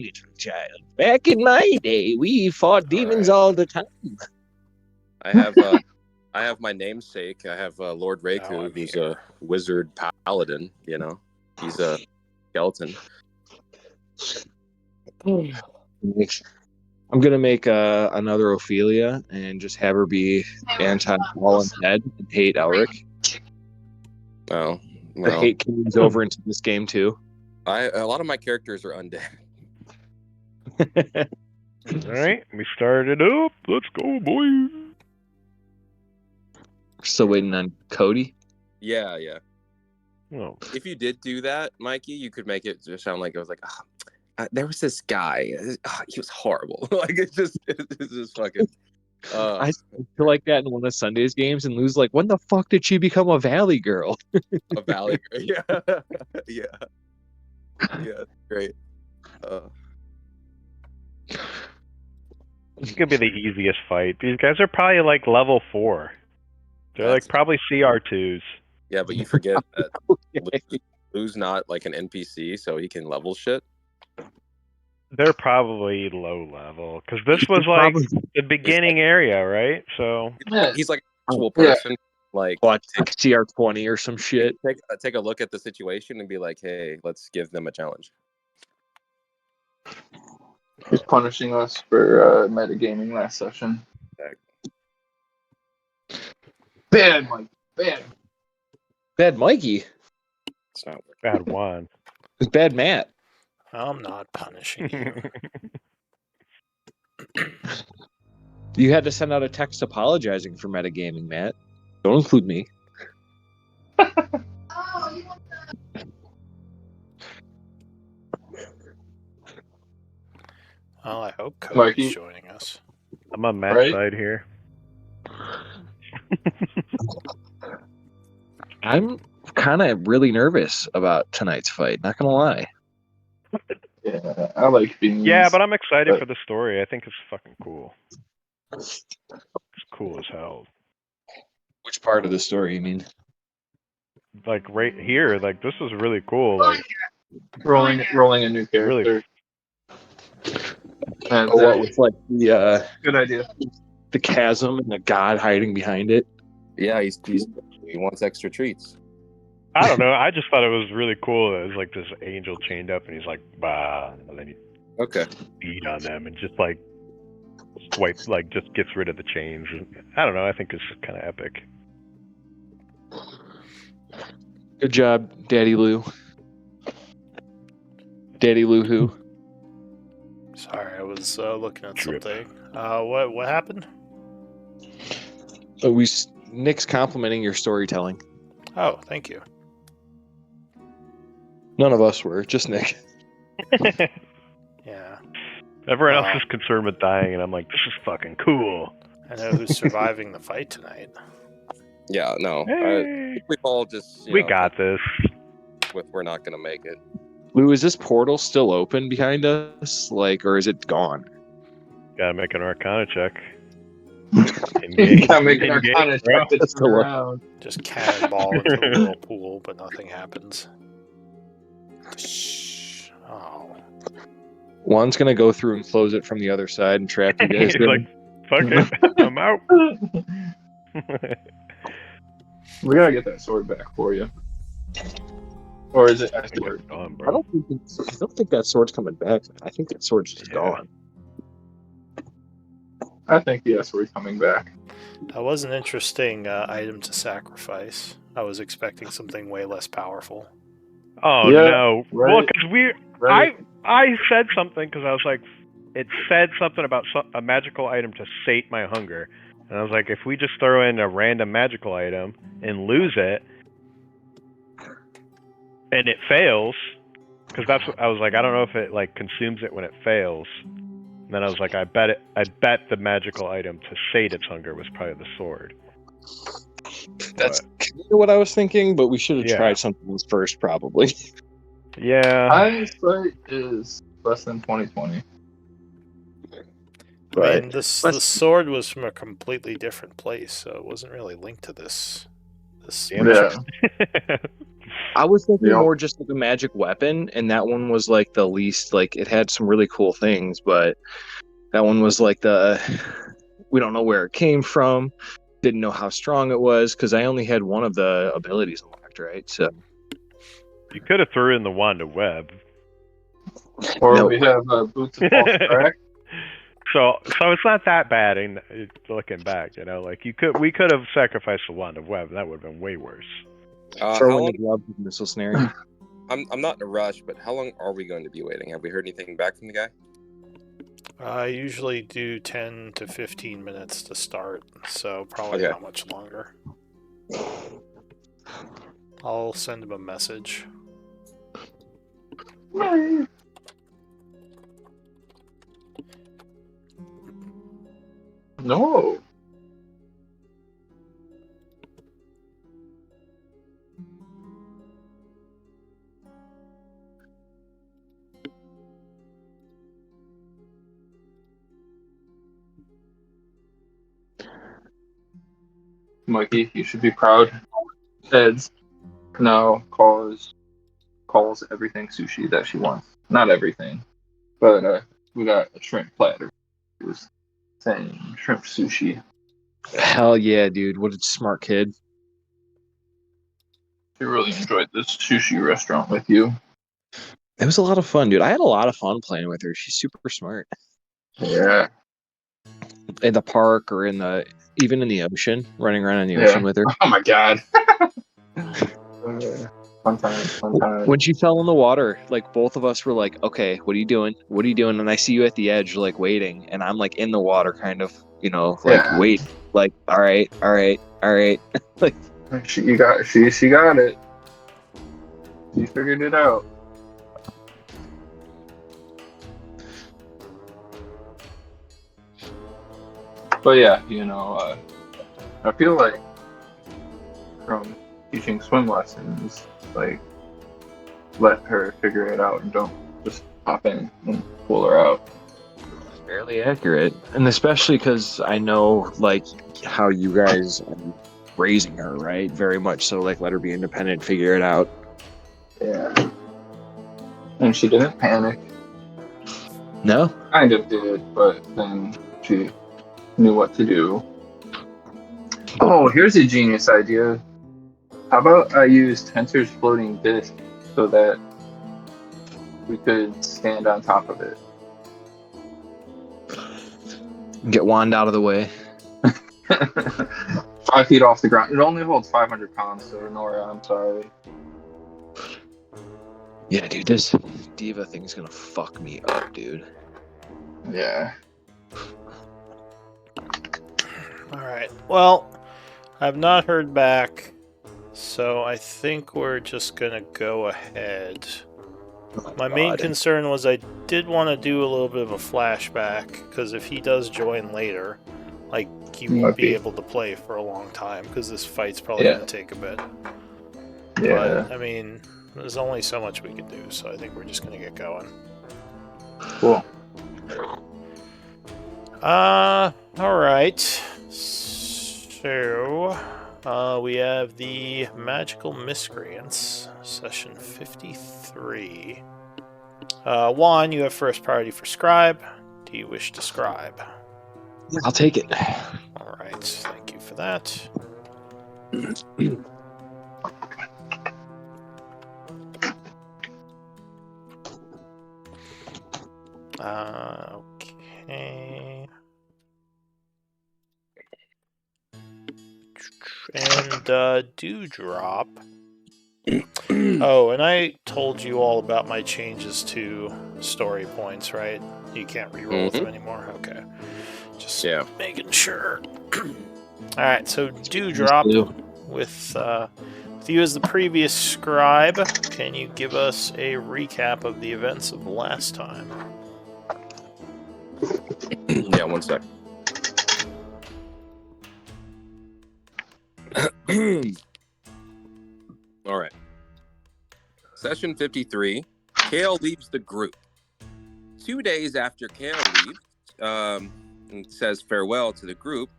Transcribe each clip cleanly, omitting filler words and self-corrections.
little child. Back in my day, we fought demons all the time. I have my namesake. I have Lord Raku, who's a wizard paladin. You know, he's a skeleton. I'm gonna make another Ophelia and just have her be anti-Paul and Ted and hate Elric. Oh, The well, hate carries over into this game too. a lot of my characters are undead. All right, we started up. Let's go, boys. Still waiting on Cody. Yeah. Oh. If you did do that, Mikey, you could make it just sound like it was like, there was this guy. He was horrible. Like it's just fucking. I feel like that in one of Sunday's games, and Lou's like, "When the fuck did she become a Valley girl?" A Valley, yeah, great. This could be the easiest fight. These guys are probably like level 4. They're like probably CR2s. Yeah, but you forget that Okay. Lou's not like an NPC, so he can level shit. They're probably low level because this was like the beginning area, right? So he's like an actual person. Like CR20 or some shit. Take a look at the situation and be like, hey, let's give them a challenge. He's punishing us for metagaming last session. Bad, Mike. Bad Mikey. It's not bad one. It's bad Matt. I'm not punishing you. You had to send out a text apologizing for metagaming, Matt. Don't include me. Well, I hope Cody's joining us. I'm on Matt's side here. I'm kind of really nervous about tonight's fight, not gonna lie. Yeah, I like beans. Yeah, but I'm excited for the story. I think it's fucking cool. It's cool as hell. Which part of the story you mean? Like right here, like this is really cool. Like rolling a new character. Really. And what with like the good idea. The chasm and the god hiding behind it. Yeah, he wants extra treats. I don't know. I just thought it was really cool. It was like this angel chained up, and he's like, "Bah," and then he beat on them and just like swipes, like just gets rid of the chains. I don't know. I think it's kind of epic. Good job, Daddy Lou. Daddy Lou who? Sorry, I was looking at something. What happened? Nick's complimenting your storytelling. Oh, thank you. None of us were, just Nick. Yeah. Everyone else is concerned with dying, and I'm like, this is fucking cool. I know who's surviving the fight tonight. Yeah, no. Hey. We all just... We got this. We're not going to make it. Lou, is this portal still open behind us? Like, or is it gone? Gotta make an Arcana check. Gotta make an Arcana check to turn around. Just cannonball into the little pool, but nothing happens. Oh. Juan's gonna go through and close it from the other side and trap you guys. He's like, fuck it, I'm out. We gotta get that sword back for you. Or is it? I don't think that sword's coming back. I think that sword's just gone. I think the sword's coming back. That was an interesting item to sacrifice. I was expecting something way less powerful. Oh no! Right. Well, because I said something because I was like, it said something about a magical item to sate my hunger, and I was like, if we just throw in a random magical item and lose it, and it fails, because that's what I was like, I don't know if it like consumes it when it fails. And then I was like, I bet the magical item to sate its hunger was probably the sword. That's kind of what I was thinking, but we should have tried something else first, probably. Yeah. Hindsight is less than 2020. I mean, the sword was from a completely different place, so it wasn't really linked to this. Yeah. I was thinking Yep. more just like a magic weapon, and that one was like the least. Like it had some really cool things, but that one was like we don't know where it came from. Didn't know how strong it was because I only had one of the abilities unlocked, right? So You could have threw in the wand of web. Or Nope. we have boots of false track. So it's not that bad in looking back, you know. Like we could have sacrificed the wand of web. And that would have been way worse. How throw in long? the glove with missile snare. I'm not in a rush, but how long are we going to be waiting? Have we heard anything back from the guy? I usually do 10 to 15 minutes to start, so probably Okay. not much longer. I'll send him a message. No. Mikey, you should be proud. Ed's now calls everything sushi that she wants. Not everything, but we got a shrimp platter. It was saying shrimp sushi. Hell yeah, dude! What a smart kid. She really enjoyed this sushi restaurant with you. It was a lot of fun, dude. I had a lot of fun playing with her. She's super smart. Yeah. In the park or even in the ocean, running around in the ocean with her. Oh my god. Fun time. When she fell in the water, like both of us were like, "Okay, what are you doing? What are you doing?" And I see you at the edge, like waiting, and I'm like in the water, kind of, like Yeah. wait, like all right, like She got it. She figured it out. But yeah, I feel like from teaching swim lessons, like let her figure it out and don't just hop in and pull her out. fairly accurate, and especially because I know like how you guys are raising her, right? Very much so. Like let her be independent, figure it out. Yeah. And she didn't panic. No, Kind of did, but then she knew what to do. Oh, here's a genius idea. How about I use Tensor's floating disc so that we could stand on top of it? get Wand out of the way. 5 feet off the ground. It only holds 500 pounds, so Nora, I'm sorry. Yeah, dude, this diva thing's gonna fuck me up, dude. Yeah. Alright, well, I've not heard back, so I think we're just gonna go ahead. My main concern was I did want to do a little bit of a flashback, because if he does join later, like, he won't be able to play for a long time, because this fight's probably going to take a bit. Yeah. But, I mean, there's only so much we can do, so I think we're just going to get going. Cool. Alright. So, we have the Magical Miscreants, session 53. Juan, you have first priority for Scribe. Do you wish to scribe? I'll take it. Alright, thank you for that. Okay. And Dewdrop. Oh, and I told you all about my changes to story points, right? You can't reroll them anymore? Okay. Just making sure. Alright, so Dewdrop, with you as the previous scribe, can you give us a recap of the events of the last time? Yeah, one sec. All right. Session 53. Kale leaves the group. 2 days after Kale leaves and says farewell to the group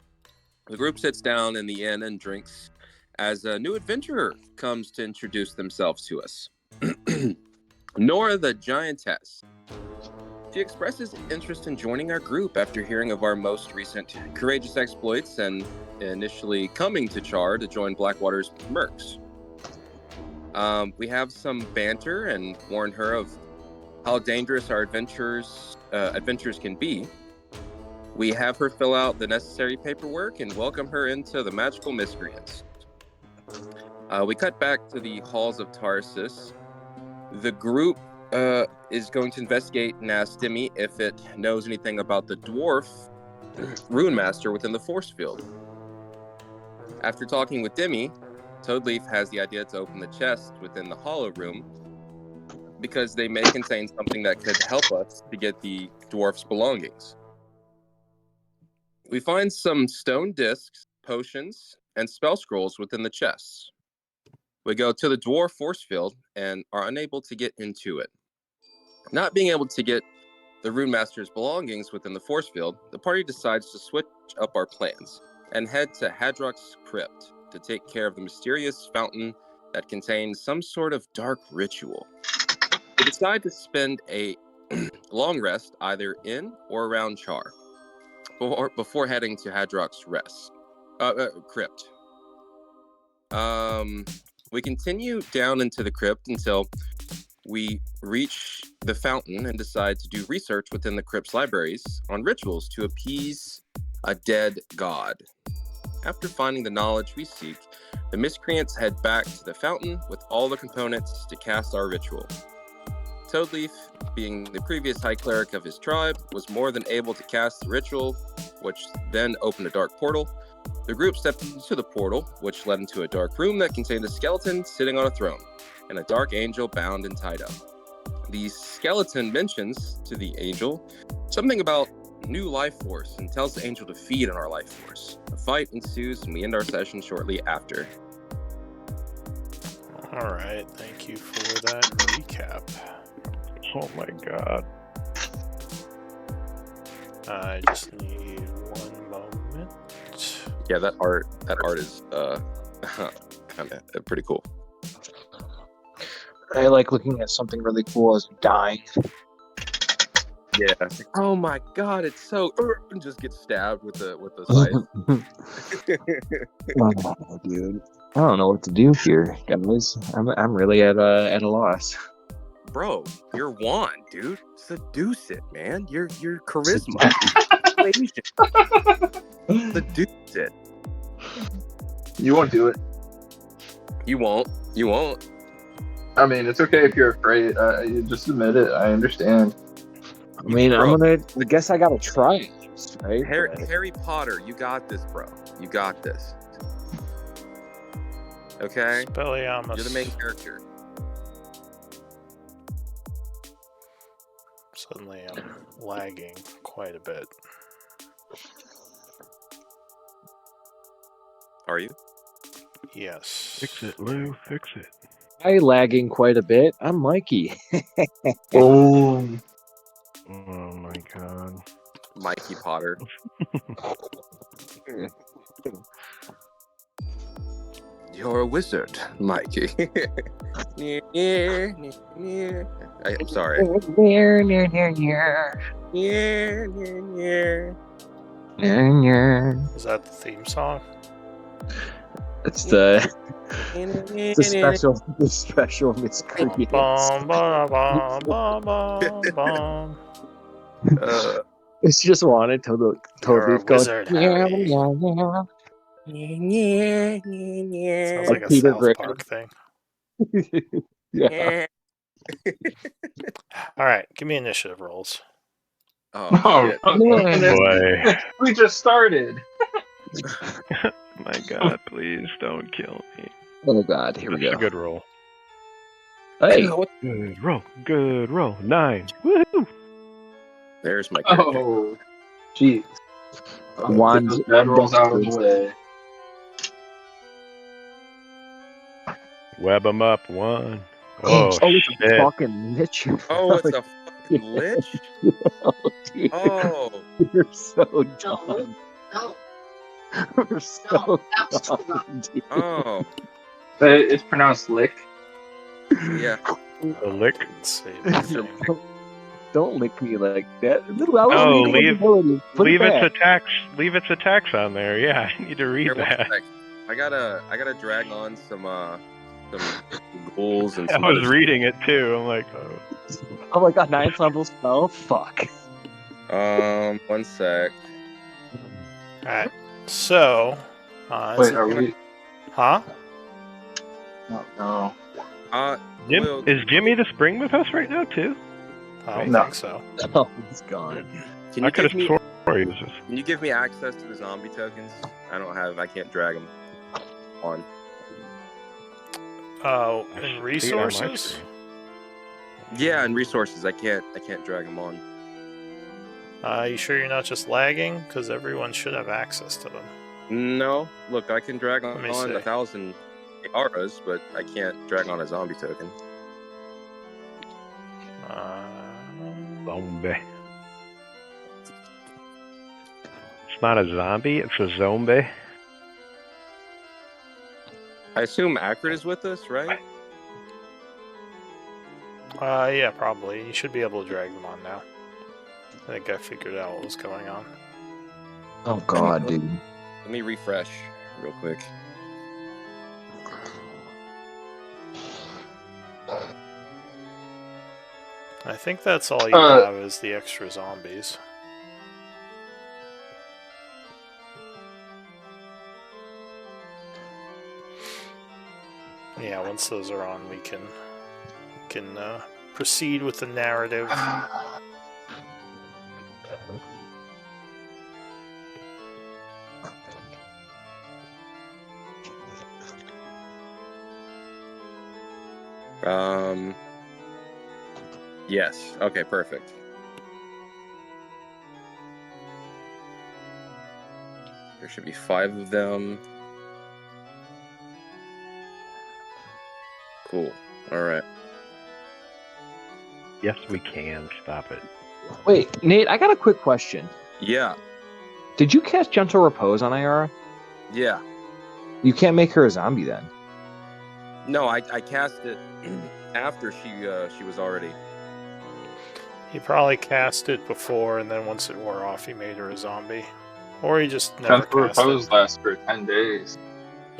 sits down in the inn and drinks as a new adventurer comes to introduce themselves to us. Nora the Giantess. She expresses interest in joining our group after hearing of our most recent courageous exploits and initially coming to Chaur to join Blackwater's mercs. We have some banter and warn her of how dangerous our adventures can be. We have her fill out the necessary paperwork and welcome her into the magical Miscreants. We cut back to the halls of Tarsus. The group is going to investigate and ask Demi if it knows anything about the dwarf rune master within the force field. After talking with Demi, Toadleaf has the idea to open the chest within the hollow room because they may contain something that could help us to get the dwarf's belongings. We find some stone discs, potions, and spell scrolls within the chests. We go to the dwarf force field and are unable to get into it. Not being able to get the rune master's belongings within the force field, the party decides to switch up our plans and head to Hadrock's crypt to take care of the mysterious fountain that contains some sort of dark ritual. We decide to spend a long rest either in or around Chaur before heading to Hadrock's crypt. We continue down into the crypt until we reach the fountain and decide to do research within the crypt's libraries on rituals to appease a dead god. After finding the knowledge we seek, the miscreants head back to the fountain with all the components to cast our ritual. Toadleaf, being the previous high cleric of his tribe, was more than able to cast the ritual, which then opened a dark portal. The group stepped into the portal, which led into a dark room that contained a skeleton sitting on a throne, and a dark angel bound and tied up. The skeleton mentions to the angel something about new life force and tells the angel to feed on our life force. A fight ensues and we end our session shortly after. Alright, thank you for that recap. Oh my god. I just need one moment. Yeah, that art is kind of pretty cool. I like looking at something really cool as I'm dying. Yeah. Oh my god, it's so and just get stabbed with the scythe. Oh, dude, I don't know what to do here, guys. I'm really at a loss. Bro, your wand, dude. Seduce it, man. Your charisma. Seduce it. You won't do it. You won't. I mean, it's okay if you're afraid. You just admit it. I understand. I mean, I guess I gotta try it, right? Harry Potter, you got this, bro. You got this. Okay? Spelliamus. You're the main character. Suddenly I'm lagging quite a bit. Are you? Yes. Fix it, Lou. Fix it. I lagging quite a bit. I'm Mikey. Oh. Oh my god. Mikey Potter. You're a wizard, Mikey. I'm sorry. Is that the theme song? It's the special Miscreants. Bum, bum, bum, bum, bum, bum. It's just wanted to You're a go. wizard, Harry. Sounds like a Peter South Griffin. Park thing. Yeah. Alright, give me initiative rolls. Oh, shit. Boy. We just started. My god, please don't kill me. Oh god, here we That's go. a good roll. Hey, Good roll. 9. Woohoo! There's my character. Oh, jeez. Wand- Get those bad rolls out of the way. Web them up. 1. oh, Oh, it's a shit. fucking lich. Oh, it's a fucking lich? Oh, dude, Oh. you're so dumb. We're so gone, dude. Oh, It's pronounced lick. yeah. The lick. Let's see. Mr. Lick. Don't lick me like that. Oh, Put leave it its back. attacks. Leave its attacks on there. Yeah, I need to read Here, one that. sec. I gotta drag on some ghouls and I some was other reading it too. I'm like, oh. Oh my god, 9th level spell? Fuck. One sec. Alright. So, Wait, are we? Huh? Oh, no. Is Jimmy the Spring with us right now too? I don't No. think so. Oh, it's gone. Can I you could give have me swore he was just. Can you give me access to the zombie tokens? I can't drag them on. Oh, I in see it on my resources? screen. Yeah, and resources. I can't drag them on. You sure you're not just lagging? Because everyone should have access to them. No, look, I can drag on Let me see. 1,000 auras, but I can't drag on a zombie token. Zombie. It's not a zombie. It's a zombie. I assume Akrid is with us, right? Yeah, probably. You should be able to drag them on now. I think I figured out what was going on. Oh god, dude. Let me refresh real quick. I think that's all you have is the extra zombies. Yeah, once those are on, we can proceed with the narrative. Yes. Okay, perfect. There should be 5 of them. Cool. All right. Yes, we can. Stop it. Wait, Nate, I got a quick question. Yeah. Did you cast Gentle Repose on Ayara? Yeah. You can't make her a zombie then. No, I cast it after she was already. He probably cast it before, and then once it wore off, he made her a zombie. Or he just never Gentle cast Repose it. lasts for 10 days.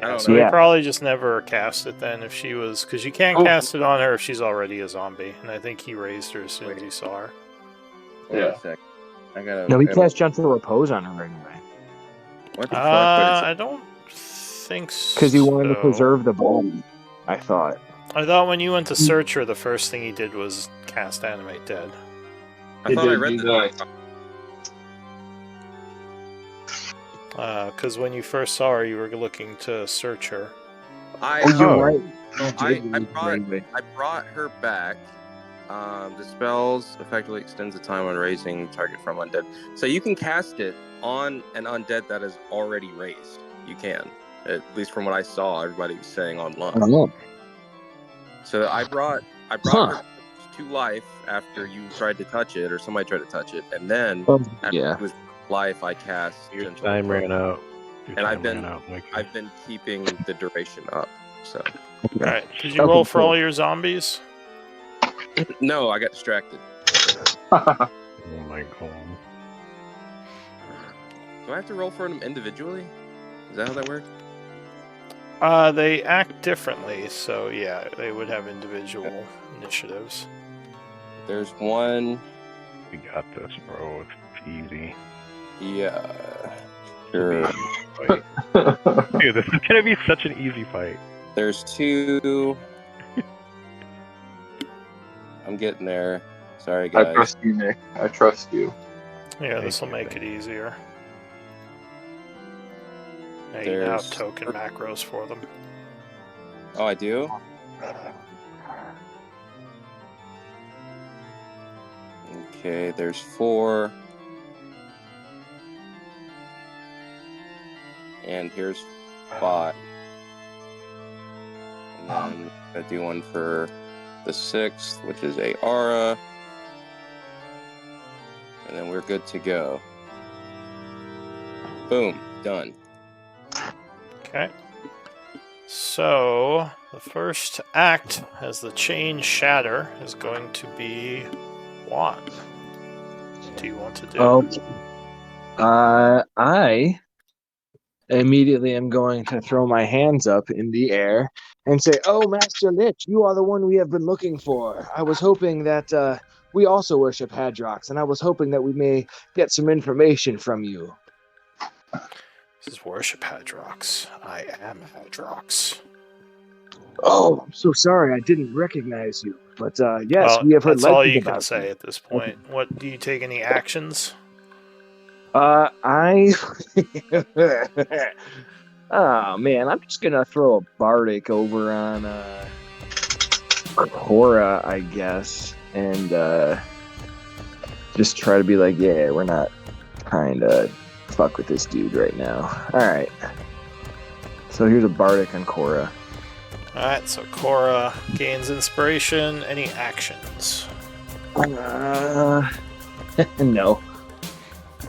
I don't So know. he Yeah. probably just never cast it then if she was... Because you can't Oh. cast it on her if she's already a zombie. And I think he raised her as soon as he saw her. Wait Yeah. a sec. I gotta. No, he I gotta- cast Gentle Repose on her anyway. What the fuck? Wait a sec. I don't think so. Because he wanted to preserve the body, I thought. I thought when you went to search her, the first thing he did was cast Animate Dead. I thought I did read do this. that. Because when you first saw her, you were looking to search her. I brought her back. The spells effectively extends the time on raising target from undead. So you can cast it on an undead that is already raised. You can. At least from what I saw, everybody was saying online. Oh, So I brought Huh. her to life after you tried to touch it, or somebody tried to touch it, and then after yeah. it was life, I cast Your Gentle time Repose. ran out. Your And time ran out, Mike. I've been keeping the duration up. So Alright, did you Okay, roll for cool. all your zombies? no, I got distracted. Oh my god. Do I have to roll for them individually? Is that how that works? They act differently, so yeah, they would have individual initiatives. There's one. We got this, bro. It's easy. Yeah. It'll be Sure. an easy fight. Dude, this is gonna be such an easy fight. There's 2. I'm getting there. Sorry, I guys. trust you, Nick. I trust you. Yeah, Thank this will you, make thank it you. easier. Yeah, you now have There's- token macros for them. Oh, I do? Okay, there's 4. And here's 5. And then I do one for the 6th, which is a aura. And then we're good to go. Boom, done. Okay. So, the first act as the chain shatter is going to be Juan. What do you want to do? I immediately am going to throw my hands up in the air and say, "Oh, Master Lich, you are the one we have been looking for. I was hoping that we also worship Hadrox, and I was hoping that we may get some information from you." This is worship Hadrox. I am Hadrox. Oh, I'm so sorry. I didn't recognize you. But yes, Well, we have heard that's all legends you about can say you. at this point. What, do you take any actions? I. Oh man, I'm just gonna throw a bardic over on Cora, I guess, and just try to be like, yeah, we're not trying to fuck with this dude right now. All right. So here's a bardic on Cora. Alright, so Cora gains inspiration. Any actions? No.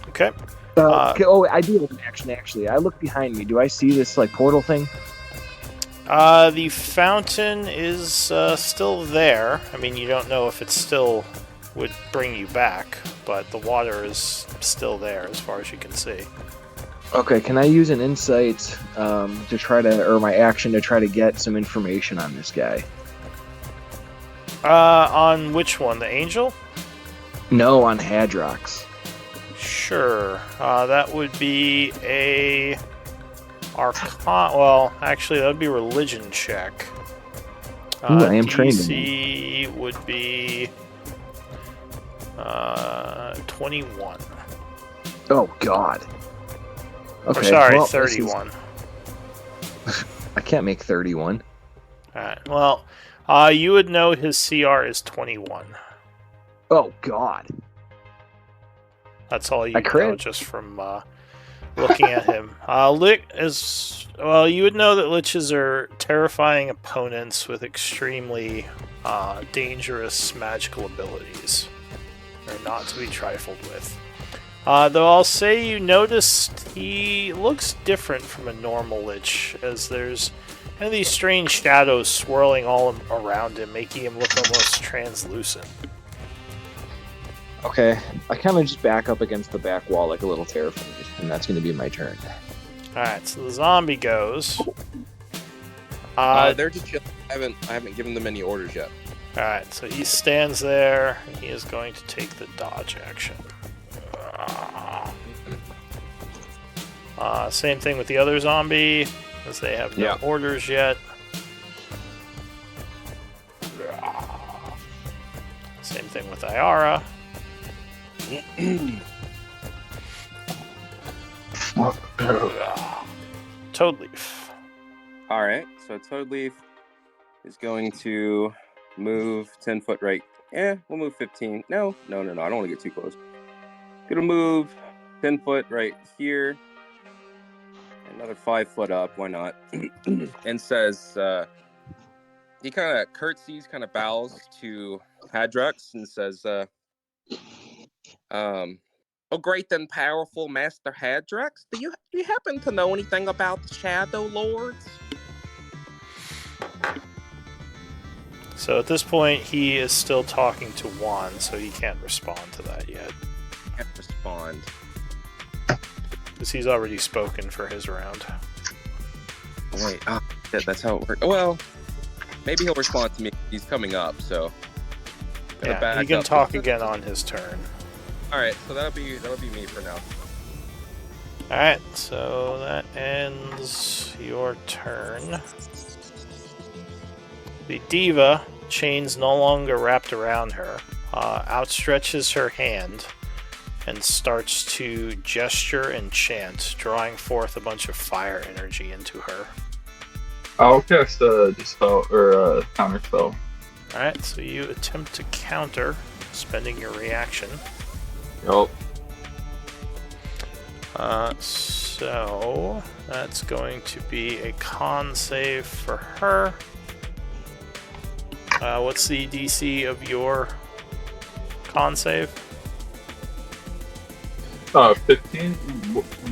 Okay. I do have an action, actually. I look behind me. Do I see this, like, portal thing? The fountain is still there. I mean, you don't know if it still would bring you back, but the water is still there as far as you can see. Okay, can I use an insight to try to, or my action to try to get some information on this guy? On which one? The angel? No, on Hadrox. Sure. That would be a Arcana. Well, actually, that would be a religion check. Ooh, I am trained in DC would be 21. Oh, God. Okay, Or sorry, well, 31. I can't make 31. Alright, well, you would know his CR is 21. Oh, God. That's all you I crit. know just from looking at him. Lich is... Well, you would know that Liches are terrifying opponents with extremely dangerous magical abilities. They're not to be trifled with. Though I'll say you noticed he looks different from a normal Lich, as there's kind of these strange shadows swirling all around him, making him look almost translucent. Okay, I kind of just back up against the back wall like a little terrified, and that's going to be my turn. Alright, so the zombie goes. They're just chilling. I haven't given them any orders yet. Alright, so he stands there, and he is going to take the dodge action. Same thing with the other zombie, as they have no orders yet. Same thing with Iara. Toadleaf. Alright, so Toadleaf is going to move 10 foot right. We'll move 15. No, I don't want to get too close. Gonna move 10 foot right here. Another 5 foot up, why not? And says, he kind of curtsies, kind of bows to Hadrox and says, oh, great and powerful Master Hadrox, do you happen to know anything about the Shadow Lords? So at this point, he is still talking to Juan, so he can't respond to that yet. Can't respond. Because he's already spoken for his round. Wait, that's how it works. Well, maybe he'll respond to me. He's coming up, so. Yeah, he can talk again on his turn. Alright, so that'll be me for now. Alright, so that ends your turn. The diva, chains no longer wrapped around her, outstretches her hand and starts to gesture and chant, drawing forth a bunch of fire energy into her. I'll cast a dispel or a counter spell. Alright, so you attempt to counter, spending your reaction. Yup. So that's going to be a con save for her. What's the DC of your con save? 15.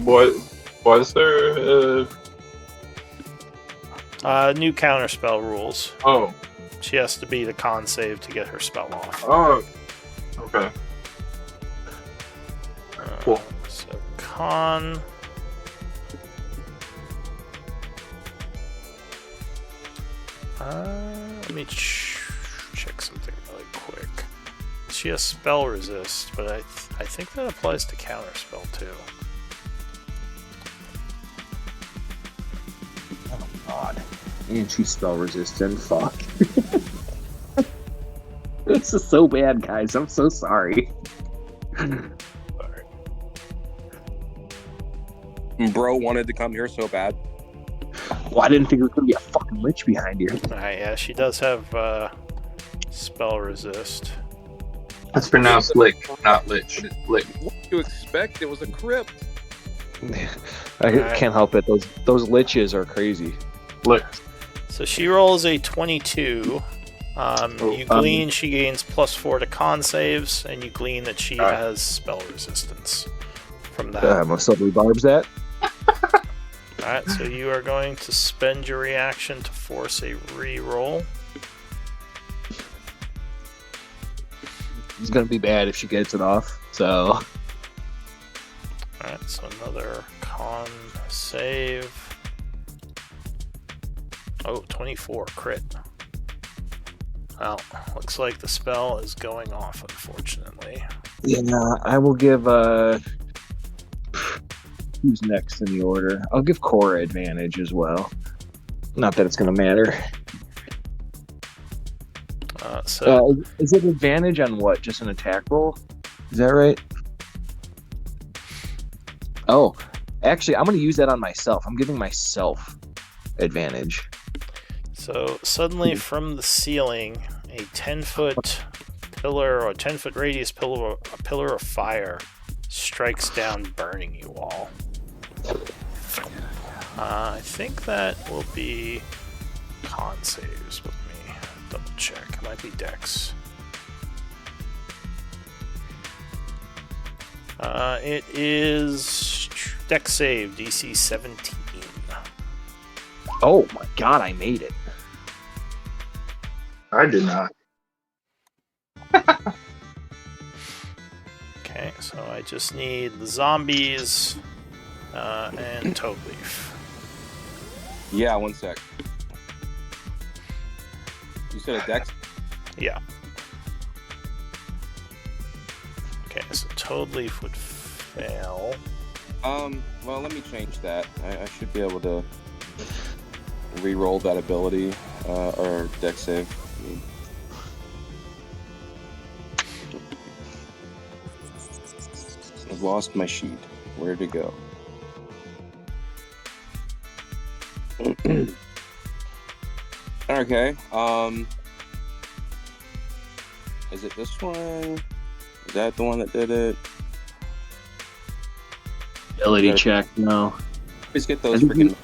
What is there? New counterspell rules. Oh. She has to beat a con save to get her spell off. Oh. Okay. Cool. So con. Let me check something really quick. She has spell resist, but I think that applies to counterspell too. Oh god. And she's spell resistant. Fuck. This is so bad, guys. I'm so sorry. Bro wanted to come here so bad. Well, I didn't think there was going to be a fucking lich behind here. Yeah, she does have spell resist. That's pronounced lick, not lich. Lick. What do you expect? It was a crypt. I can't help it. Those liches are crazy. Lick. So she rolls a 22. You glean she gains +4 to con saves, and you glean that she has spell resistance from that. Most of rebarbs that. Alright, so you are going to spend your reaction to force a re-roll. It's going to be bad if she gets it off, so... Alright, so another con save. Oh, 24, crit. Well, looks like the spell is going off, unfortunately. Yeah, I will give, who's next in the order? I'll give Cora advantage as well. Not that it's going to matter. Is it advantage on what? Just an attack roll? Is that right? Oh, actually, I'm going to use that on myself. I'm giving myself advantage. So suddenly from the ceiling, a 10-foot pillar or a 10-foot radius pillar of fire strikes down, burning you all. I think that will be con saves with me. Double check. It might be dex. It is dex save, DC 17. Oh my god, I made it. I did not. Okay, so I just need the zombies and Toad Leaf. Yeah, 1 sec. You said a dex? Yeah. Okay, so Toad Leaf would fail. Well, let me change that. I should be able to re-roll that ability, or dex save. I've lost my sheet. Where'd it go? Okay, is it this one? Is that the one that did it? Ability check, no. Please get those freaking...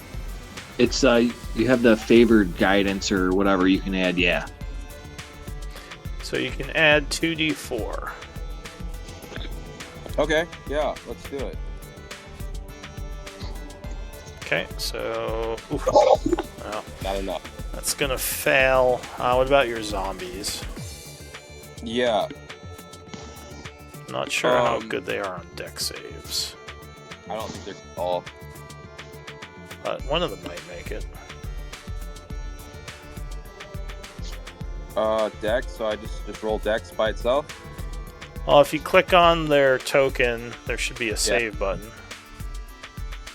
It's, you have the favored guidance or whatever you can add, yeah. So you can add 2d4. Okay, yeah, let's do it. Okay, so... Oof. Well, Not enough. that's gonna fail. What about your zombies? Yeah. Not sure how good they are on dex saves. I don't think they're all... But one of them might make it. Dex, so I just roll Dex by itself? Well, if you click on their token, there should be a save button.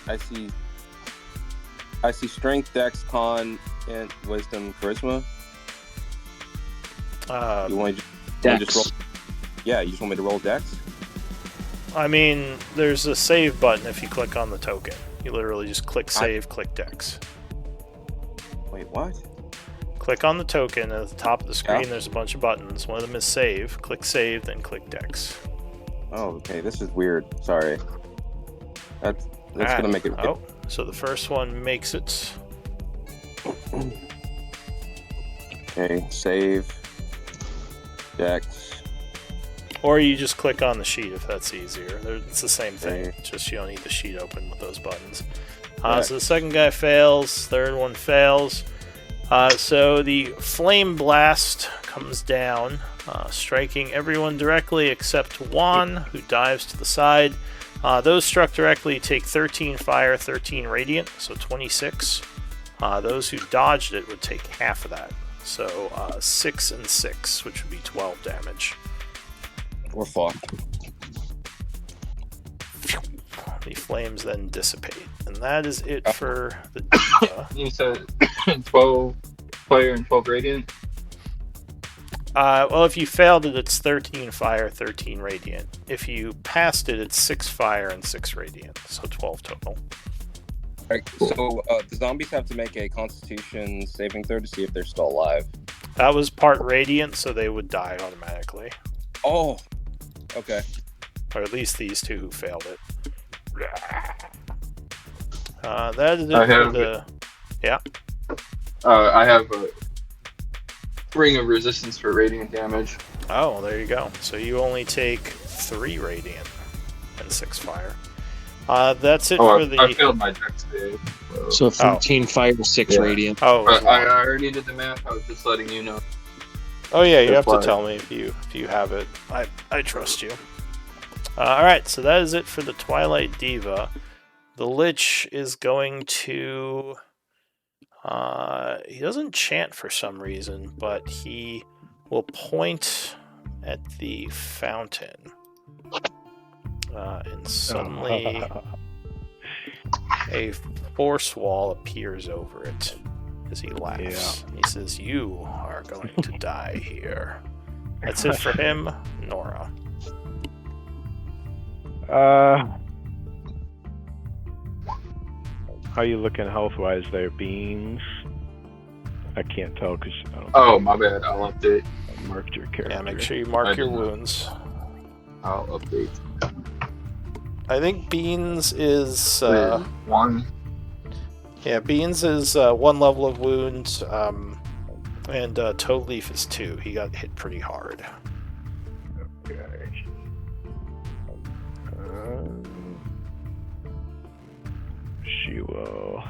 I see Strength, Dex, Con, and Wisdom, Charisma. You want to just roll? Yeah, you just want me to roll Dex? I mean, there's a save button if you click on the token. You literally just click save, click Dex. Wait, what? Click on the token, and at the top of the screen there's a bunch of buttons. One of them is save. Click save, then click Dex. Oh, okay, this is weird. Sorry. That's gonna make it... Oh, so the first one makes it. Okay, save. Dex. Or you just click on the sheet if that's easier. It's the same thing, just you don't need the sheet open with those buttons. So the second guy fails, third one fails. So the flame blast comes down, striking everyone directly except Juan, who dives to the side. Those struck directly take 13 fire, 13 radiant, so 26. Those who dodged it would take half of that, so 6 and 6, which would be 12 damage. We're fucked. The flames then dissipate, and that is it for the diva. You said 12 fire and 12 radiant? Well, if you failed it, it's 13 fire, 13 radiant. If you passed it, it's 6 fire and 6 radiant, so 12 total. Alright, so the zombies have to make a Constitution saving throw to see if they're still alive. That was part radiant, so they would die automatically. Oh, okay. Or at least these two who failed it. That is it for the... Yeah? I have a ring of resistance for radiant damage. Oh, there you go. So you only take 3 radiant and 6 fire. That's it for the... I failed my dex save. So 13 fire, 6 radiant. Oh, but I already did the math. I was just letting you know. Oh yeah, you have to tell me if you have it. I trust you. Alright, so that is it for the Twilight Diva. The Lich is going to... he doesn't chant for some reason, but he will point at the fountain. And suddenly a force wall appears over it as he laughs. Yeah. He says, "You are going to die here." That's it for him. Nora. How are you looking health-wise there, Beans? I can't tell because I don't... Oh, my bad. I'll update. I marked your character. Yeah, make sure you mark your wounds. I'll update. I think Beans is... 1. Yeah, Beans is 1 level of wounds, and Toad Leaf is 2. He got hit pretty hard. Okay. She will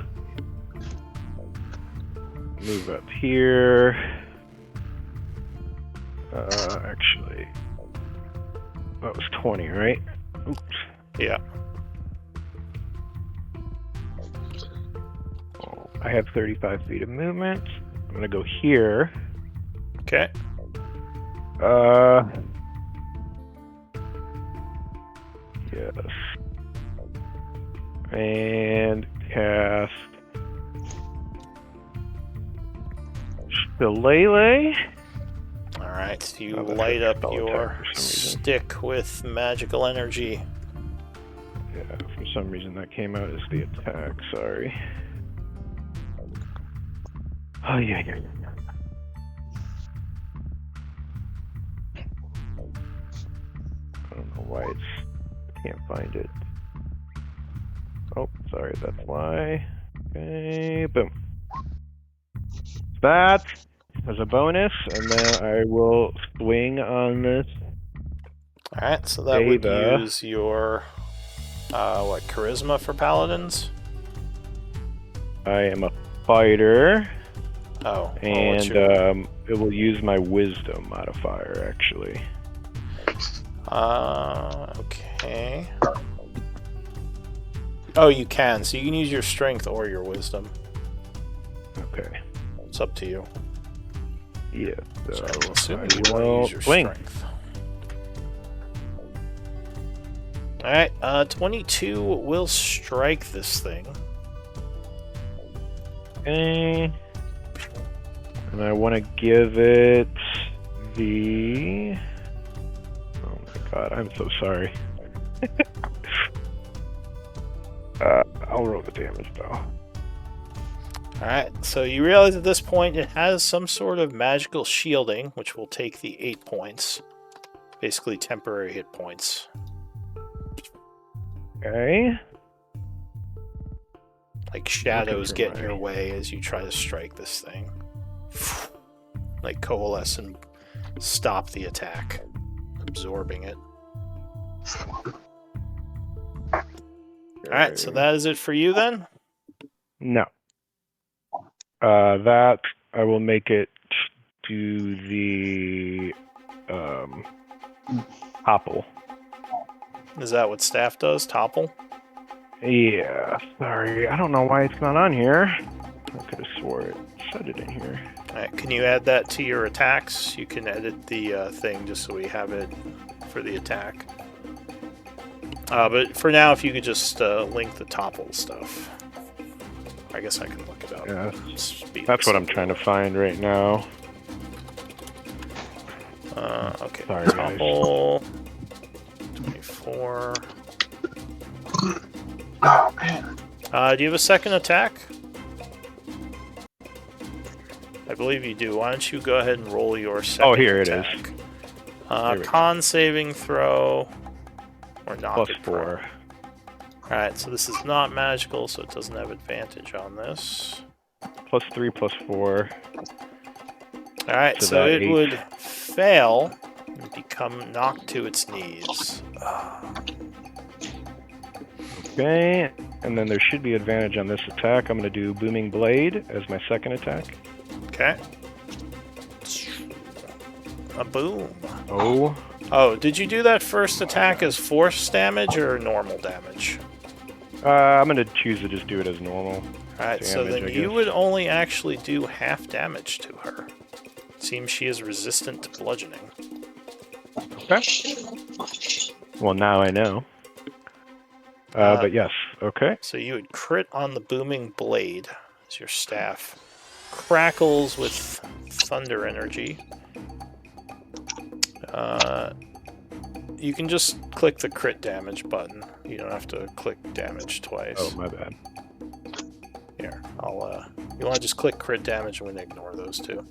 move up here. Actually, that was 20, right? Oops. Yeah. I have 35 feet of movement. I'm gonna go here. Okay. Yes. And cast Shillelagh. Alright, you light up your stick with magical energy. Yeah, for some reason that came out as the attack, sorry. Oh, yeah. I don't know why I can't find it. Oh, sorry, that's why. Okay, boom. That as a bonus, and then I will swing on this. Alright, so that would use your, charisma for paladins? I am a fighter. Oh. And it will use my wisdom modifier, actually. Okay. Oh, you can. So you can use your strength or your wisdom. Okay. It's up to you. Yeah. So I'm assuming you want to use your strength. Alright, 22 will strike this thing. Okay. And I want to give it the... Oh my god, I'm so sorry. I'll roll the damage though. Alright, so you realize at this point it has some sort of magical shielding, which will take the 8 points. Basically temporary hit points. Okay. Like shadows get in your way as you try to strike this thing. Like coalesce and stop the attack. absorbing it. Alright, so that is it for you then? No. That I will make it do the topple. Is that what staff does? Topple? Yeah, sorry. I don't know why it's not on here. I could have swore it said it in here. Alright, can you add that to your attacks? You can edit the thing just so we have it for the attack. But for now, if you could just link the topple stuff. I guess I can look it up. Yeah, that's what I'm trying to find right now. Okay, sorry, topple 24. Oh, man. Do you have a second attack? I believe you do. Why don't you go ahead and roll your second here attack? it is. Con saving throw. Or not. +4. Alright, so this is not magical, so it doesn't have advantage on this. +3, +4. Alright, so it 8. would fail and become knocked to its knees. Okay, and then there should be advantage on this attack. I'm going to do Booming Blade as my second attack. Okay. A boom. Oh. Oh, did you do that first attack as force damage or normal damage? I'm going to choose to just do it as normal. Alright, so damage, then I you guess. would only actually do half damage to her. Seems she is resistant to bludgeoning. Okay. Well, now I know. But yes, okay. So you would crit on the booming blade as your staff crackles with thunder energy. You can just click the crit damage button. You don't have to click damage twice. Oh, my bad. Here, you want to just click crit damage and we can ignore those two.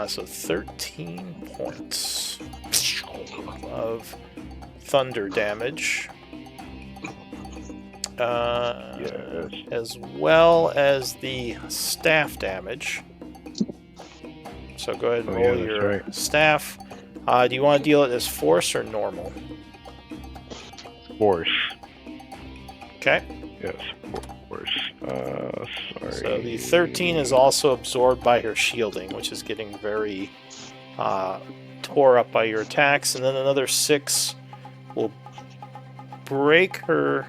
So 13 points of thunder damage. Yes. As well as the staff damage. So go ahead and roll your staff. Do you want to deal it as force or normal? Force. Okay. Yes, force. Sorry. So the 13 is also absorbed by her shielding, which is getting very tore up by your attacks. And then another 6 will break her.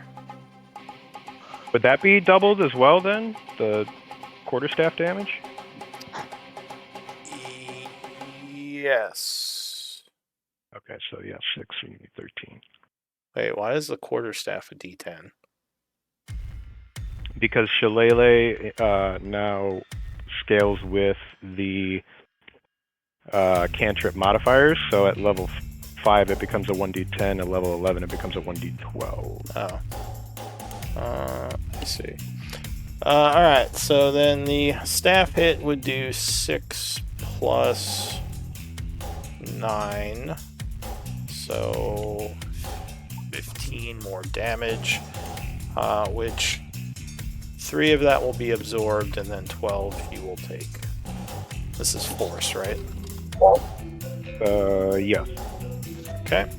Would that be doubled as well then? The quarterstaff damage? Yes. Okay, so yeah, 6 and 13. Wait, why is the quarterstaff a D10? Because Shillelagh now scales with the cantrip modifiers, so at level 5 it becomes a 1d10, at level 11 it becomes a 1d12. Oh. Let's see. Alright, so then the staff hit would do 6 plus 9. So 15 more damage, which 3 of that will be absorbed, and then 12 you will take. This is force, right? Yes. Okay.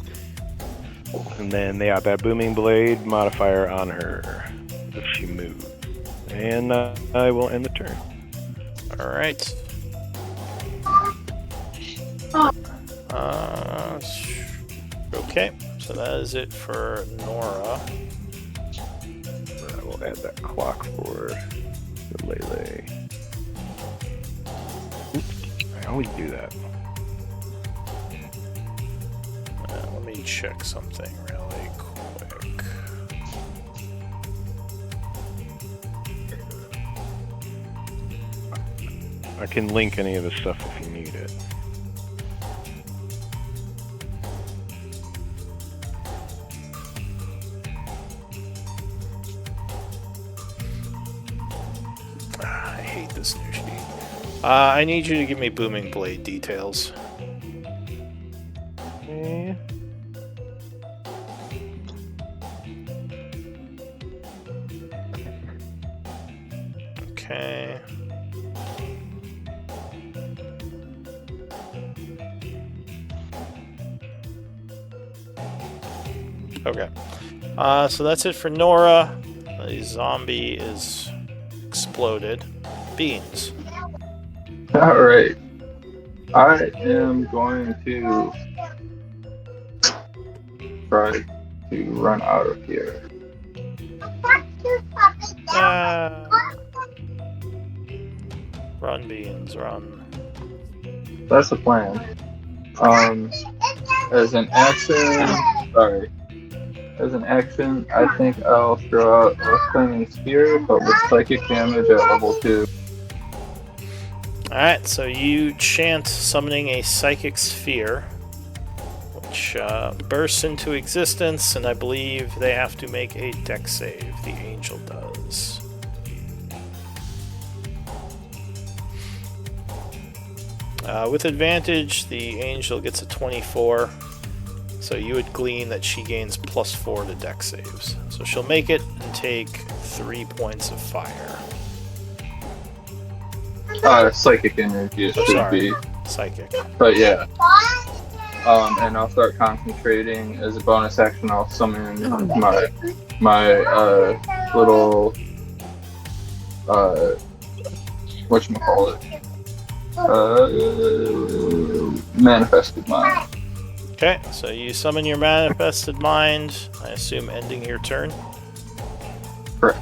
And then they have that booming blade modifier on her if she moves. And I will end the turn. Alright. Okay, so that is it for Nora. I will add that clock for the Lele. Oops, I always do that. Let me check something really quick. I can link any of the stuff if you need it. I hate this new sheet. I need you to give me Booming Blade details. Okay. Okay. So that's it for Nora. The zombie is exploded. Beans. Alright. I am going to try to run out of here. Run, Beans, run. That's the plan. As an action, I think I'll throw out a flaming spear, but with psychic damage at level 2. Alright, so you chant summoning a psychic sphere, which bursts into existence, and I believe they have to make a dex save. The angel does. With advantage, the angel gets a 24, so you would glean that she gains +4 to dex saves. So she'll make it and take 3 points of fire. Psychic energy should be. Psychic. But yeah. And I'll start concentrating. As a bonus action, I'll summon my little whatchamacallit? Manifested mind. Okay, so you summon your manifested mind, I assume ending your turn? Correct.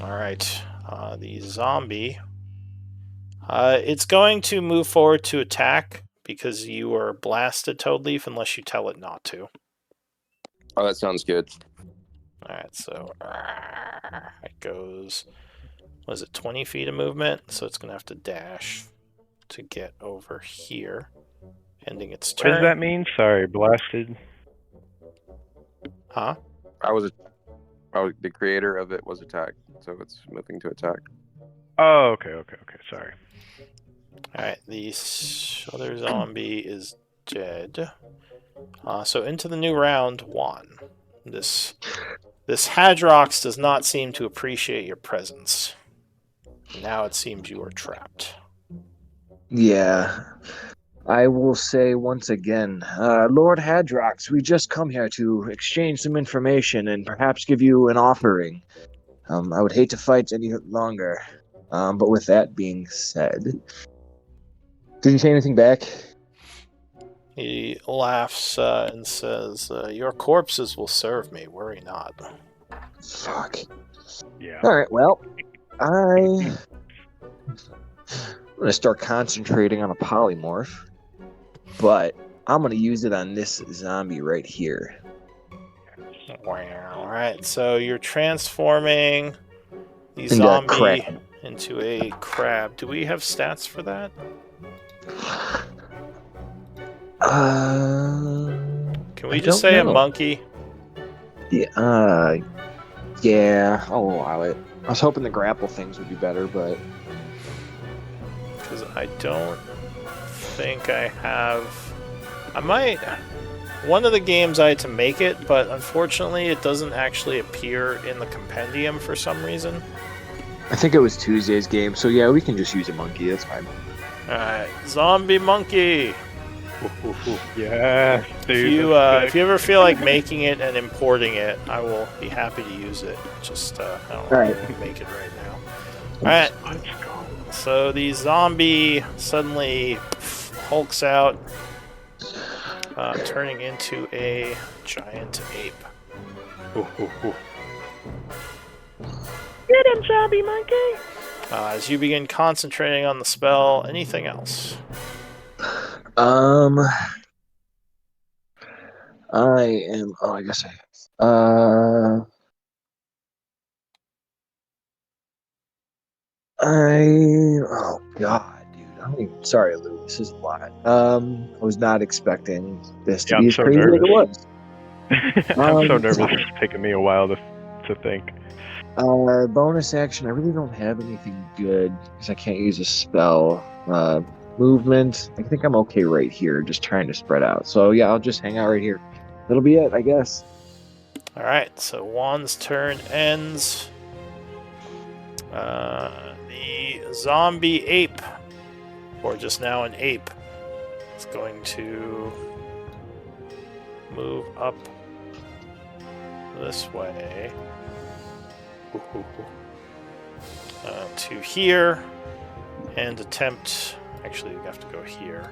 Alright, the zombie. It's going to move forward to attack because you were blasted, Toad Leaf, unless you tell it not to. Oh, that sounds good. Alright, so it goes, was it 20 feet of movement? So it's going to have to dash to get over here, ending its turn. What does that mean? Sorry, blasted. Huh? The creator of it was attacked, so it's moving to attack. Oh, okay, sorry. Alright, the other zombie is dead. So into the new round, Juan. This Hadrox does not seem to appreciate your presence. Now it seems you are trapped. Yeah. I will say once again, Lord Hadrox, we just come here to exchange some information and perhaps give you an offering. I would hate to fight any longer. But with that being said, did you say anything back? He laughs and says, your corpses will serve me, worry not. Fuck. Yeah. Alright, well, I'm going to start concentrating on a polymorph, but I'm going to use it on this zombie right here. Alright, so you're transforming the zombie into a crab. Do we have stats for that? Can we just say a monkey? Yeah, yeah, I'll allow it. I was hoping the grapple things would be better, but... Because I don't think I have... I might... One of the games I had to make it, but unfortunately it doesn't actually appear in the compendium for some reason. I think it was Tuesday's game, so yeah, we can just use a monkey, that's fine. Alright, zombie monkey! Yeah, dude. If you ever feel like making it and importing it, I will be happy to use it. Just, I don't want to make it right now. Alright, Let's go. so the zombie suddenly hulks out, turning into a giant ape. Get him, zombie monkey! As you begin concentrating on the spell, anything else? I am. Oh, I guess Oh God, dude. Sorry, Lou. This is a lot. I was not expecting this to be as crazy as it was. I'm so nervous. It's taking me a while to think. Bonus action. I really don't have anything good because I can't use a spell. Movement. I think I'm okay right here, just trying to spread out. So yeah, I'll just hang out right here. That'll be it, I guess. Alright, so Juan's turn ends. The zombie ape, or just now an ape, is going to move up this way. To here. And attempt... Actually, we have to go here.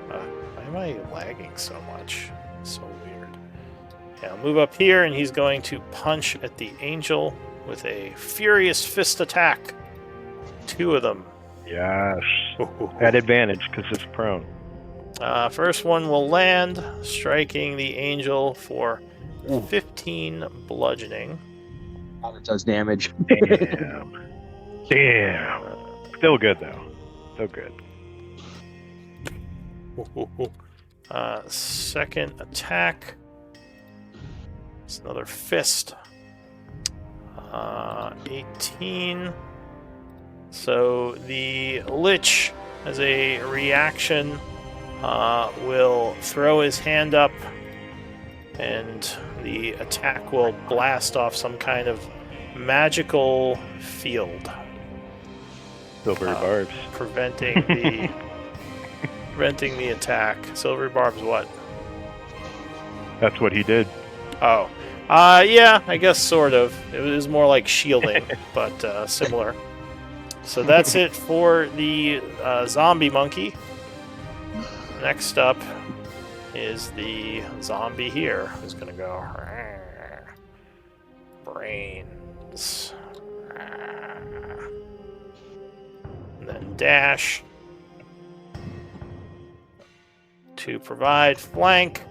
Why am I lagging so much? It's so weird. Yeah, I'll move up here, and he's going to punch at the angel with a furious fist attack. 2 of them. Yes. At advantage, because it's prone. First one will land, striking the angel for 15 bludgeoning. It does damage. Damn. Damn. Still good, though. Still good. Second attack. It's another fist. 18. So the Lich, as a reaction, will throw his hand up, and the attack will blast off some kind of magical field. Silvery barbs. Preventing the attack. Silvery barbs what? That's what he did. Oh. Yeah, I guess sort of. It was more like shielding, but similar. So that's it for the zombie monkey. Next up is the zombie here, who's going to go... Brains. And then dash. To provide flank.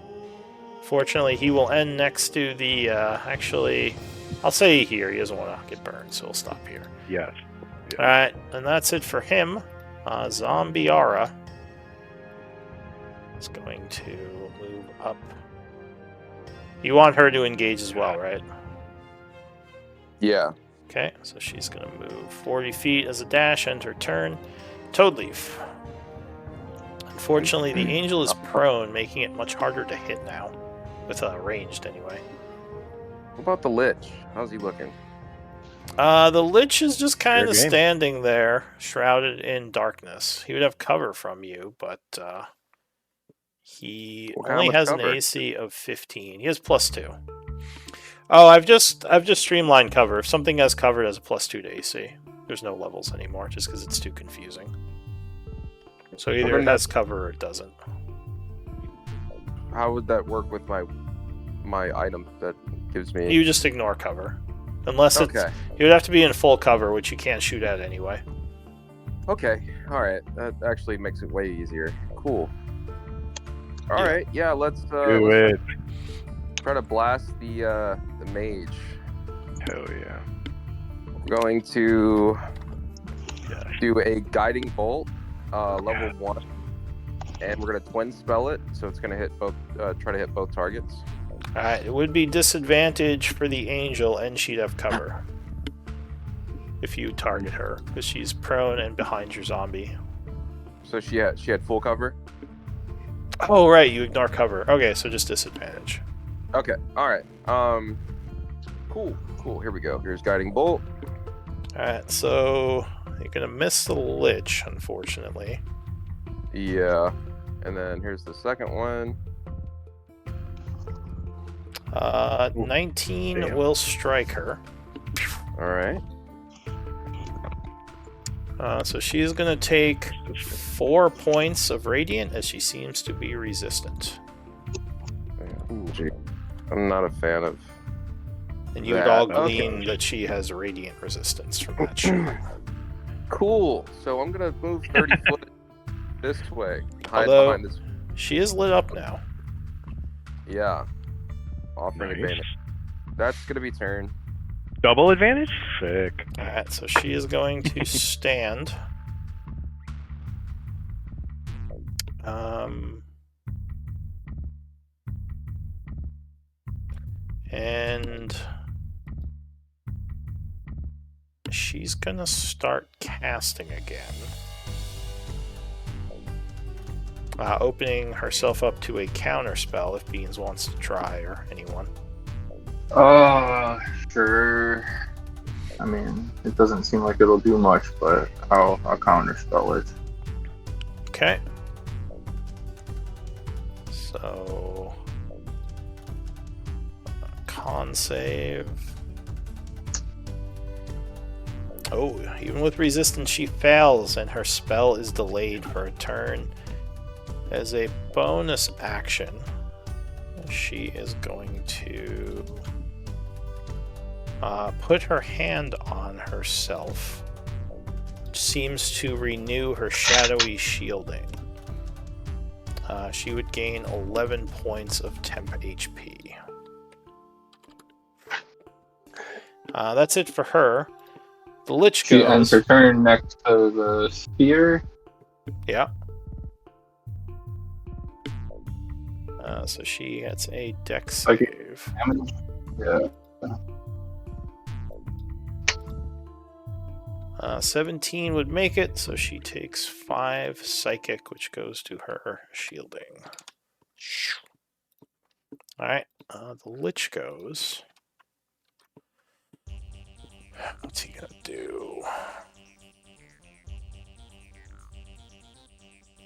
Fortunately, he will end next to the... actually, I'll say here. He doesn't want to get burned, so we'll stop here. Yes. Alright, and that's it for him. Zombiara is going to move up. You want her to engage as well, right? Yeah. Okay, so she's going to move 40 feet as a dash, end her turn. Toadleaf. Unfortunately, the angel is prone, making it much harder to hit now. With ranged, anyway. What about the Lich? How's he looking? The Lich is just kind Fair of game. standing there, shrouded in darkness. He would have cover from you, but he Well, how only much has cover? an AC of 15. He has +2. Oh, I've just streamlined cover. If something has cover, it has a +2 to AC. There's no levels anymore, just because it's too confusing. So either it has cover or it doesn't. How would that work with my item that gives me... You just ignore cover. Unless it's... Okay. You would have to be in full cover, which you can't shoot at anyway. Okay. All right. That actually makes it way easier. Cool. All right. Yeah. Let's Do it. try to blast the mage. Hell yeah. I'm going to do a guiding bolt, level 1, and we're gonna twin spell it, so it's gonna hit both. Try to hit both targets. Alright, it would be disadvantage for the angel, and she'd have cover. If you target her, because she's prone and behind your zombie. So she had full cover. Oh, right, you ignore cover. Okay, so just disadvantage. Okay. All right. Cool. Here we go. Here's guiding bolt. Alright, so you're going to miss the Lich, unfortunately. Yeah. And then here's the second one. 19 damn. will strike her. All right. So she's going to take 4 points of radiant, as she seems to be resistant. Gee. I'm not a fan of. And you would all glean that she has radiant resistance from that shot. Cool. So I'm gonna move 30 foot this way. Hide Although- behind this. She is lit up now. Yeah. Offering Nice. advantage. That's gonna be turn. Double advantage? Sick. Alright, so she is going to stand. And she's gonna start casting again. Opening herself up to a counter spell if Beans wants to try, or anyone. Sure. I mean, it doesn't seem like it'll do much, but I'll counterspell it. Okay. So con save. Oh, even with resistance, she fails, and her spell is delayed for a turn. As a bonus action, she is going to put her hand on herself, which seems to renew her shadowy shielding. She would gain 11 points of temp HP. That's it for her. The Lich She goes. ends her turn next to the spear. Yeah. So she gets a dex save. Yeah. 17 would make it, so she takes 5 psychic, which goes to her shielding. Alright, the Lich goes. What's he gonna do?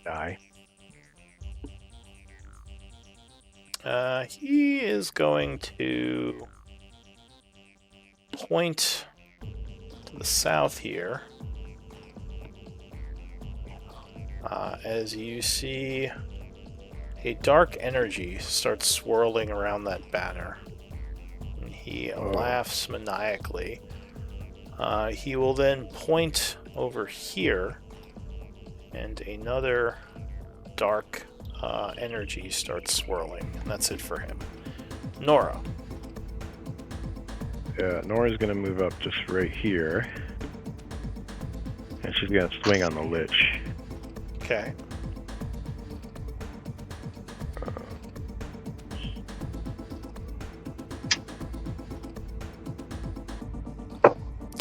Die. He is going to point to the south here. As you see a dark energy starts swirling around that banner. And he laughs maniacally. He will then point over here, and another dark energy starts swirling. And that's it for him. Nora. Yeah, Nora's gonna move up just right here. And she's gonna swing on the Lich. Okay.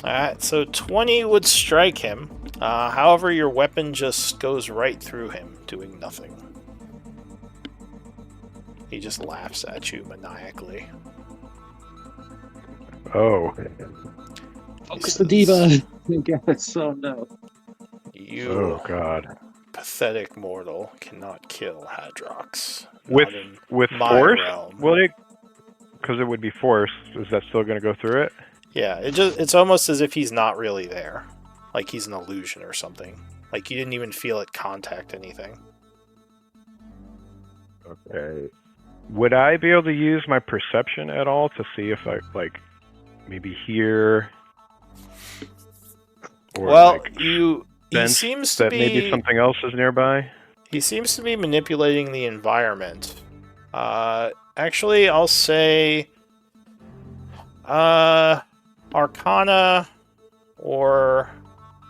Alright, so 20 would strike him. However, your weapon just goes right through him, doing nothing. He just laughs at you maniacally. Oh. Focus the diva. Yes, oh no. You, Oh god. pathetic mortal, cannot kill Hadrox. With my force? realm. Will it? Because it would be force. Is that still gonna go through it? Yeah, it's almost as if he's not really there. Like he's an illusion or something. Like you didn't even feel it contact anything. Okay. Would I be able to use my perception at all to see if I, like, maybe hear... Or, well, like, he sense seems to that be... maybe something else is nearby? He seems to be manipulating the environment. Actually, I'll say... Arcana or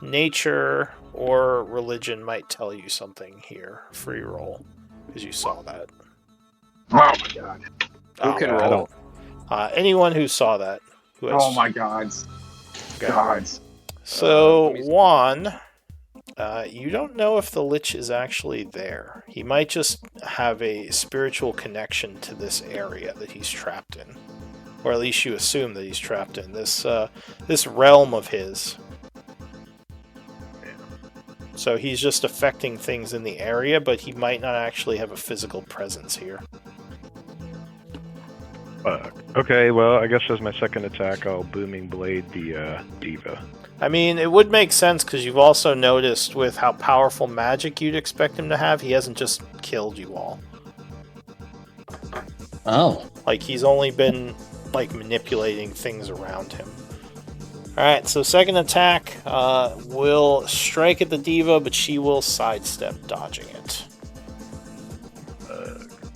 nature or religion might tell you something here. Free roll, because you saw that. Oh my god. Who can wow. roll? Anyone who saw that. Who has... Oh my god. Okay. Gods. So, Juan, you don't know if the Lich is actually there. He might just have a spiritual connection to this area that he's trapped in. Or at least you assume that he's trapped in this realm of his. So he's just affecting things in the area, but he might not actually have a physical presence here. Okay, well, I guess as my second attack, I'll Booming Blade the Diva. I mean, it would make sense because you've also noticed with how powerful magic you'd expect him to have, he hasn't just killed you all. Oh. Like, he's only been, like, manipulating things around him. Alright, so second attack will strike at the Diva, but she will sidestep, dodging it.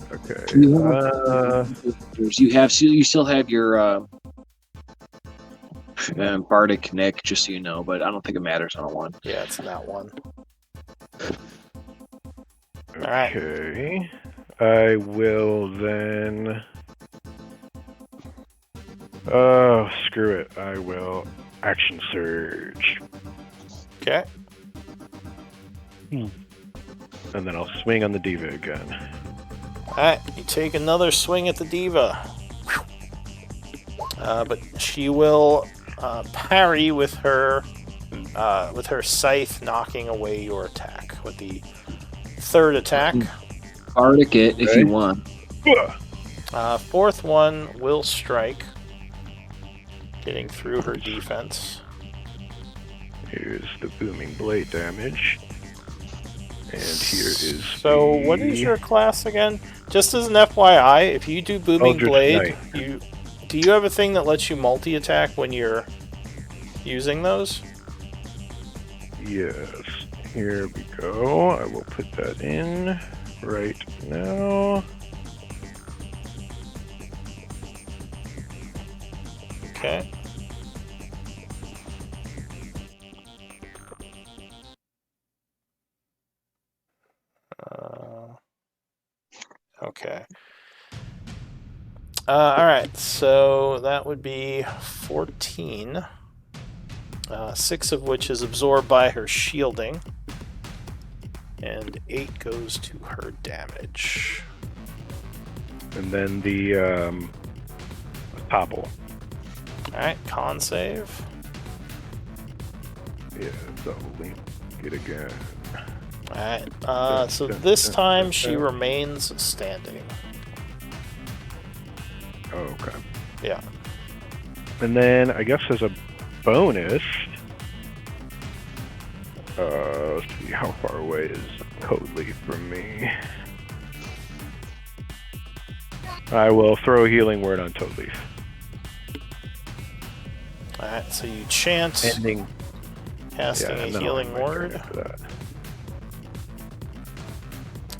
Okay. You still have your Bardic Nick, just so you know, but I don't think it matters on a one. Yeah, it's not one. Alright. Okay. I will then... Oh, screw it. I will Action Surge. Okay. And then I'll swing on the Diva again. Alright, you take another swing at the Diva. But she will parry with her scythe, knocking away your attack with the third attack. Bardic it if you want. Fourth one will strike, getting through her defense. Here's the booming blade damage. And here is. So, what is your class again? Just as an FYI, if you do booming blade, do you have a thing that lets you multi-attack when you're using those? Yes. Here we go. I will put that in right now. Okay. Okay. Alright, so that would be 14. 6 of which is absorbed by her shielding. And 8 goes to her damage. And then the topple. Alright, con save. Yeah, double link it again. Alright, so this time she remains standing. Oh, okay. Yeah. And then I guess as a bonus, let's see, how far away is Code Leaf from me? I will throw a healing word on Toad Leaf. Alright, so you chant, casting a healing word.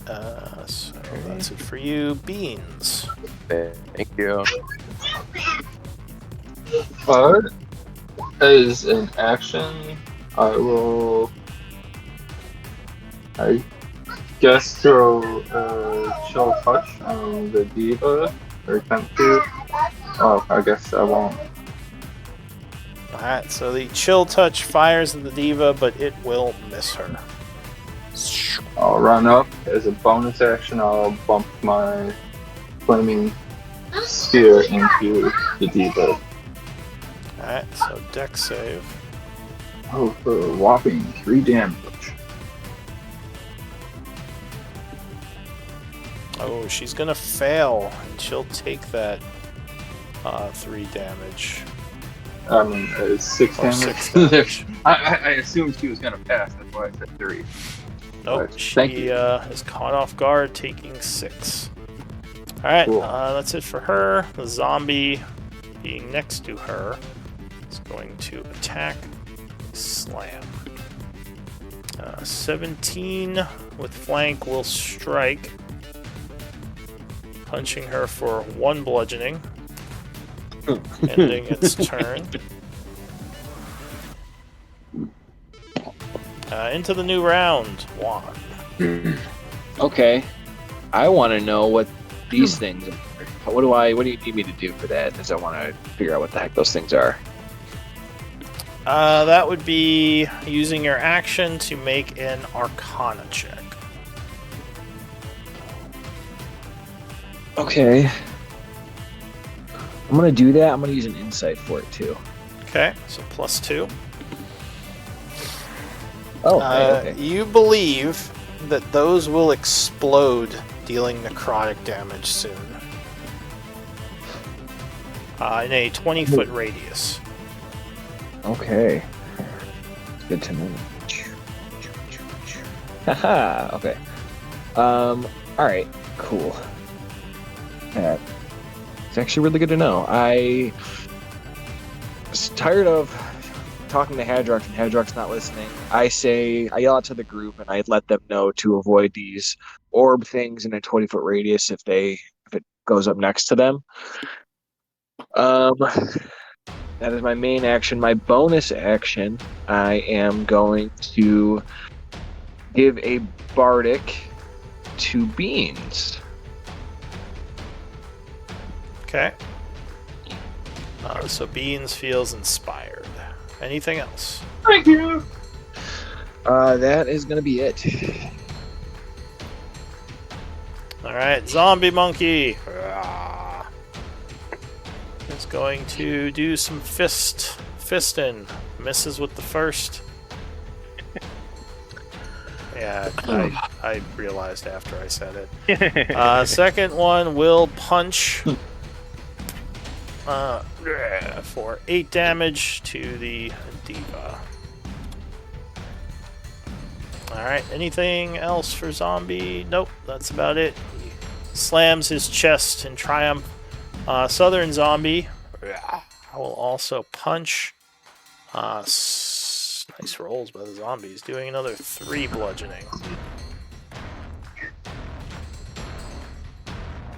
So that's it for you. Beans. Thank you. As an action, I guess throw a chill touch on the diva, or attempt to. Oh, I guess I won't. Alright, so the chill touch fires at the diva, but it will miss her. I'll run up. As a bonus action, I'll bump my flaming spear into the diva. Alright, so dex save. Oh, for a whopping 3 damage. Oh, she's gonna fail, and she'll take that 3 damage. I mean, 6 Or damage. 6 damage. I assumed she was gonna pass, that's why I said 3. Nope, Right, she is caught off guard, taking 6. Alright, Cool. That's it for her. The zombie being next to her is going to attack, slam. 17 with flank will strike, punching her for 1 bludgeoning, ending its turn. Into the new round, Juan. Okay. I want to know what these things are. What do you need me to do for that? Because I want to figure out what the heck those things are. That would be using your action to make an Arcana check. Okay. I'm going to do that. I'm going to use an insight for it, too. Okay, so +2. Oh, okay. You believe that those will explode, dealing necrotic damage soon. In a 20-foot radius. Okay. Good to know. Haha, okay. Alright, cool. It's actually really good to know. I was tired of talking to Hadrox and Hadrox not listening. I yell out to the group and I let them know to avoid these orb things in a 20-foot radius if it goes up next to them. That is my main action. My bonus action, I am going to give a bardic to Beans. Okay. So Beans feels inspired. Anything else? Thank you! That is going to be it. Alright, Zombie Monkey! Is going to do some fisting. Misses with the first. Yeah, I realized after I said it. Second one will punch for 8 damage to the diva. Alright, anything else for zombie? Nope, that's about it. He slams his chest in triumph. Southern zombie will also punch. Nice rolls by the zombies, doing another 3 bludgeoning.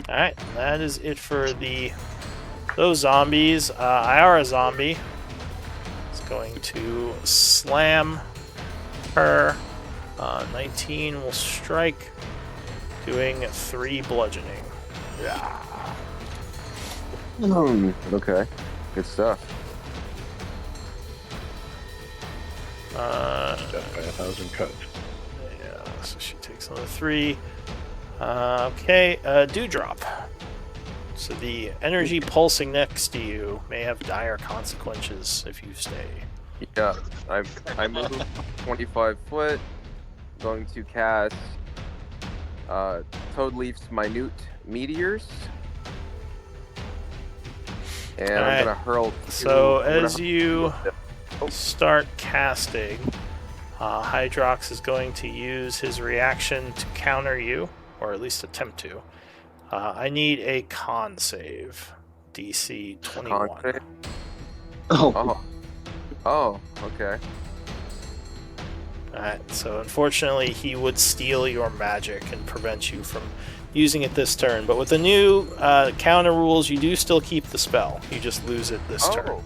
Alright, that is it for those zombies. Iara zombie is going to slam her. 19 will strike, doing 3 bludgeoning. Okay, good stuff. Death by 1,000 cuts. Yeah, so she takes another 3. Okay, Dewdrop. So the energy pulsing next to you may have dire consequences if you stay. Yeah, I moved 25 foot. Going to cast Toadleaf's Minute Meteors. And All right. I'm going to hurl... So as you start casting, Hydrox is going to use his reaction to counter you, or at least attempt to. I need a con save. DC 21. Con save? Oh, okay. Alright, so unfortunately he would steal your magic and prevent you from using it this turn. But with the new counter rules, you do still keep the spell. You just lose it this turn.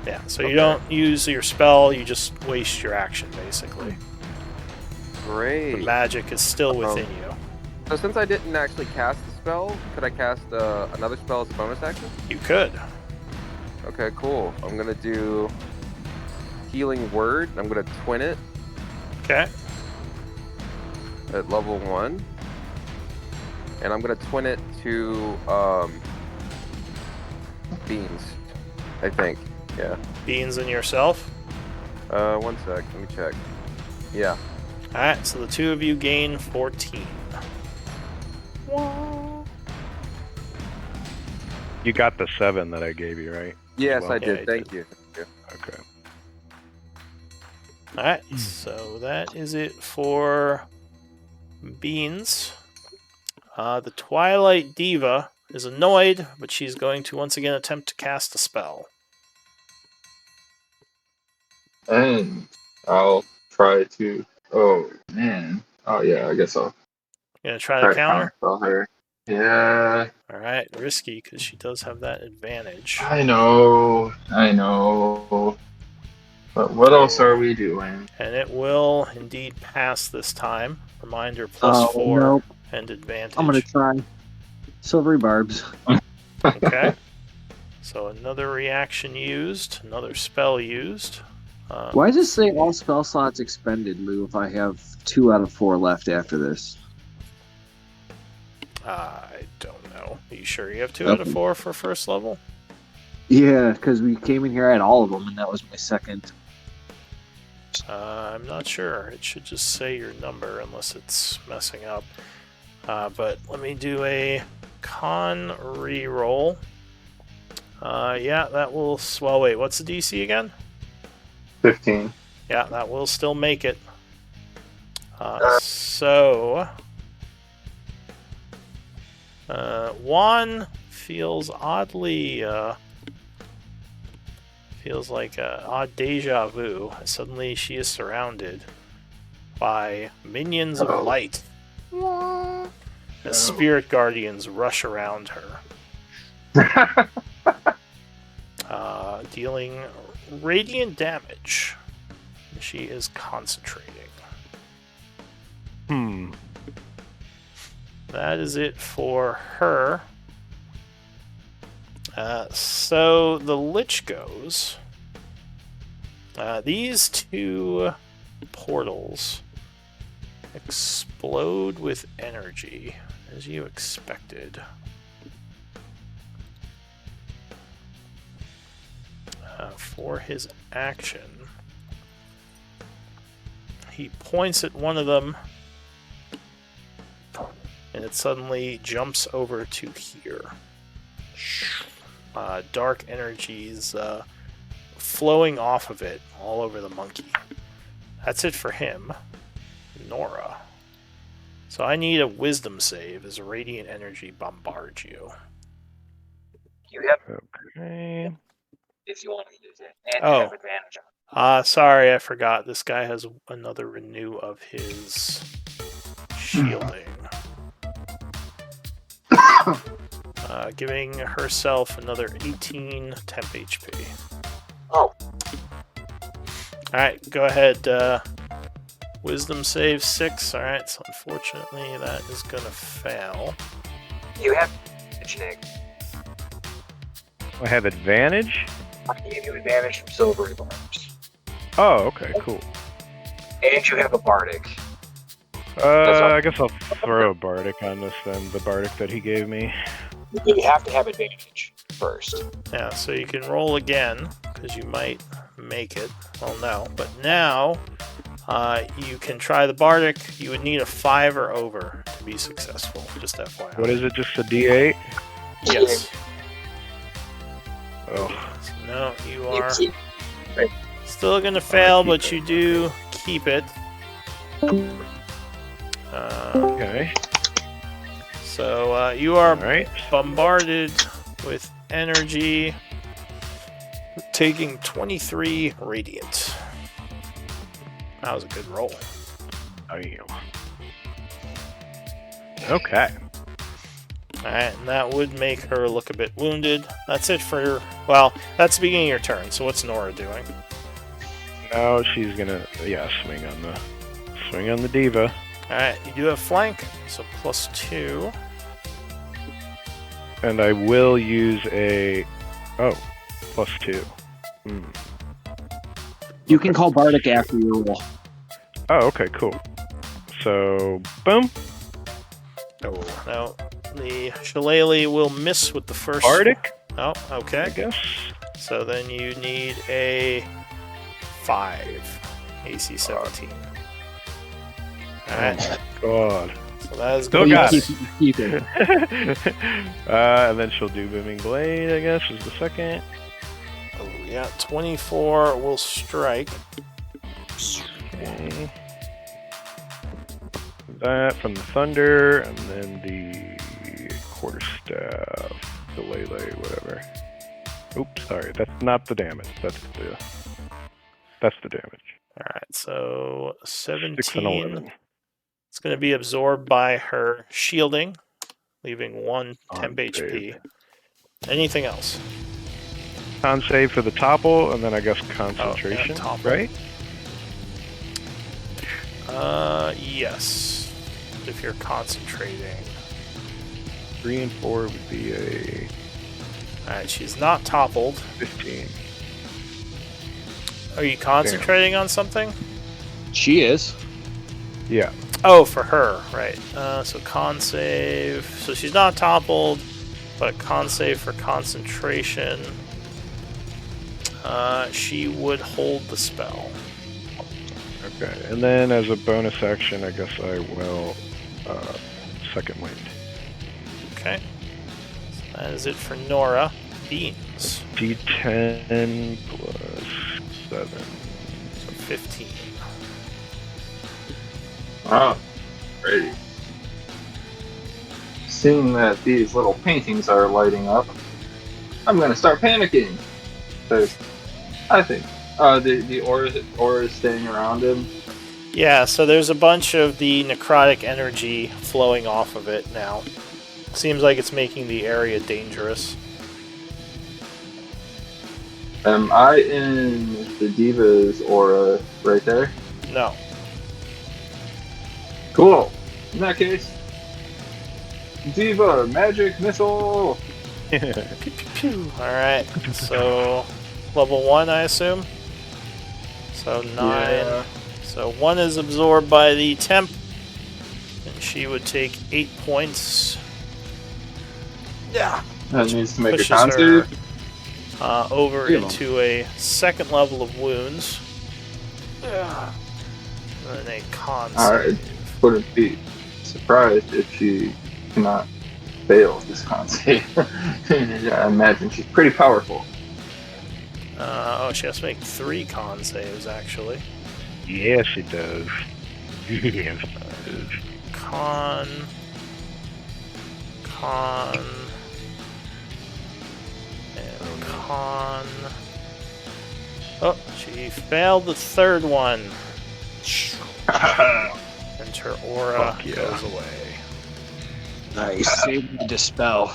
Yeah, so you don't use your spell, you just waste your action, basically. Great. The magic is still within you. So since I didn't actually cast the spell, could I cast another spell as a bonus action? You could. Okay, cool. I'm going to do Healing Word. I'm going to twin it. Okay. At level 1. And I'm going to twin it to Beans, I think. Yeah. Beans and yourself? 1 sec. Let me check. Yeah. Alright, so the two of you gain 14. You got the 7 that I gave you, right? Yes, Well, I did. yeah, Thank you. Okay. Alright, so that is it for Beans. The Twilight Diva is annoyed, but she's going to once again attempt to cast a spell. And I'll try to. Oh man. Oh yeah. I guess I'll You gonna try try to to counter? counterspell her. Yeah. Alright, risky, because she does have that advantage. I know. But what else are we doing? And it will indeed pass this time. Reminder, +4 nope. and advantage. I'm gonna try silvery barbs. Okay. So another reaction used, another spell used. Why does it say all spell slots expended, Lou, if I have 2 out of 4 left after this? I don't know. Are you sure you have 2 out of 4 for first level? Yeah, because we came in here, I had all of them, and that was my second. I'm not sure. It should just say your number unless it's messing up. But let me do a con reroll. Yeah, that will... Well, wait, what's the DC again? 15. Yeah, that will still make it. So... Juan feels oddly... feels like an odd deja vu. Suddenly she is surrounded by minions of light as spirit guardians rush around her. Dealing radiant damage. She is concentrating. That is it for her. So the Lich goes. These 2 portals explode with energy, as you expected. For his action, he points at one of them and it suddenly jumps over to here. Dark energies flowing off of it all over the monkey. That's it for him. Nora. So I need a wisdom save as radiant energy bombards you. You have, Okay. if you want to use it, and you have advantage on it. Sorry, I forgot. This guy has another renew of his shielding. Giving herself another 18 temp HP. Oh. Alright, go ahead. Wisdom save 6. Alright, so unfortunately that is going to fail. You have advantage, Nick. I have advantage? I gave you advantage from silvery barbs. Oh, okay, cool. And you have a bardic. I guess I'll throw a bardic on this then, the bardic that he gave me. You have to have advantage first. Yeah, so you can roll again, because you might make it. Well, no. But now, you can try the bardic. You would need a 5 or over to be successful, just FYI. What is it, just a D8? Yes. Oh. So no, you are still going to fail, but you do keep it. Okay. So you are Alright. bombarded with energy, taking 23 radiant. That was a good roll. Okay. Okay. Alright, and that would make her look a bit wounded. That's it for... Well, that's the beginning of your turn, so what's Nora doing? Now she's gonna, swing on the diva. Alright, you do have flank, so +2. And I will use a... Oh, +2. You can call Bardic after your roll. Oh, okay, cool. So, boom. Oh, now the Shillelagh will miss with the first... Bardic? Oh, okay. I guess. So then you need a 5. AC 17. Alright. Oh, God. So that is Still good. got it. Keep it. And then she'll do Booming Blade, I guess, is the second. Oh, yeah, 24 will strike. Okay. That from the Thunder, and then the Quarterstaff, the Lele, whatever. Oops, sorry, that's not the damage. That's the damage. Alright, so 6 and 17. 11. It's going to be absorbed by her shielding, leaving 1 temp Save. HP. Anything else? Con save for the topple, and then I guess concentration, topple. right? Yes. If you're concentrating. 3 and 4 would be a Alright, she's not toppled. 15. Are you concentrating on something? She is. Yeah. Oh, for her, right. So con save. So she's not toppled, but con save for concentration. She would hold the spell. Okay, and then as a bonus action, I guess I will second wind. Okay. So that is it for Nora. Beans. D10 plus 7. So 15. Oh, ready. Seeing that these little paintings are lighting up, I'm gonna start panicking. Because I think the aura is staying around him. Yeah, so there's a bunch of the necrotic energy flowing off of it now. Seems like it's making the area dangerous. Am I in the Diva's aura right there? No. Cool. In that case, Diva magic missile. Alright, so level 1, I assume? So 9. Yeah. So 1 is absorbed by the temp, and she would take 8 points. Yeah. That needs to make a Pushes con her save. over Damn. into a second level of wounds. And then a con Alright. save. Wouldn't be surprised if she cannot fail this con save. I imagine she's pretty powerful. She has to make 3 con saves, actually. Yes, it does. Yes. Con. And con. Oh, she failed the 3rd one. And her aura goes away. Nice. Save the dispel.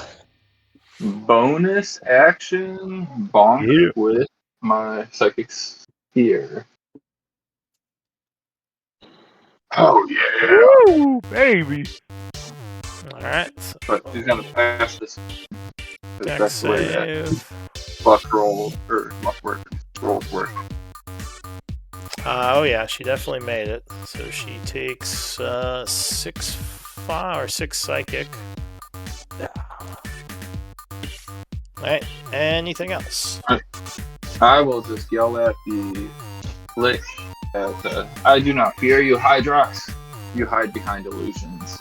Bonus action, bonk with my psychic sphere. Oh yeah! Woo, baby! Alright. But she's gonna pass this. Dex save. Luck roll or luck rolls work. Oh yeah, she definitely made it. So she takes 6 psychic. Alright, anything else? I will just yell at the Lich that I do not fear you, Hydrox. You hide behind illusions.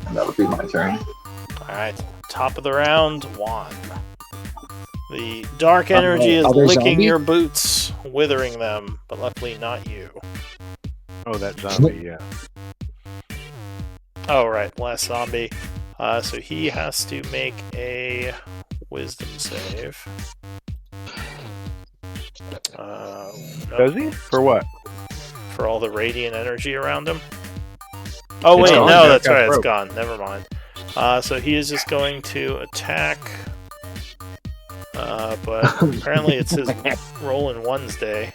And that'll be my turn. Alright, top of the round, Juan. The dark energy is other licking zombie? your boots, withering them, but luckily not you. Oh, that zombie, yeah. Oh, right, last zombie. So he has to make a wisdom save. Nope. Does he? For what? For all the radiant energy around him. Oh, It's wait, gone. no, It that's got right, it's broke. gone. Never mind. So he is just going to attack. But apparently it's his rolling ones day.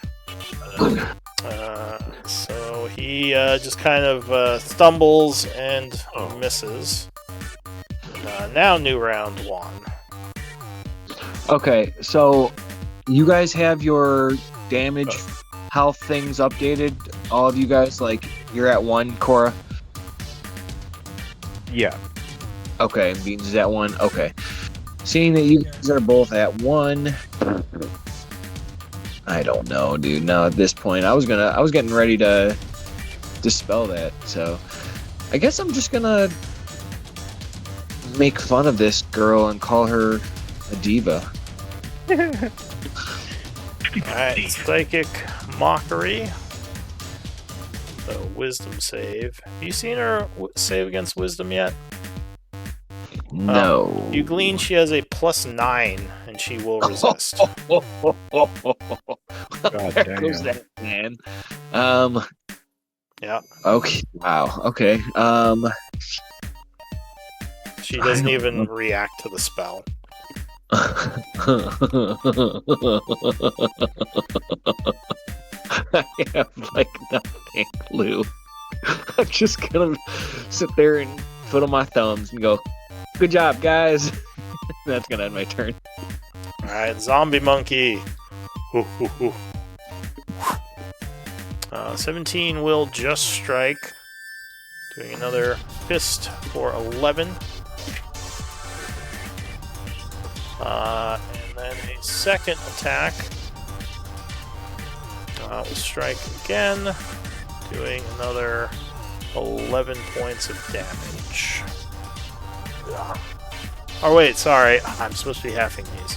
So he just kind of stumbles and misses. Now new round 1. Okay, so you guys have your damage health things updated? All of you guys, like, you're at 1, Cora? Yeah. Okay, Beans is at 1. Okay. Seeing that you guys are both at 1, I don't know, dude. Now at this point, I was getting ready to dispel that. So I guess I'm just gonna make fun of this girl and call her a diva. Alright, psychic mockery. So wisdom save. Have you seen her save against wisdom yet? No. You glean she has a +9 and she will resist. God there damn. goes that, man. Yeah. Okay. Wow. Okay. She doesn't even react to the spell. I have like nothing clue. I'm just gonna sit there and twiddle my thumbs and go, "Good job, guys." That's gonna end my turn. Alright, zombie monkey. 17 will just strike. Doing another fist for 11. And then a second attack. Will strike again. Doing another 11 points of damage. Oh wait, sorry. I'm supposed to be halving these.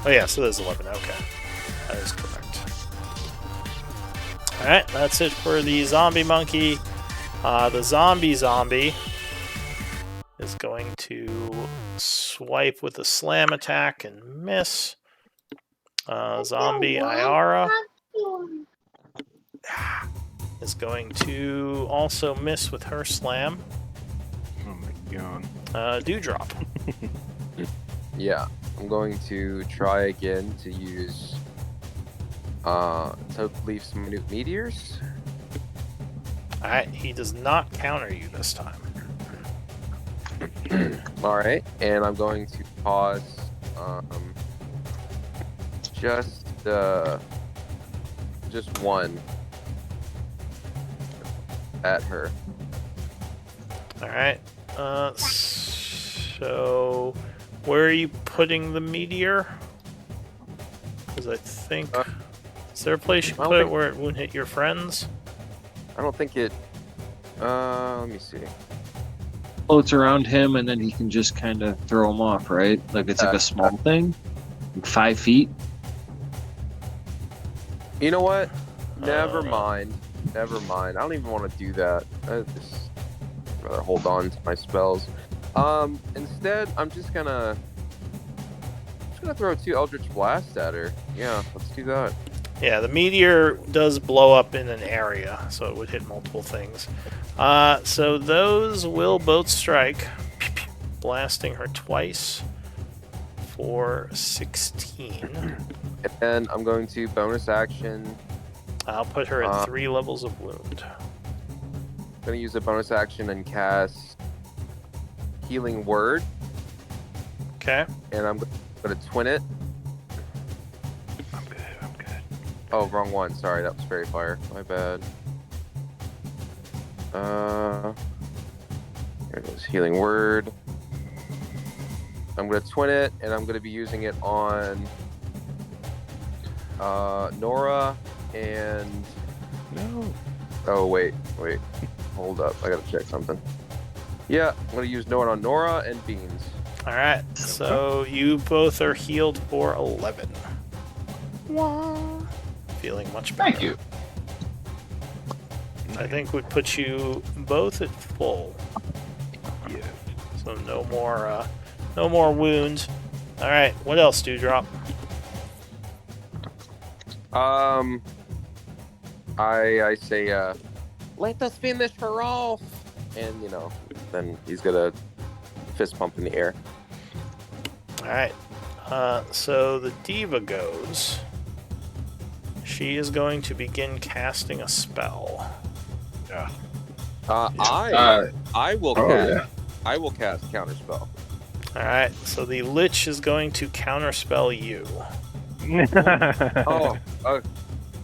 Oh yeah, so there's 11. Okay. That is correct. Alright, that's it for the zombie monkey. The zombie is going to swipe with a slam attack and miss. Zombie Iara is going to also miss with her slam. Oh my god. Dewdrop. Yeah, I'm going to try again to use Toke Leaf's minute meteors. Alright, he does not counter you this time. Alright, and I'm going to pause just one at her. Alright, so where are you putting the meteor? Because I think... is there a place you can put it where it won't hit your friends? I don't think it... let me see. floats around him, and then he can just kind of throw him off, right? Like it's like a small thing, like 5 feet. You know what? Never mind. Never mind. I don't even want to do that. I just rather hold on to my spells. Instead, I'm just gonna throw 2 Eldritch Blasts at her. Yeah, let's do that. Yeah, the meteor does blow up in an area, so it would hit multiple things. So those will both strike, blasting her twice for 16. And then I'm going to bonus action. I'll put her at 3 levels of wound. I'm going to use a bonus action and cast Healing Word. Okay. And I'm going to twin it. I'm good. Oh, wrong one. Sorry, that was Fairy Fire. My bad. Here it is. Healing Word. I'm going to twin it, and I'm going to be using it on Nora and... No. Oh, wait. Hold up. I got to check something. Yeah, I'm going to use Nora on Nora and Beans. Alright, so you both are healed for 11. Feeling much better. Thank you. I think would put you both at full. Yeah. So no more wounds. Alright, what else, Dewdrop? I say, let us finish her off! And, then he's gonna fist pump in the air. Alright, so the diva goes. She is going to begin casting a spell. Yeah. I will cast. Yeah. I will cast counterspell. Alright, so the Lich is going to counterspell you. Oh,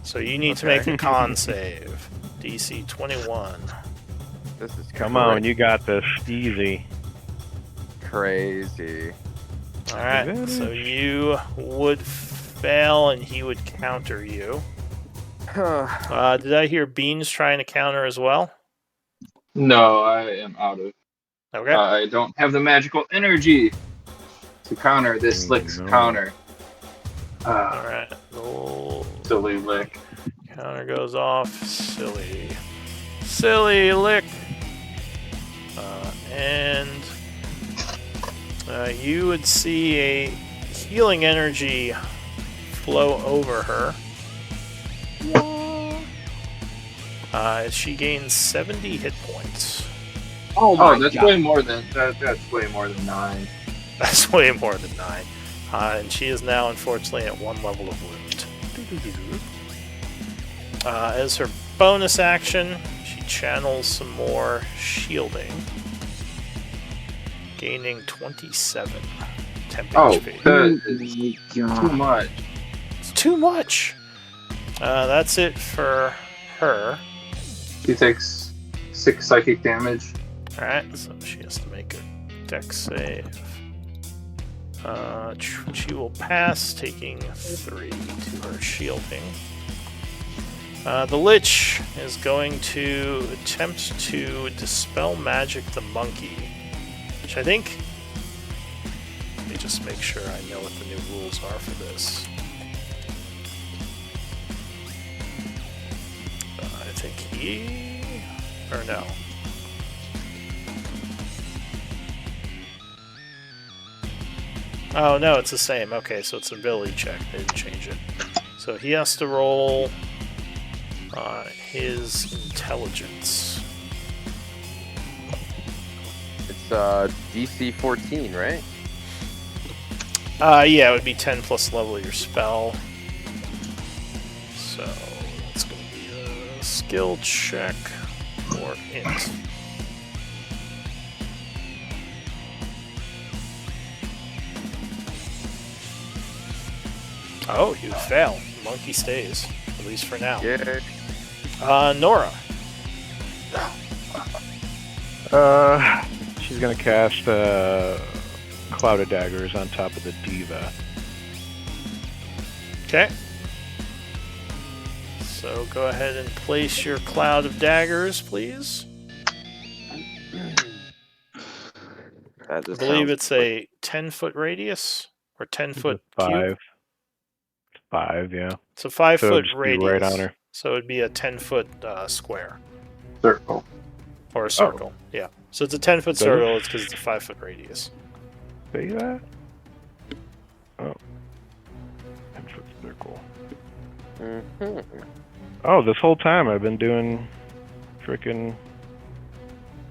So you need to make a con save. DC 21. this is Come on, you got this. Easy. crazy. Alright, so you would fail and he would counter you. Did I hear Beans trying to counter as well? No, I am out of. Okay. I don't have the magical energy to counter this Lick's counter. Alright. Silly Lick. Counter goes off. Silly Lick. And you would see a healing energy flow over her. She gains 70 hit points. Oh, That's way more than that's way more than 9. That's way more than 9. And she is now, unfortunately, at 1 level of wound. As her bonus action, she channels some more shielding, gaining 27 temp HP. That is too much. It's too much! That's it for her. She takes 6 psychic damage. Alright, so she has to make a dex save. She will pass, taking 3 to her shielding. The Lich is going to attempt to dispel magic the monkey, which I think... Let me just make sure I know what the new rules are for this. I think he... or no. Oh, no, it's the same. Okay, so it's an ability check. They didn't change it. So he has to roll his intelligence. It's DC 14, right? Yeah, it would be 10 plus level of your spell. So it's going to be a skill check or int. Oh, you fail. Monkey stays, at least for now. Yeah. Nora. She's gonna cast Cloud of Daggers on top of the diva. Okay. So go ahead and place your Cloud of Daggers, please. I I believe it's a 10-foot radius or 10-foot cube. 5, yeah. It's a 5-foot just be radius. right on her. So it'd be a 10-foot square Circle. or a circle. Yeah. So it's a 10-foot Does it? circle. It's because it's a 5-foot radius. Say that? Oh. 10-foot circle. Mhm. Oh, this whole time I've been doing frickin'...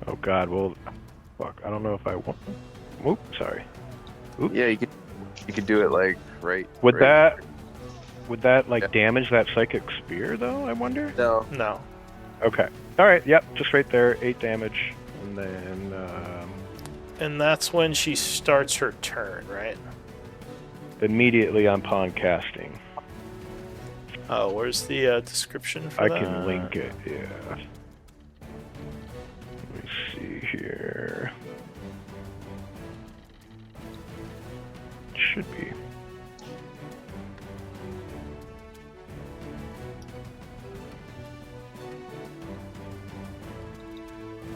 Oh god, well... Fuck, I don't know if I want... Oop, sorry. Oop. Yeah, you could do it like right. Would right. that Yeah. damage that psychic spear though, I wonder? No. No. Okay. Alright, yep, just right there, 8 damage. And then And that's when she starts her turn, right? immediately upon casting. Oh, where's the description for I that? can link it, yeah. Let me see here. Should be.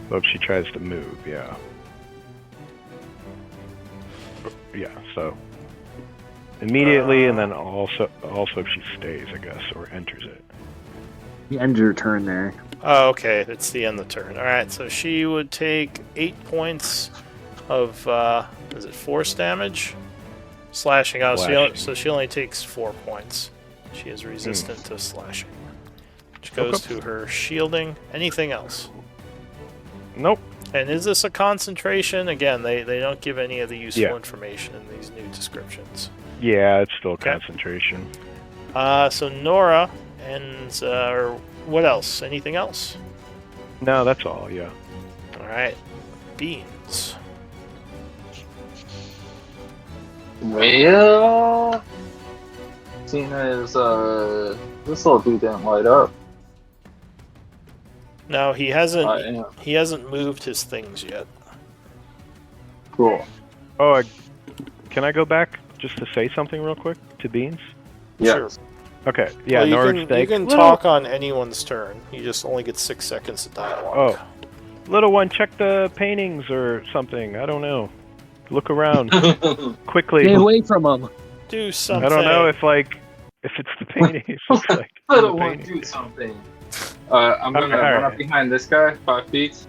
So if she tries to move, yeah. Yeah, so immediately, and then also if she stays, I guess, or enters it. You end your turn there. Oh, okay. It's the end of the turn. All right. So she would take 8 points of is it force damage? Slashing out. Slashing. So she only takes 4 points. She is resistant to slashing. Which goes to her shielding. Anything else? Nope. And is this a concentration? Again, they don't give any of the useful Yeah. information in these new descriptions. Yeah, it's still Okay. concentration. So Nora and or what else? Anything else? No, that's all. Yeah. All right, Beans. Well, seeing as this little dude didn't light up. No, he hasn't. Yeah. He hasn't moved his things yet. Cool. Oh, can I go back just to say something real quick to Beans? Yeah. Sure. Okay. Yeah, Well, Norwich you Steak. can Little- talk on anyone's turn. You just only get 6 seconds of dialogue. Oh, little one, check the paintings or something. I don't know. Look around quickly. Stay away from him. Do something. I don't know if it's the paintings. It's like Little the one, paintings. do something. I'm gonna Okay, run alright. up behind this guy, 5 feet.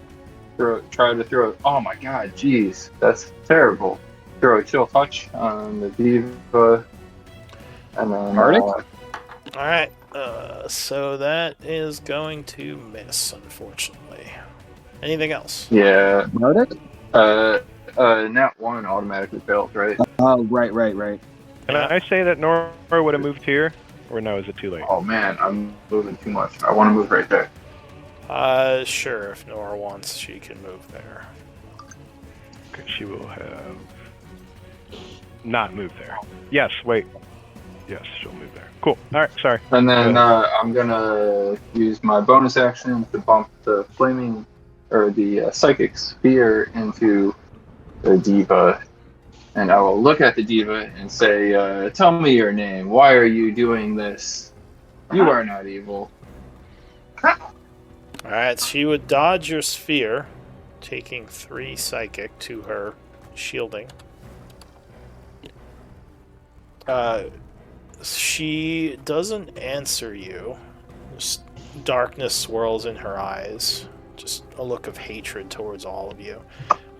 Try to throw. Oh my god, jeez, that's terrible. Throw a chill touch on the diva, and then Arctic? All right. So that is going to miss, unfortunately. Anything else? yeah. Noted? Nat 1 automatically failed, right? Oh, right. Can I say that Nora would have moved here? Or no, is it too late? Oh man, I'm moving too much. I want to move right there. Sure. If Nora wants, she can move there. Okay, she will have not moved there. Yes, wait. Yes, she'll move there. Cool. Alright, sorry. And then Go I'm gonna use my bonus action to bump the flaming or the psychic sphere into the diva. And I will look at the diva and say, tell me your name. Why are you doing this? You are not evil. Alright, she would dodge your sphere, taking 3 psychic to her shielding. She doesn't answer you. Just darkness swirls in her eyes. Just a look of hatred towards all of you.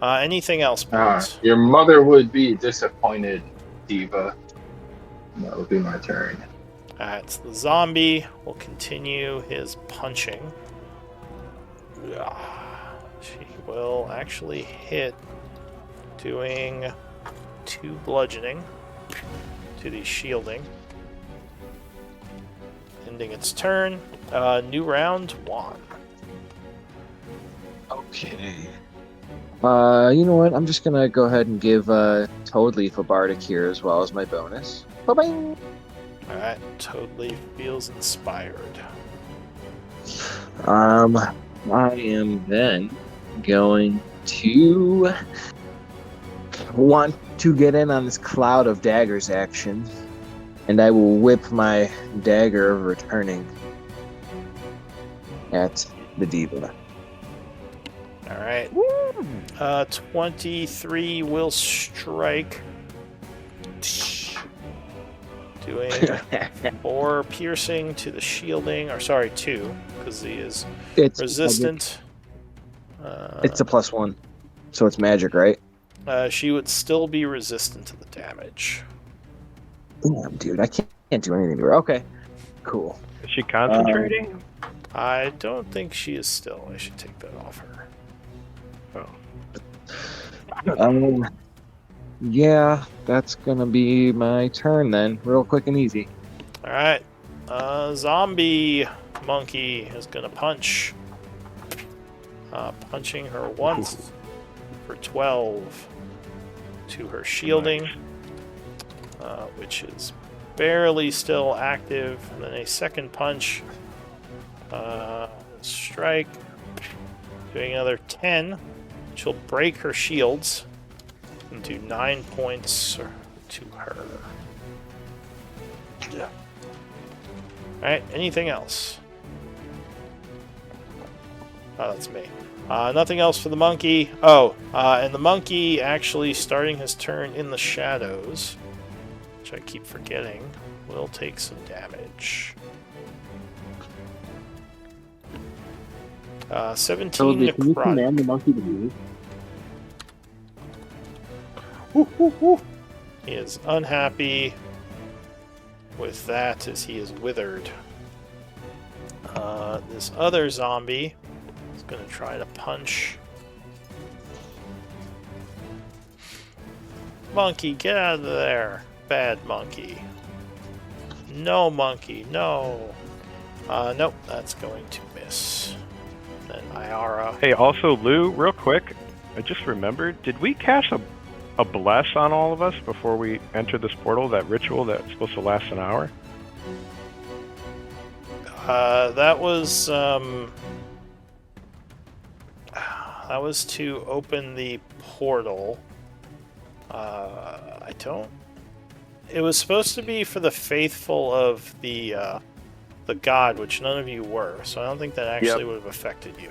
Anything else, please? Your mother would be disappointed, diva. And that would be my turn. Alright, so the zombie will continue his punching. She will actually hit, doing 2 bludgeoning to the shielding. Ending its turn. New round 1. Okay. You know what? I'm just gonna go ahead and give Toadleaf a bardic here as well as my bonus. Bye-bye. Alright, Toadleaf feels inspired. I am then going to want to get in on this cloud of daggers action, and I will whip my dagger of returning at the diva. Alright. 23 will strike. Doing 4 piercing to the shielding, or sorry, 2, because he is resistant. It's a +1, so it's magic, right? She would still be resistant to the damage. Damn, dude, I can't do anything to her. Okay, cool. Is she concentrating? I don't think she is still. I should take that off her. Oh. Yeah, that's gonna be my turn then, real quick and easy. All right, zombie monkey is gonna punch. Punching her once for 12 to her shielding, which is barely still active. And then a second punch, strike, doing another 10, which will break her shields and do 9 points to her. Yeah. All right. Anything else? Oh, that's me. Nothing else for the monkey. Oh, and the monkey actually starting his turn in the shadows, which I keep forgetting, will take some damage. 17 Can you command the necrotic. monkey to move? He is unhappy with that as he is withered. This other zombie is going to try to punch. Monkey, get out of there. Bad monkey. No monkey, no. Nope, that's going to miss. Then Iara. Hey, also, Lou, real quick, I just remembered, did we cast a bless on all of us before we entered this portal, that ritual that's supposed to last an hour? That was to open the portal. I don't. It was supposed to be for the faithful of the god, which none of you were. So I don't think that actually would have affected you.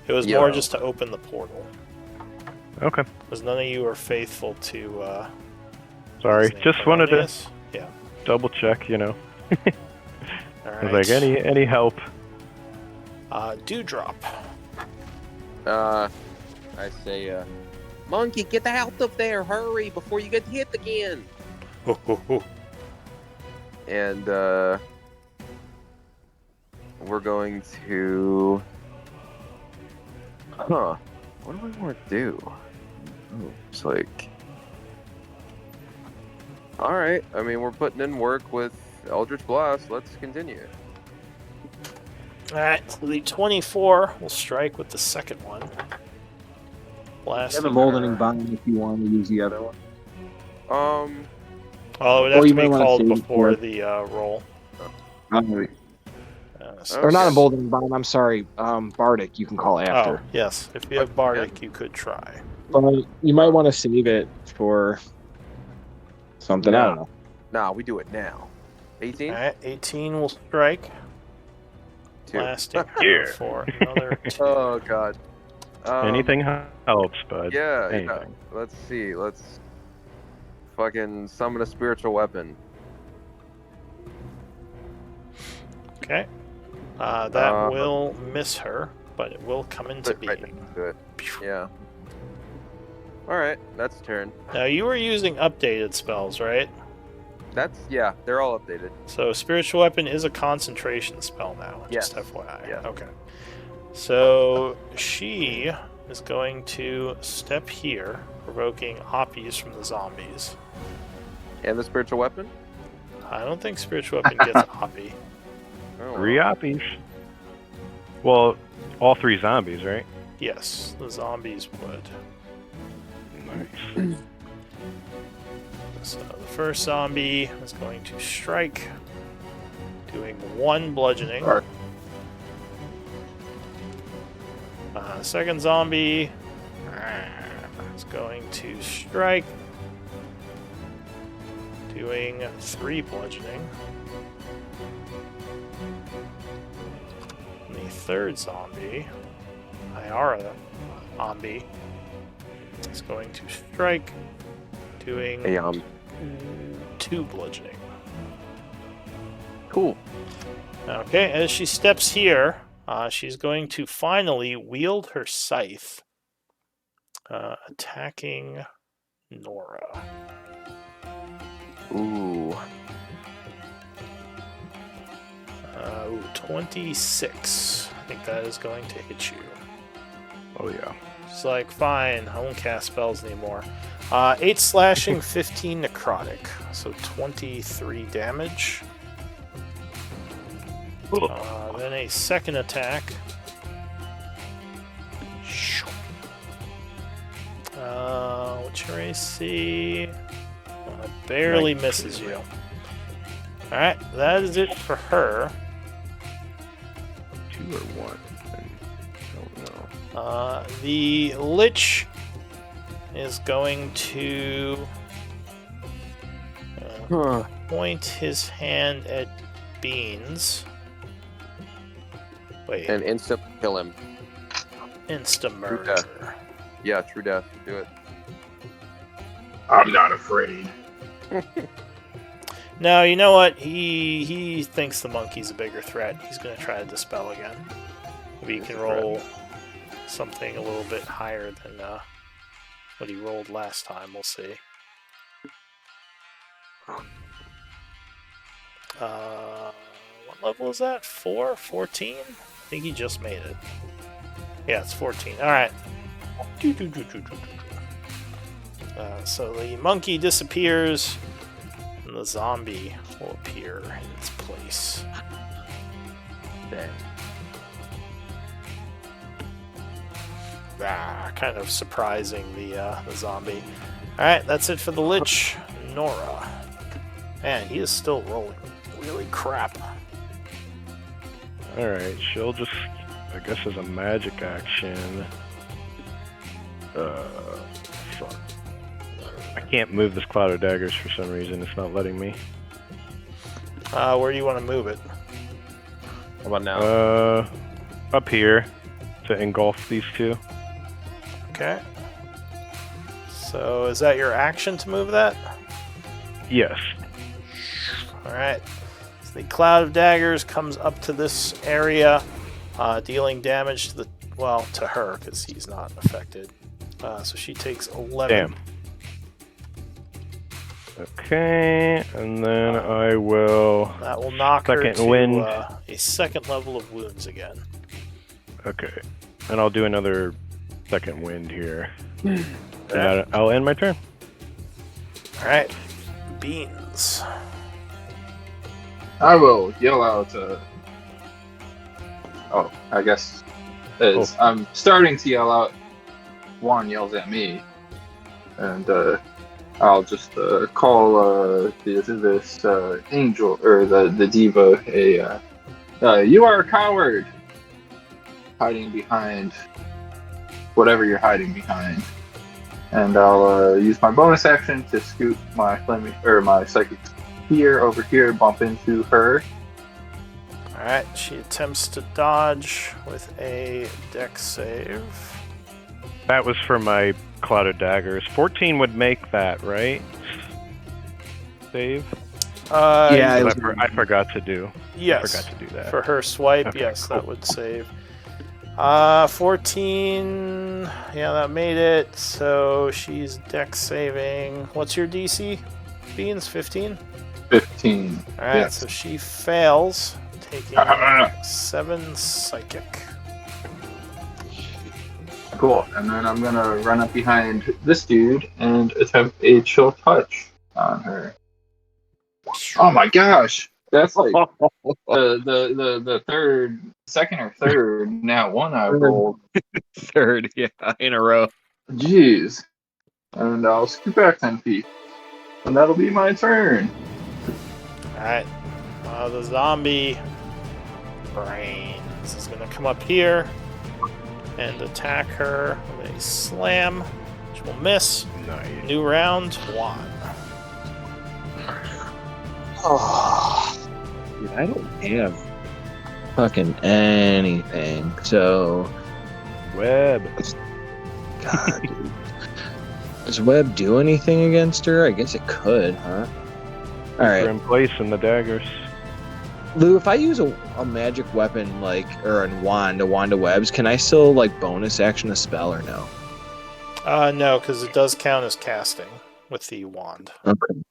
It was more just to open the portal. Okay. Because none of you are faithful to. Sorry, just wanted to Yeah. double check. You know. All I right. was like, any help? Dewdrop. I say, Monkey, get the hell up there! Hurry before you get hit again. And we're going to. What do we want to do? It's like. All right. I mean, we're putting in work with Eldritch Blast. Let's continue. Alright, so the 24 will strike with the second one. Blast. You have a Moldening Bomb if you want to use the other one. Oh, it would have you to be might wanna called save it before for- the roll. Or not a Moldening Bomb, I'm sorry. Bardic, you can call after. Oh, yes. If you have Bardic, you could try. But you might want to save it for something, I don't know. Nah, we do it now. 18? Alright, 18 will strike. 2. Blasting her for another 2. Oh, God. Anything helps, bud. Yeah. Anything. Let's see. Let's fucking summon a spiritual weapon. Okay. That will miss her, but it will come into Right being. next to it. Yeah. Alright, that's turn. Now, you were using updated spells, right? They're all updated. So, Spiritual Weapon is a concentration spell now, Yes. just FYI. Yeah. Okay. So, she is going to step here, provoking Oppies from the zombies. And the spiritual weapon? I don't think Spiritual Weapon gets Oppie. Oh, 3 oppies. Well, all 3 zombies, right? Yes, the zombies would. Nice. So, the first zombie is going to strike, doing 1 bludgeoning. Second zombie is going to strike, doing 3 bludgeoning. And the third zombie, Iara zombie, He's going to strike, doing 2 bludgeoning. Cool. Okay, as she steps here, she's going to finally wield her scythe, attacking Nora. Ooh. 26. I think that is going to hit you. Oh yeah. She's like, fine, I won't cast spells anymore. 8 slashing, 15 necrotic. So 23 damage. Then a second attack. What's your AC? It barely misses you. Alright, that is it for her. 2 or 1? I don't know. The Lich is going to point his hand at Beans. Wait. And instant kill him. Insta murder. Death. Yeah, true death. Do it. I'm not afraid. No, you know what? He thinks the monkey's a bigger threat. He's going to try to dispel again. Maybe he can roll something a little bit higher than what he rolled last time. We'll see. What level is that? 4? 14? I think he just made it. Yeah, it's 14. Alright. So the monkey disappears, and the zombie will appear in its place. Dang. Kind of surprising the zombie. Alright, that's it for the Lich. Nora. Man, he is still rolling really crap. Alright, she'll just, I guess as a magic action... fuck. I can't move this cloud of daggers for some reason. It's not letting me. Where do you want to move it? How about now? Up here to engulf these two. Okay. So is that your action to move that? Yes. Alright. So the cloud of daggers comes up to this area, dealing damage to to her, because he's not affected. So she takes 11. Damn. Okay, and then I will... That will knock her second to wind. A second level of wounds again. Okay, and I'll do another second wind here. Okay. And I'll end my turn. Alright. Beans. I will yell out. I guess as I'm starting to yell out, Juan yells at me, and I'll just call this angel or the diva you are a coward, hiding behind whatever you're hiding behind, and I'll use my bonus action to scoot my my psychic spear over here, bump into her. Alright, she attempts to dodge with a dex save. That was for my cloud of daggers. 14 would make that, right? Save? Yeah, I forgot to do. Yes. I forgot to do that. For her swipe, Okay, yes, cool. that would save. 14. Yeah, that made it. So she's dex saving. What's your DC? Beans, 15? 15. Alright, Yes. so she fails, taking 7 psychic. Cool. And then I'm gonna run up behind this dude and attempt a chill touch on her. Oh my gosh! That's like the second or third nat one I rolled. Third, yeah, in a row. Jeez. And I'll scoot back 10 feet. And that'll be my turn. Alright. The zombie brains is going to come up here and attack her with a slam, which will miss. Nice. New round 1. Oh, dude, I don't have fucking anything. So, Web. God, dude. Does web do anything against her? I guess it could, huh? All Keep her right, in place in the daggers. Lou. If I use a magic weapon or a wand of webs, can I still bonus action a spell or no? No, because it does count as casting with the wand. Okay.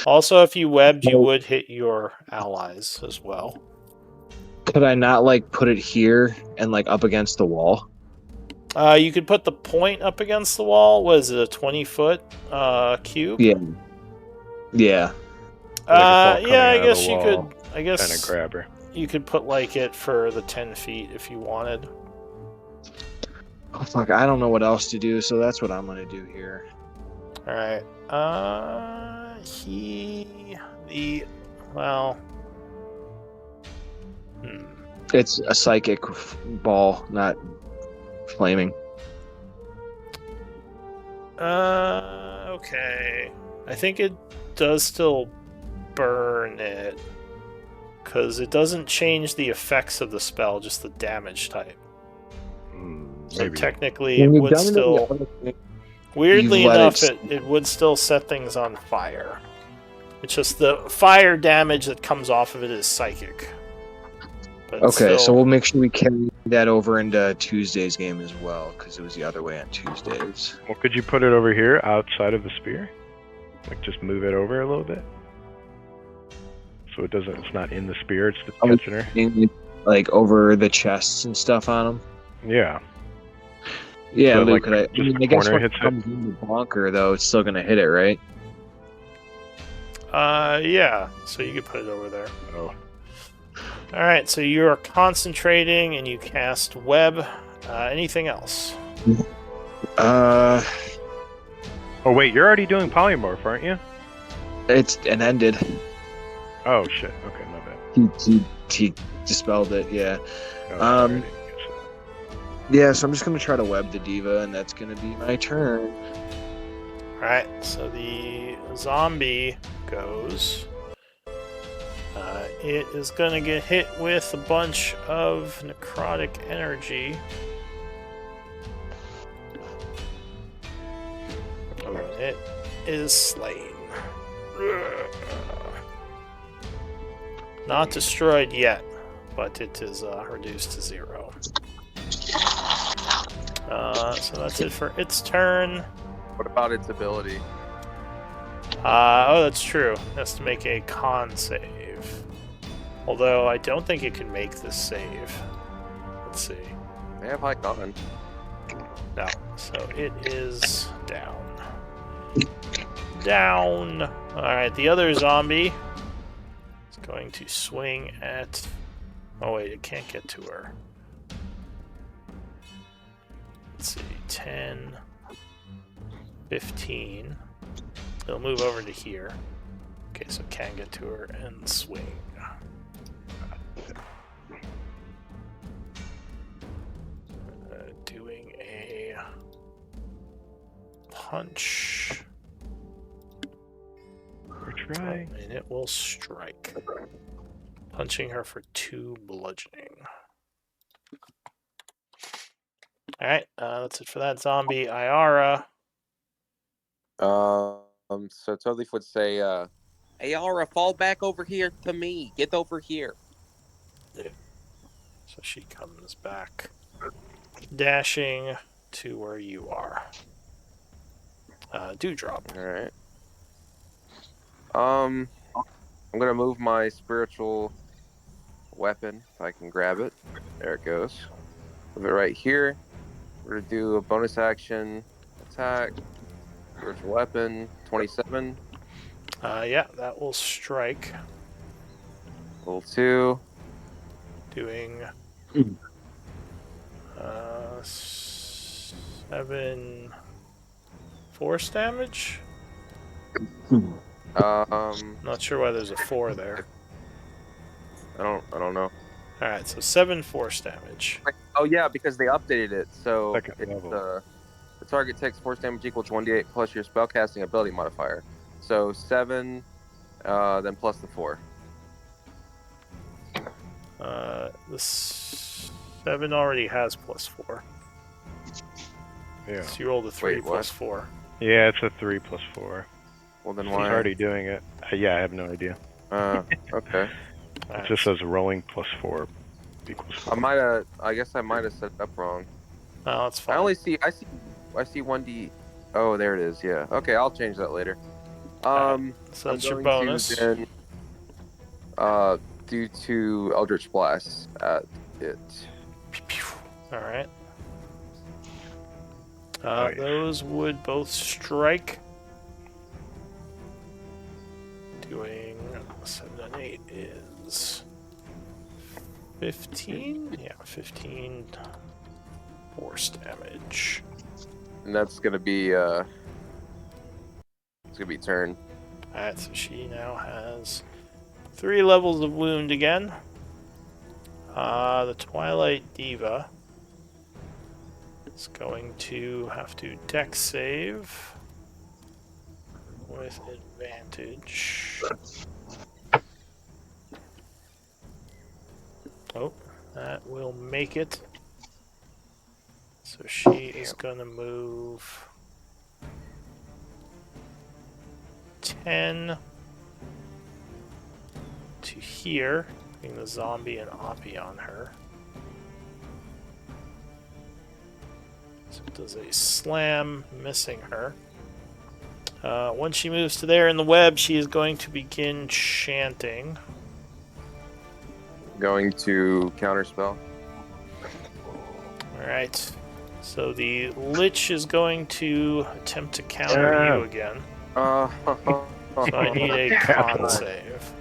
Also, if you webbed, you would hit your allies as well. Could I not put it here and up against the wall? You could put the point up against the wall. Was it a 20-foot cube? Yeah. Yeah. Yeah, I guess you could. I Kind of guess grab her. you could put it for the 10 feet if you wanted. Oh fuck! I don't know what else to do, so that's what I'm gonna do here. All right. Well. It's a psychic ball, not flaming. Okay. I think it does still burn it. Because it doesn't change the effects of the spell, just the damage type. So Maybe. technically, it would still... Weirdly enough, it would still set things on fire. It's just the fire damage that comes off of it is psychic. But Okay, still... so we'll make sure we carry that over into Tuesday's game as well, because it was the other way on Tuesdays. Well, could you put it over here outside of the spear? Just move it over a little bit? So it's not in the spear, it's just catching her? Over the chests and stuff on them? Yeah. Yeah, so Luke, just I guess when it comes in the bonker, though, it's still going to hit it, right? Yeah, so you could put it over there. Oh. Alright, so you're concentrating and you cast web. Anything else? Oh, wait, you're already doing polymorph, aren't you? It's an ended. Oh, shit. Okay, my bad. He dispelled it, yeah. Oh, Yeah, so I'm just going to try to web the diva, and that's going to be my turn. Alright, so the zombie goes. It is going to get hit with a bunch of necrotic energy. And it is slain. Not destroyed yet, but it is reduced to 0. So that's it for its turn. What about its ability? Oh, that's true. It has to make a con save. Although I don't think it can make this save. Let's see. They have high con. No. So it is down. Down. Alright, the other zombie is going to swing at... Oh wait, it can't get to her. Let's see, 10, 15. It'll move over to here. Okay, so it can get to her and swing. Doing a punch. Try. And it will strike. Punching her for 2 bludgeoning. Alright, that's it for that zombie. Iara. So Totally would say, Ayara, fall back over here to me. Get over here. So she comes back, dashing to where you are. Dewdrop. All right. I'm gonna move my spiritual weapon if I can grab it. There it goes. Move it right here. We're gonna do a bonus action attack. Spiritual weapon, 27. Yeah, that will strike. Level 2. Doing 7 force damage. Not sure why there's a 4 there. I don't know. All right, so 7 force damage. Oh yeah, because they updated it. So Second level. The target takes force damage equal to 1d8 plus your spellcasting ability modifier. So 7, then plus the 4. The 7 already has plus 4. Yeah. So you rolled a 3 Wait, plus what? 4. Yeah, it's a 3 plus 4. Well, then He's why? already doing it. Yeah, I have no idea. Okay. It just says rolling plus 4 equals 4. I guess I might have set it up wrong. Oh, that's fine. I see 1D. Oh, there it is. Yeah. Okay, I'll change that later. Right. So that's your bonus. To then, due to Eldritch Blast at it. All right. Nice. Those would both strike. Doing 7 and 8 is 15. Yeah, 15 force damage. And that's gonna be it's gonna be turn. Alright, so she now has 3 levels of wound again. The Twilight Diva is going to have to dex save with advantage. Oh, that will make it. So she is going to move 10 to here, putting the zombie and Oppie on her. So it does a slam, missing her. Once she moves to there in the web, she is going to begin chanting. Going to counterspell. Alright. So the Lich is going to attempt to counter you again. So I need a con save.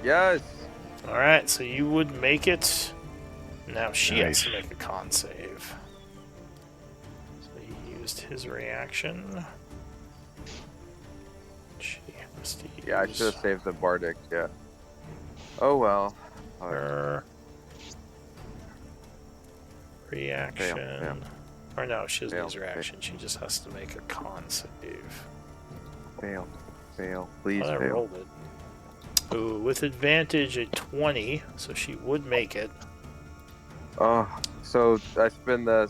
Yes. Alright, so you would make it. Now she has Nice. to make a con save. So he used his reaction. She has to use Yeah, I should have saved the Bardic. Yeah. Oh well. her reaction. Fail. Or no, she doesn't Fail. use her reaction. She just has to make a con save. Fail. Please I fail. rolled it. Ooh, with advantage at 20, so she would make it. Oh, so I still spend the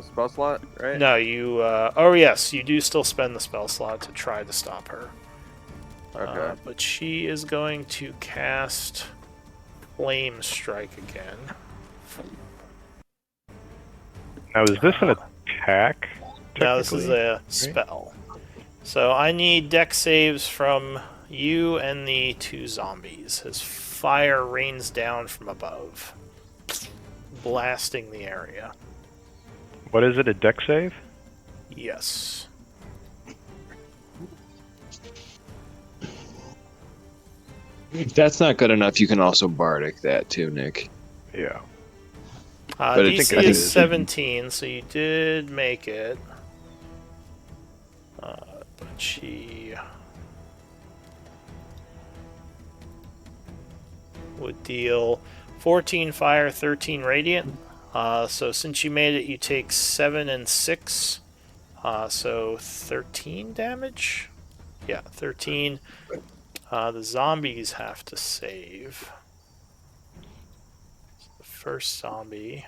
spell slot, right? No, you. Oh yes, you do still spend the spell slot to try to stop her. Okay. But she is going to cast Flame Strike again. Now, is this an attack? No, this is a spell. So I need dex saves from you and the 2 zombies as fire rains down from above, blasting the area. What is it, a dex save? Yes. If that's not good enough, you can also Bardic that too, Nick. Yeah. But I think DC it is is. 17, so you did make it. But she would deal 14 fire, 13 radiant. So since you made it, you take 7 and 6. So 13 damage? Yeah, 13. The zombies have to save. So the first zombie.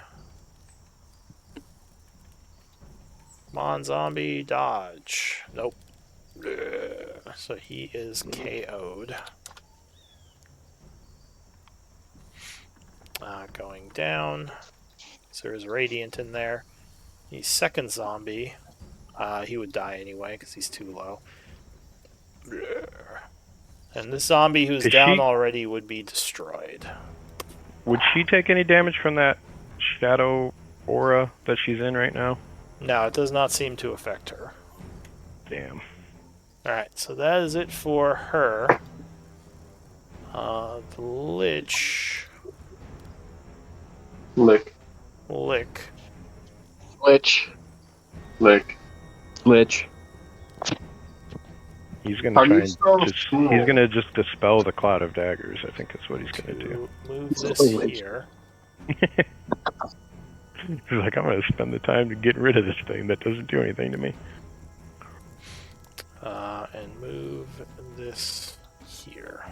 Come on, zombie, dodge. Nope. So he is KO'd. Going down. So there's Radiant in there. The second zombie, he would die anyway because he's too low. And this zombie who's down already would be destroyed. Would she take any damage from that shadow aura that she's in right now? No, it does not seem to affect her. Damn. Alright, so that is it for her. The Lich. Lick. Lick. Lich. Lick. Lich. He's gonna Are try you and so just cool? he's gonna just dispel the cloud of daggers. I think that's what he's gonna do. To move this here. He's like, I'm gonna spend the time to get rid of this thing that doesn't do anything to me. And move this here.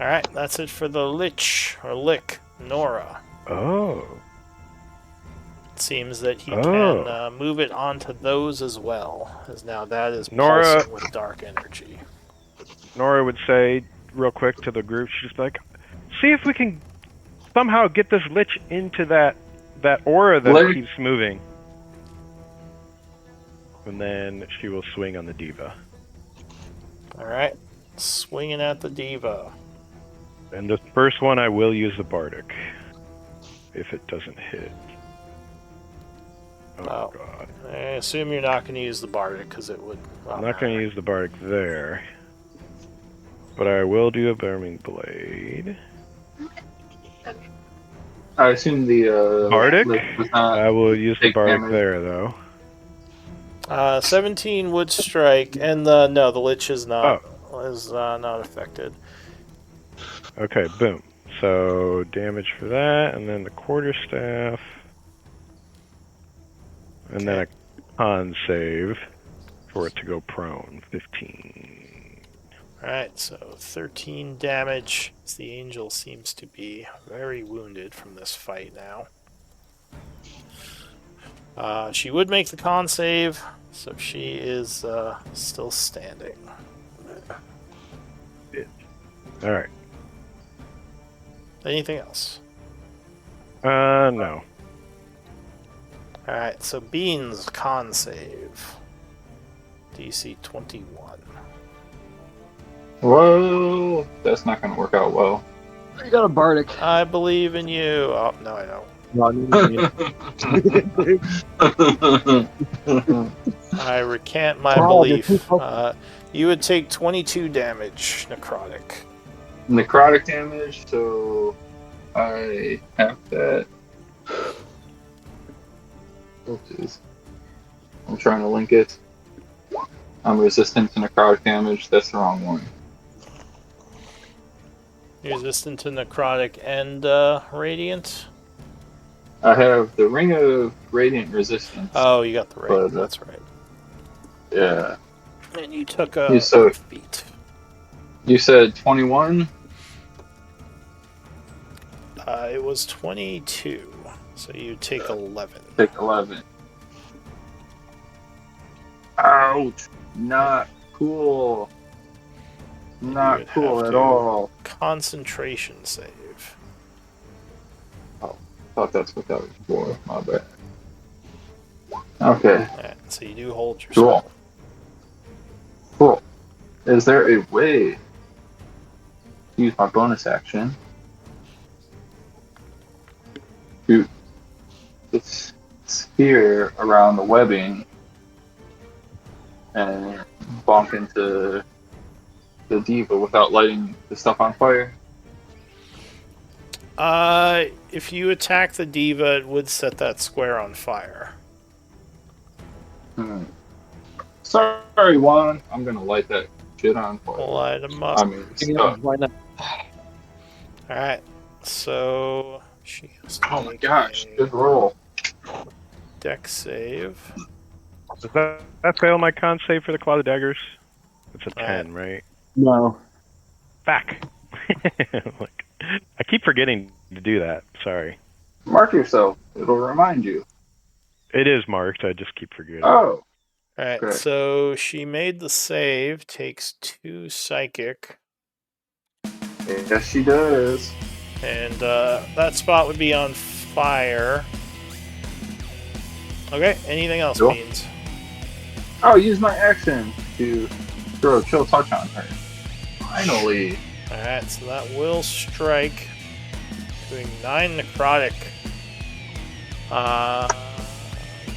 Alright, that's it for the Lich, or Lick, Nora. Oh. it seems that he can move it onto those as well, as now that is Nora- pulsing with dark energy. Nora would say real quick to the group, she's like, see if we can somehow get this lich into that aura that keeps moving. And then she will swing on the diva. Alright, swinging at the diva. And the first one I will use the bardic. If it doesn't hit. Oh god. I assume you're not going to use the bardic because it would... I'm not going to use the bardic there. But I will do a Burning Blade. I assume the bardic? I will use the bardic there, though. 17 would strike, and the lich is not not affected. Okay, boom. So damage for that, and then the quarterstaff, and then a con save for it to go prone. 15. Alright, so 13 damage. The angel seems to be very wounded from this fight now. She would make the con save, so she is still standing. Alright. Anything else? No. Alright, so Beans con save. DC 21. Whoa, that's not going to work out well. You got a bardic. I believe in you. Oh, no, I don't. I recant my belief. You would take 22 damage, necrotic. Necrotic damage, so I have that. I'm trying to link it. I'm resistant to necrotic damage. That's the wrong one. You're resistant to necrotic and radiant? I have the Ring of Radiant Resistance. Oh, you got the radiant. That's right. Yeah. And you took a feat. You said 21? It was 22, so you take 11. Take 11. Ouch! Not cool. Not cool at all. Concentration save. Oh, I thought that's what that was for. My bad. Okay. Right, so you do hold your spell. spell. Cool. Is there a way to use my bonus action to this sphere around the webbing and bonk into the diva without lighting the stuff on fire? If you attack the diva, it would set that square on fire. Sorry, Juan. I'm gonna light that shit on fire. Light them up. I mean, why not? Alright, so she has to oh my gosh, good roll. Dex save. Does that fail my con save for the Claw of Daggers? It's a 10, right? No. Back. Like, I keep forgetting to do that. Sorry. Mark yourself. It'll remind you. It is marked. I just keep forgetting. Oh. Alright, okay. So she made the save, takes 2 psychic. Yes, she does. And that spot would be on fire. Okay, anything else, Cool. Beans? I'll use my action to throw a chill touch on her. Finally. Alright, so that will strike. Doing 9 necrotic.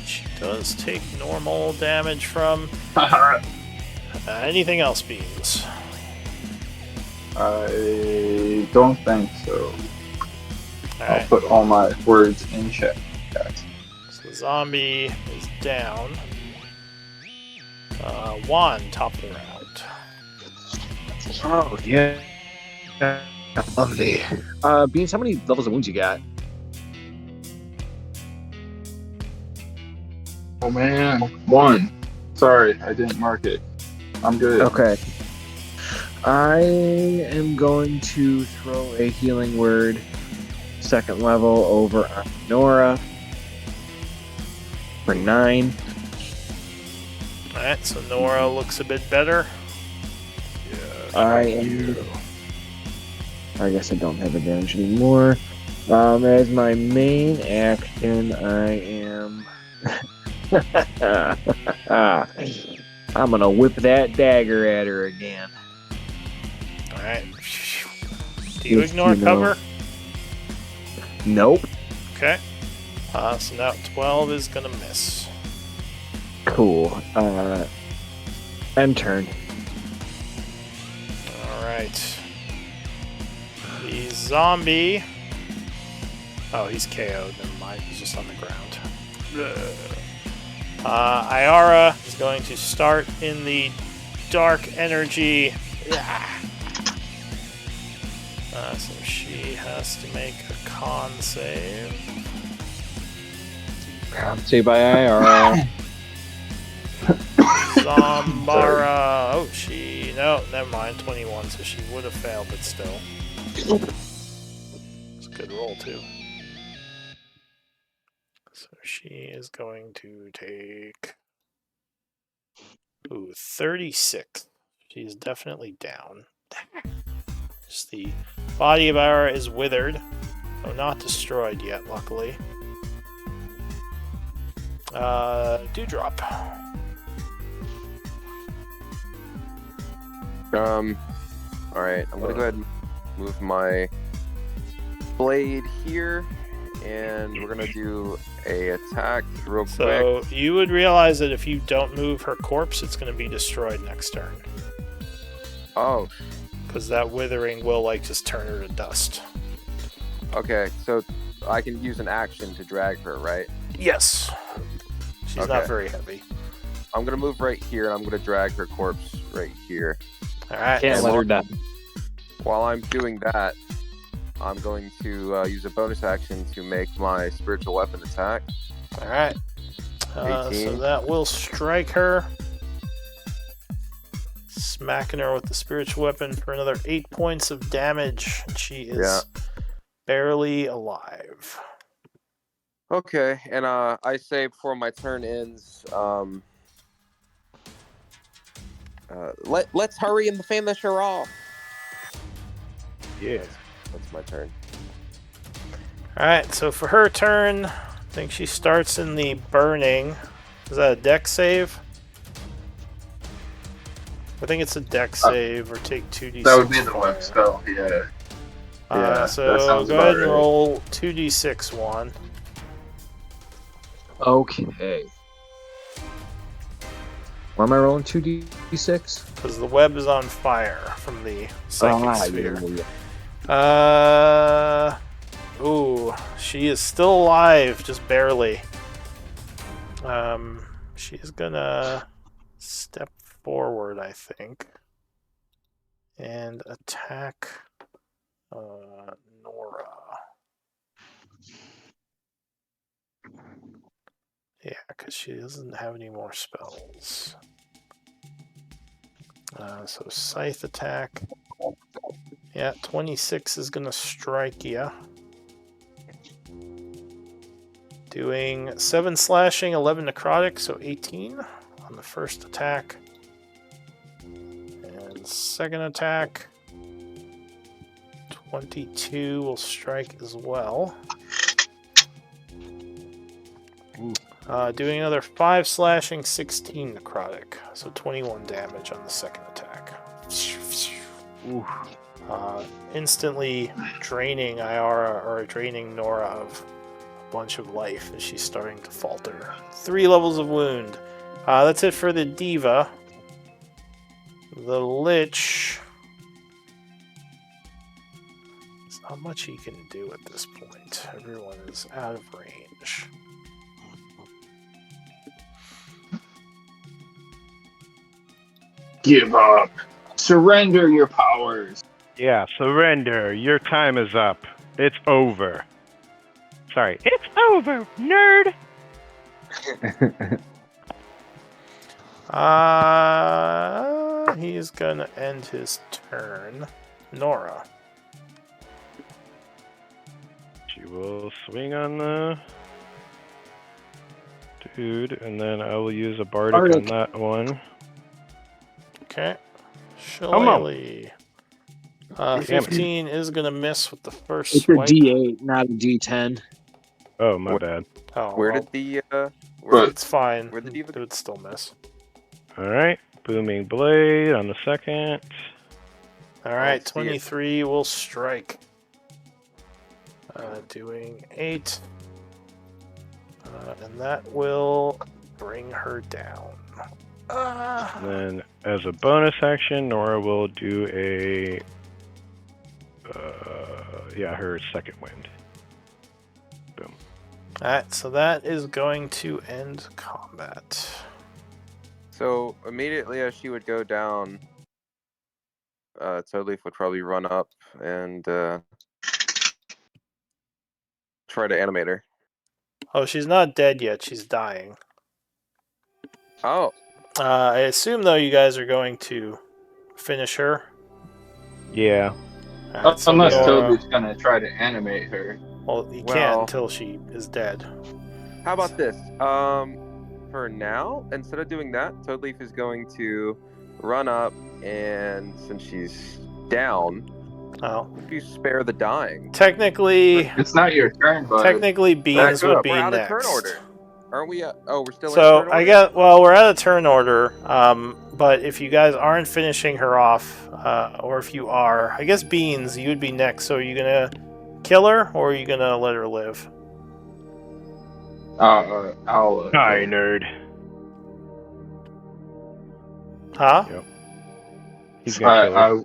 She does take normal damage from... anything else, Beans? I don't think so. Alright. I'll put all my words in chat. So the zombie is down. Juan, top of the round. Oh, yeah. Lovely. Beans, how many levels of wounds you got? Oh man, 1. Sorry, I didn't mark it. I'm good. Okay. I am going to throw a healing word, 2nd level, over on Nora. for 9. Alright, so Nora looks a bit better. I guess I don't have advantage anymore. As my main action, I am. I'm gonna whip that dagger at her again. Alright. Do you ignore cover? Nope. Okay. So now 12 is gonna miss. Cool. End turn. Alright. The zombie. Oh, he's KO'd. Never mind. He's just on the ground. Iara is going to start in the dark energy. So she has to make a con save. Say bye, Iara. Zambara. Oh, no, never mind. 21, so she would have failed, but still. It's a good roll, too. So she is going to take 36. She's definitely down. Just the body of Ira is withered, though not destroyed yet, luckily. Dewdrop. Alright, I'm gonna go ahead and move my blade here, and we're gonna do a attack real quick. So you would realize that if you don't move her corpse, it's gonna be destroyed next turn. Oh. Because that withering will, just turn her to dust. Okay, so I can use an action to drag her, right? Yes. She's not very heavy. I'm gonna move right here, and I'm gonna drag her corpse right here. Alright. Can't let her die. While I'm doing that, I'm going to use a bonus action to make my spiritual weapon attack. Alright. So that will strike her. Smacking her with the spiritual weapon for another 8 points of damage. She is barely alive. Okay, and I say before my turn ends, let's hurry and finish her off. Yeah. That's my turn. Alright, so for her turn, I think she starts in the burning. Is that a dex save? I think it's a dex save, or take 2d6. That would be the web spell, yeah. So go ahead and roll 2d6 one. Okay. Why am I rolling 2d6? Because the web is on fire from the psychic sphere. Ooh, she is still alive, just barely. She is gonna step forward, I think, and attack Nora. Yeah, because she doesn't have any more spells. So scythe attack. Yeah, 26 is gonna strike you. Doing 7 slashing, 11 necrotic, so 18 on the first attack. And second attack, 22 will strike as well. Doing another 5 slashing, 16 necrotic, so 21 damage on the second attack. Instantly draining Iara, or draining Nora of a bunch of life as she's starting to falter. 3 levels of wound. That's it for the Diva. The Lich. There's not much he can do at this point. Everyone is out of range. Give up. Surrender your powers. Yeah, surrender. Your time is up. It's over. Sorry. It's over, nerd! He's gonna end his turn. Nora. She will swing on the dude, and then I will use a bardic on that one. Okay. Come on. Shillelagh. 15 is going to miss with the first It's swipe. a D8, not a D10. Oh, my bad. Oh, Where well, did the it's fine. where'd the diva It would still miss. Alright, Booming Blade on the second. Alright, see it. 23 will strike. Doing 8. And that will bring her down. And then, as a bonus action, Nora will do a... her second wind. Boom. Alright, so that is going to end combat. So immediately as she would go down, Toadleaf would probably run up and try to animate her. Oh, she's not dead yet. She's dying. Oh. I assume, though, you guys are going to finish her. Yeah. Alright, so Unless Nora- Toby's gonna try to animate her. Well, you Well- can't until she is dead. How about this? For now, instead of doing that, Toadleaf is going to run up, and since she's down, Oh. if you spare the dying. Technically, It's not your turn, but Beans back would up. be We're out next. of turn order. Aren't we? We're still in So turn order? I guess, well, we're out of turn order. But if you guys aren't finishing her off, or if you are, I guess Beans, you would be next. So are you gonna kill her, or are you gonna let her live? I'll. Hi, nerd. Huh? Yep. He's gonna kill her. I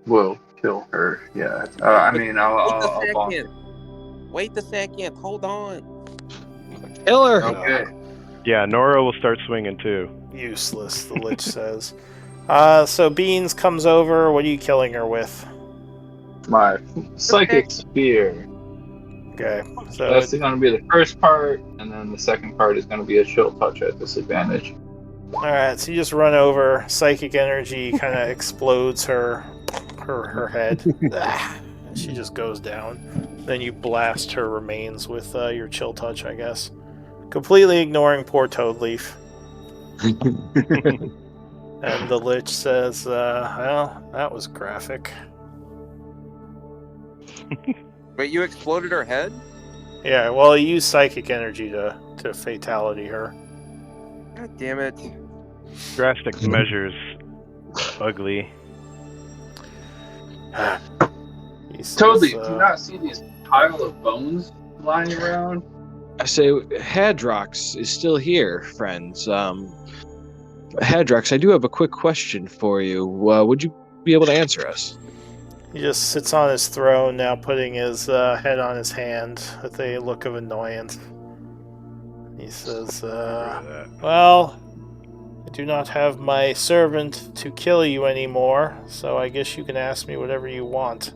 will kill her. Yeah. I mean, I'll Wait a bonk. second. Wait a second. Hold on. Killer! Okay. Yeah, Nora will start swinging too. Useless, the Lich says. So Beans comes over. What are you killing her with? My psychic spear. Okay, so That's going to be the first part, and then the second part is going to be a chill touch at disadvantage. alright, so you just run over, psychic energy kind of explodes her head. And she just goes down. Then you blast her remains with your chill touch, I guess. Completely ignoring poor Toadleaf. And the Lich says, well, that was graphic. Wait, you exploded her head? Yeah, well, he used psychic energy to fatality her. God damn it. Drastic measures. Ugly. He says, Totally. Do you not see these pile of bones lying around? I say, Hadrox is still here, friends. Hadrox, I do have a quick question for you. Would you be able to answer us? He just sits on his throne now, putting his head on his hand with a look of annoyance. He says, well, I do not have my servant to kill you anymore, so I guess you can ask me whatever you want.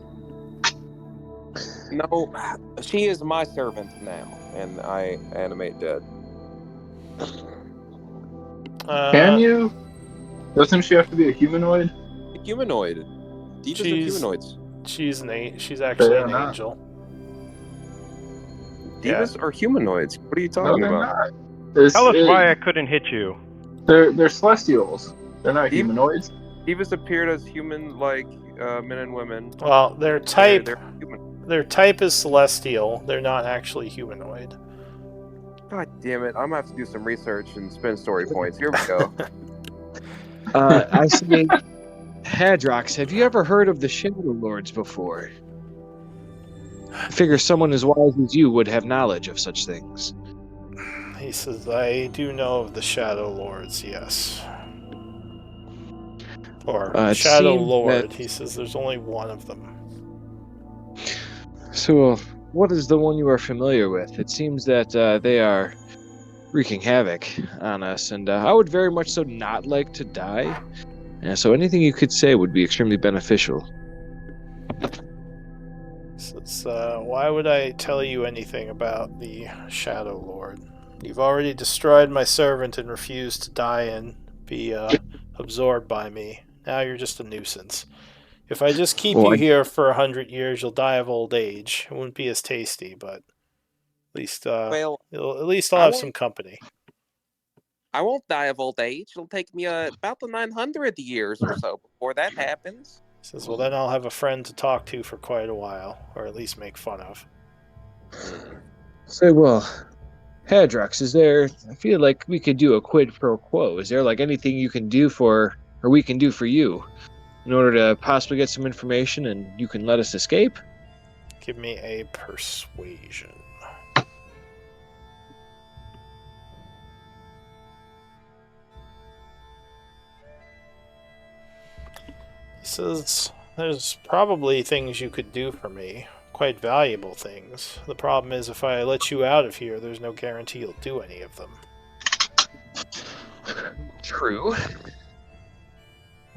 No, she is my servant now, and I animate dead. Can you? Doesn't she have to be a humanoid? Humanoid. Divas are humanoids. She's actually They're an not. angel. Divas are humanoids. What are you No, talking they're about? not. Tell us why I couldn't hit you. They're celestials. They're not Div- humanoids. Divas appeared as human-like men and women. Well, their type They're human. their type is celestial. They're not actually humanoid. God damn it! I'm gonna have to do some research and spend story points. Here we go. I say, Hadrox, have you ever heard of the Shadow Lords before? I figure someone as wise as you would have knowledge of such things. He says, I do know of the Shadow Lords, yes. Or It Shadow seemed Lord. that- He says there's only one of them. So, what is the one you are familiar with? It seems that they are wreaking havoc on us, and I would very much so not like to die. So anything you could say would be extremely beneficial. Says, why would I tell you anything about the Shadow Lord? You've already destroyed my servant and refused to die and be absorbed by me. Now you're just a nuisance. If I just keep you here for 100 years, you'll die of old age. It wouldn't be as tasty, but At least, Well, at least I'll I have won't- some company. I won't die of old age. It'll take me about the 900 years or so before that happens. He says, well, then I'll have a friend to talk to for quite a while, or at least make fun of. Say, well, Hadrox, I feel like we could do a quid pro quo. Is there like anything you can do or we can do for you in order to possibly get some information and you can let us escape? Give me a persuasion. He says, there's probably things you could do for me. Quite valuable things. The problem is if I let you out of here, there's no guarantee you'll do any of them. True.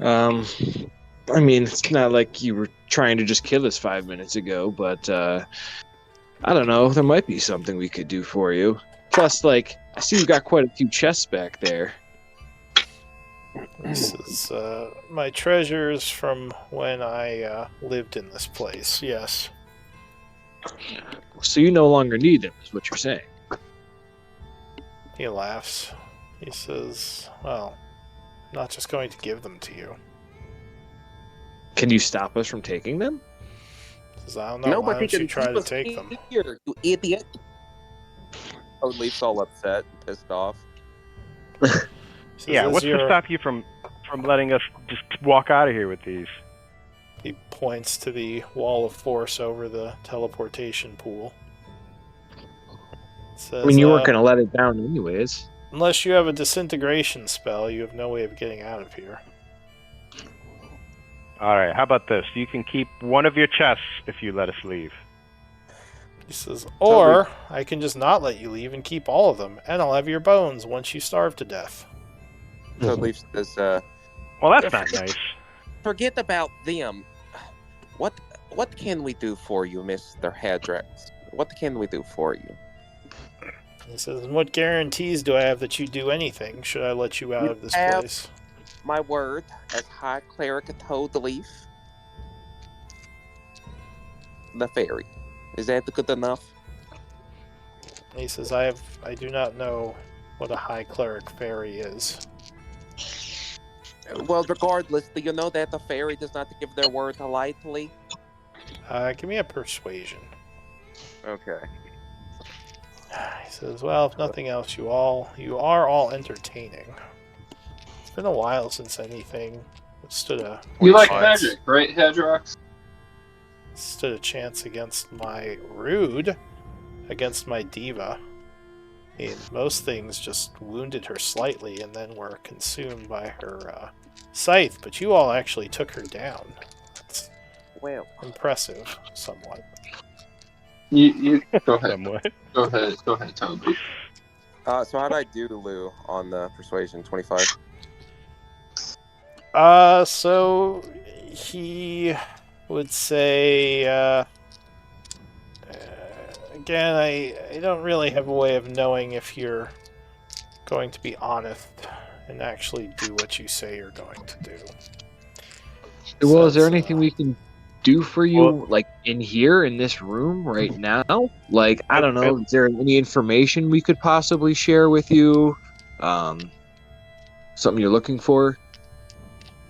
I mean, it's not like you were trying to just kill us 5 minutes ago, but, I don't know, there might be something we could do for you. Plus, like, I see you got quite a few chests back there. This is, my treasures from when I, lived in this place, yes. So you no longer need them, is what you're saying. He laughs. He says, well, I'm not just going to give them to you. Can you stop us from taking them? He says, I don't know, why don't you try to take them? Here, you idiot. Leaf's all upset and pissed off. Says, Yeah, what's to stop you from letting us just walk out of here with these? He points to the wall of force over the teleportation pool. Says, I mean, you weren't going to let it down anyways. Unless you have a disintegration spell, you have no way of getting out of here. Alright, how about this? You can keep one of your chests if you let us leave. He says, or I can just not let you leave and keep all of them, and I'll have your bones once you starve to death. So Leaf says, well, that's not nice. Forget about them. What can we do for you, Mr. Hadrox? What can we do for you? He says, and what guarantees do I have that you do anything, should I let you out of this place? My word, as High Cleric Toad Leaf. The fairy. Is that good enough? He says, I do not know what a high cleric fairy is. Well, regardless, do you know that the fairy does not give their word lightly? Give me a persuasion. Okay. He says, well, if nothing else, you are all entertaining. It's been a while since anything stood a You like chance. magic, right, Hadrox? Stood a chance against my rude, against my diva. I mean, most things just wounded her slightly and then were consumed by her scythe, but you all actually took her down. That's impressive, somewhat. You go ahead. Somewhat. Go ahead, Toby. So how'd I do, Lou, on the persuasion? 25? So he would say, again, I don't really have a way of knowing if you're going to be honest and actually do what you say you're going to do. Well, is there anything we can do for you, like, in here, in this room, right now? Like, I don't know, is there any information we could possibly share with you? Something you're looking for?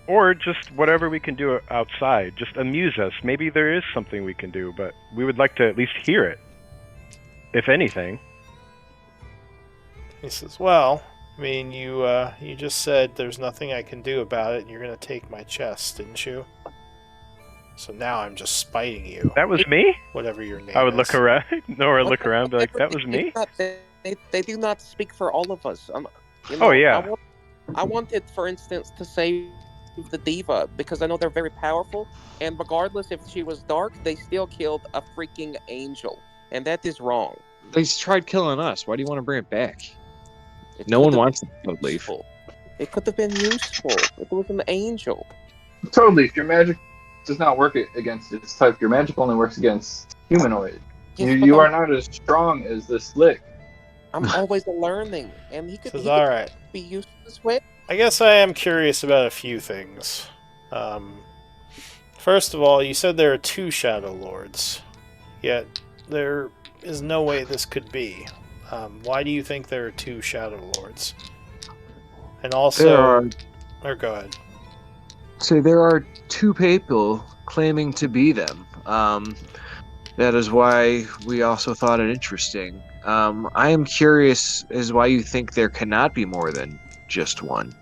Or just whatever we can do outside. Just amuse us. Maybe there is something we can do, but we would like to at least hear it. If anything. He says, well, I mean, you just said there's nothing I can do about it, and you're going to take my chest, didn't you? So now I'm just spiting you. That was me? Whatever your name is. I would look around, Nora look around and be like, that was me? They do not speak for all of us. Oh, yeah. I wanted, for instance, to save the diva, because I know they're very powerful, and regardless if she was dark, they still killed a freaking angel. And that is wrong. They tried killing us. Why do you want to bring it back? No one wants to leave. It could have been useful. It was an angel. Totally. If your magic does not work against its type, your magic only works against humanoid. Yes, you are not as strong as this lick. I'm always learning, and he could be used this way. I guess I am curious about a few things. First of all, you said there are 2 Shadow Lords, yet there is no way this could be. Why do you think there are two Shadow Lords? And also, go ahead. So there are two people claiming to be them. That is why we also thought it interesting. I am curious as why you think there cannot be more than just one.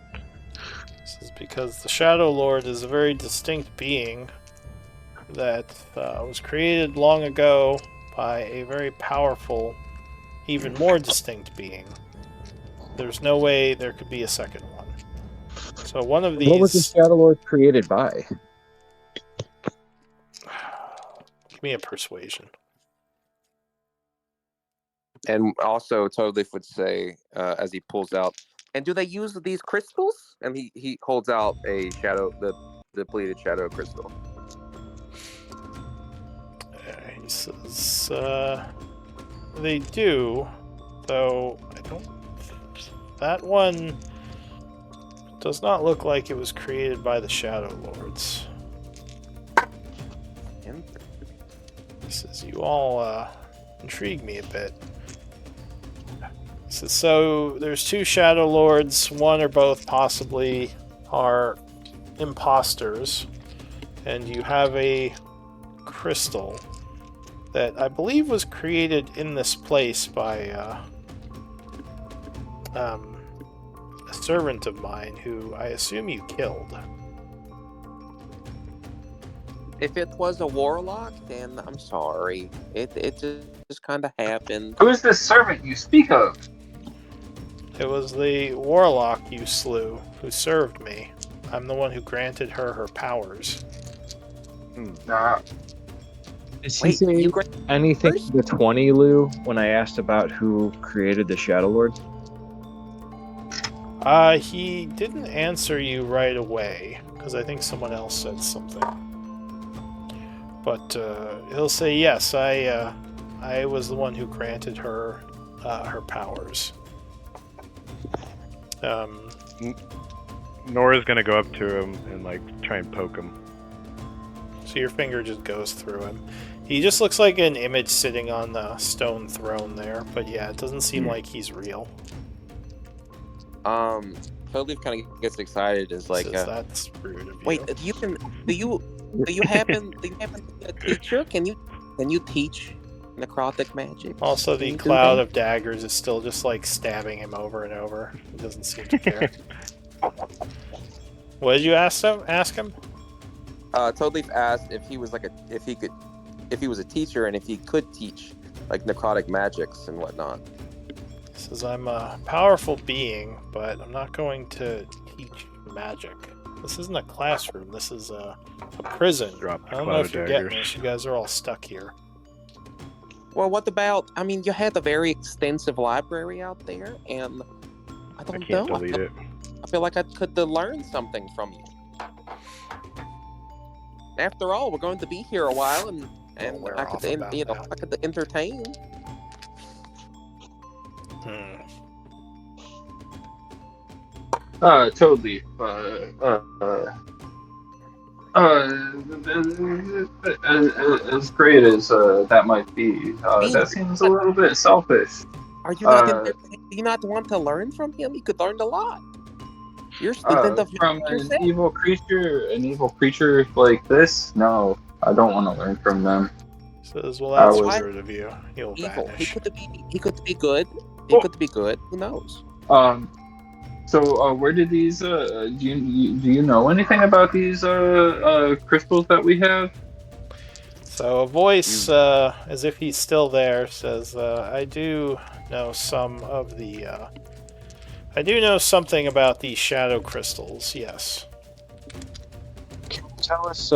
This is because the Shadow Lord is a very distinct being that was created long ago by a very powerful, even more distinct being. There's no way there could be a second one. So one of these... What was the Shadow Lord created by? Give me a persuasion. And also, Toadleaf would say, as he pulls out, and do they use these crystals? And he holds out a the depleted shadow crystal. He says, they do, though I don't... That one does not look like it was created by the Shadow Lords. He says, you all intrigue me a bit. He says, so there's two Shadow Lords, one or both possibly are imposters, and you have a crystal that I believe was created in this place by a servant of mine who I assume you killed. If it was a warlock, then I'm sorry. It just kind of happened. Who is this servant you speak of? It was the warlock you slew who served me. I'm the one who granted her powers. Nah. Did he say anything to 20, Lou, when I asked about who created the Shadow Lord? He didn't answer you right away, because I think someone else said something. But he'll say, yes, I was the one who granted her her powers. Nora's gonna go up to him and try and poke him. So your finger just goes through him. He just looks like an image sitting on the stone throne there, but yeah, it doesn't seem like he's real. Toadleaf kind of gets excited. Is like, that's rude of you. Wait, do you happen to be a teacher? Can you teach necrotic magic? Also, the cloud of daggers is still just stabbing him over and over. He doesn't seem to care. What did you ask him? Toadleaf asked if he was if he was a teacher and if he could teach necrotic magics and whatnot. He says, I'm a powerful being, but I'm not going to teach magic. This isn't a classroom. This is a prison. I don't know if you're getting this. You guys are all stuck here. Well, what about... I mean, you had a very extensive library out there, and I can't delete it. I feel like I could learn something from you. After all, we're going to be here a while, and I could entertain. Totally. As great as that might be, that seems a little bit selfish. Are you not? Do you not want to learn from him? You could learn a lot. You're a student of from an evil creature like this. No, I don't want to learn from them. Says, well, that's weird of you. He'll vanish. He could be good. He could be good. Who knows? So where did these? Do you know anything about these crystals that we have? So a voice, as if he's still there, says, "I do know some of the. I do know something about these shadow crystals. Yes." Can you tell us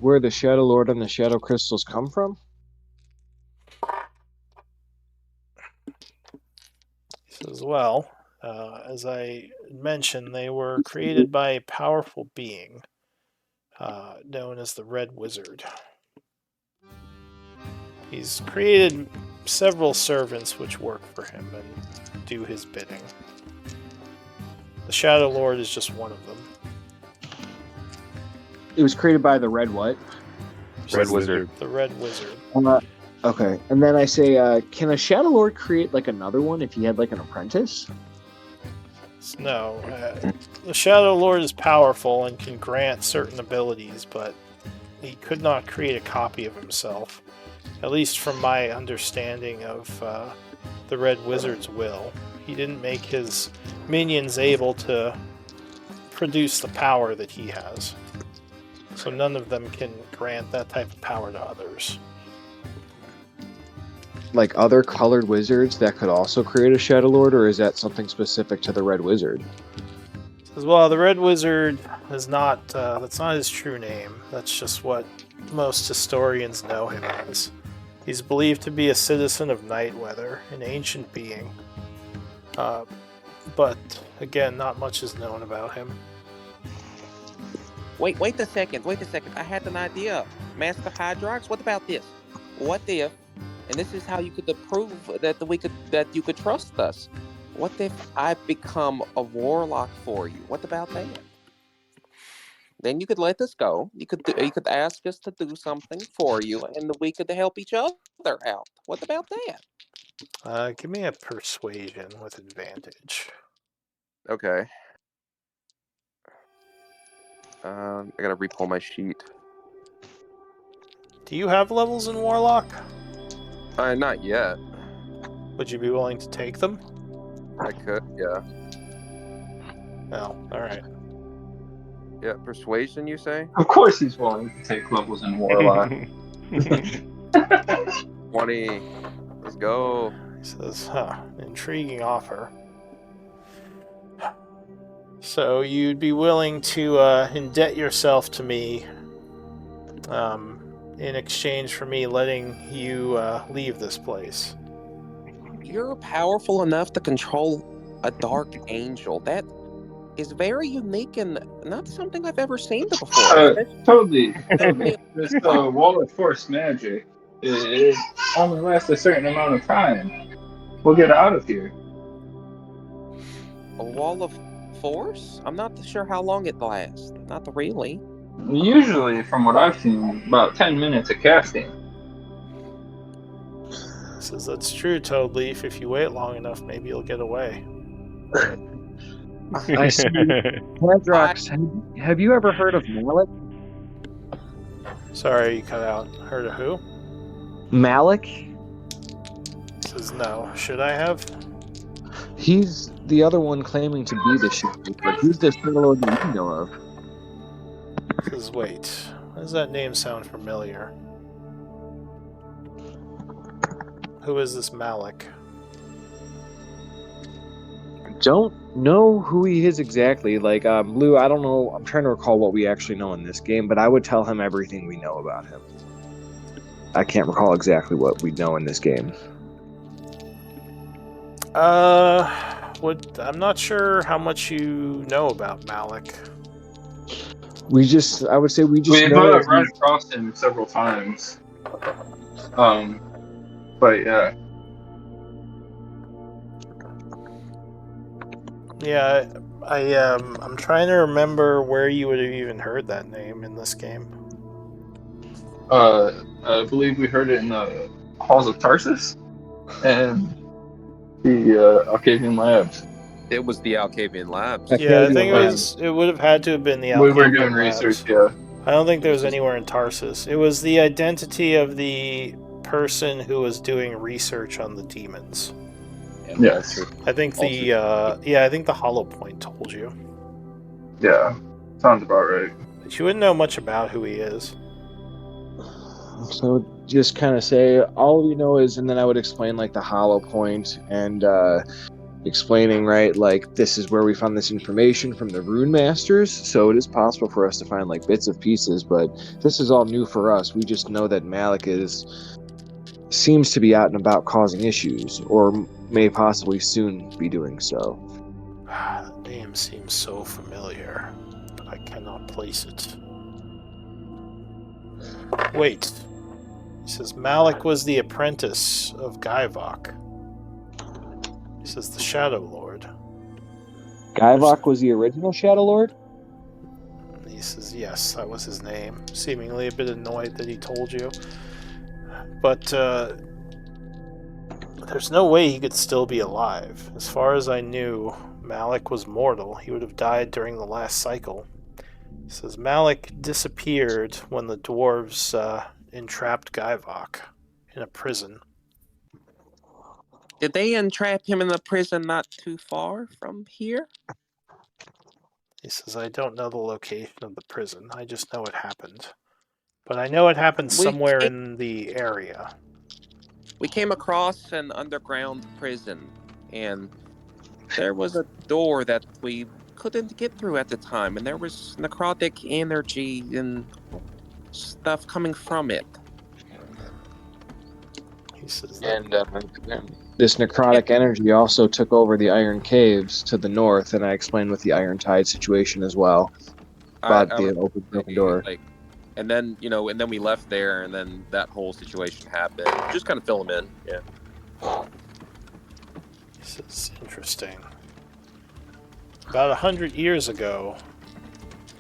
where the Shadow Lord and the shadow crystals come from? He says, "Well, as I mentioned, they were created by a powerful being known as the Red Wizard. He's created several servants which work for him and do his bidding. The Shadow Lord is just one of them." It was created by the Red what? Red Wizard. The Red Wizard. Okay, and then I say, can a Shadow Lord create like another one if he had like an apprentice? No. The Shadow Lord is powerful and can grant certain abilities, but he could not create a copy of himself. At least from my understanding of the Red Wizard's will. He didn't make his minions able to produce the power that he has. So none of them can grant that type of power to others. Like other colored wizards that could also create a Shadow Lord, or is that something specific to the Red Wizard? As well, the Red Wizard is not, that's not his true name. That's just what most historians know him as. He's believed to be a citizen of Nightweather, an ancient being. But, again, not much is known about him. Wait a second. I had an idea. Master Hydrox, what about this? What if, and this is how you could prove that you could trust us. What if I become a warlock for you? What about that? Then you could let us go. You could ask us to do something for you, and we could help each other out. What about that? Give me a persuasion with advantage. Okay. I gotta re-pull my sheet. Do you have levels in Warlock? Not yet. Would you be willing to take them? I could, yeah. No, alright. Yeah, persuasion, you say? Of course he's willing to take levels in Warlock. 20. Let's go. He says, intriguing offer. So you'd be willing to indebt yourself to me in exchange for me letting you leave this place. You're powerful enough to control a dark angel. That is very unique and not something I've ever seen before. Totally. This wall of force magic, it only lasts a certain amount of time. We'll get out of here. A wall of force? I'm not sure how long it lasts. Not really. Usually, from what I've seen, about 10 minutes of casting. Says that's true, Toadleaf. If you wait long enough, maybe you'll get away. I see. Hadrox, have you ever heard of Malik? Sorry, you cut out. Heard of who? Malik? Says no. Should I have? He's the other one claiming to be the Shadow, but he's the Shadow Lord that you know of. Says wait. Why does that name sound familiar? Who is this Malik? Don't know who he is exactly. Like, Lou, I don't know. I'm trying to recall what we actually know in this game, but I would tell him everything we know about him. I can't recall exactly what we know in this game. I'm not sure how much you know about Malik. I would say we just We've know run across him several times. But yeah. Yeah, I'm trying to remember where you would have even heard that name in this game. I believe we heard it in the halls of Tarsus and the Alcavian Labs. It was the Alcavian Labs. Yeah, I think it would have had to have been the Alcavian We were doing Labs. research, yeah. I don't think there was anywhere in Tarsus. It was the identity of the person who was doing research on the demons. Yes. I think I think the Hollow Point told you. Yeah, sounds about right. But you wouldn't know much about who he is. So just kind of say all we know is, and then I would explain like the Hollow Point and explaining, right, like this is where we found this information from the Rune Masters. So it is possible for us to find like bits of pieces, but this is all new for us. We just know that Malik seems to be out and about causing issues, or may possibly soon be doing so. The name seems so familiar, but I cannot place it. Wait. He says Malik was the apprentice of Gaivok. He says the Shadow Lord. Gaivok was the original Shadow Lord? He says yes, that was his name. Seemingly a bit annoyed that he told you. but there's no way he could still be alive. As far as I knew, Malik was mortal. He would have died during the last cycle. He says Malik disappeared when the dwarves entrapped Gaivok in a prison. Did they entrap him in the prison not too far from here? He says, I don't know the location of the prison. I just know it happened. But I know it happened somewhere in the area. We came across an underground prison, and there was a door that we couldn't get through at the time, and there was necrotic energy and stuff coming from it. He says And this necrotic energy also took over the Iron Caves to the north, and I explained with the Iron Tide situation as well. About the open door. And then, and then we left there, and then that whole situation happened. Just kind of fill them in, yeah. This is interesting. About 100 years ago,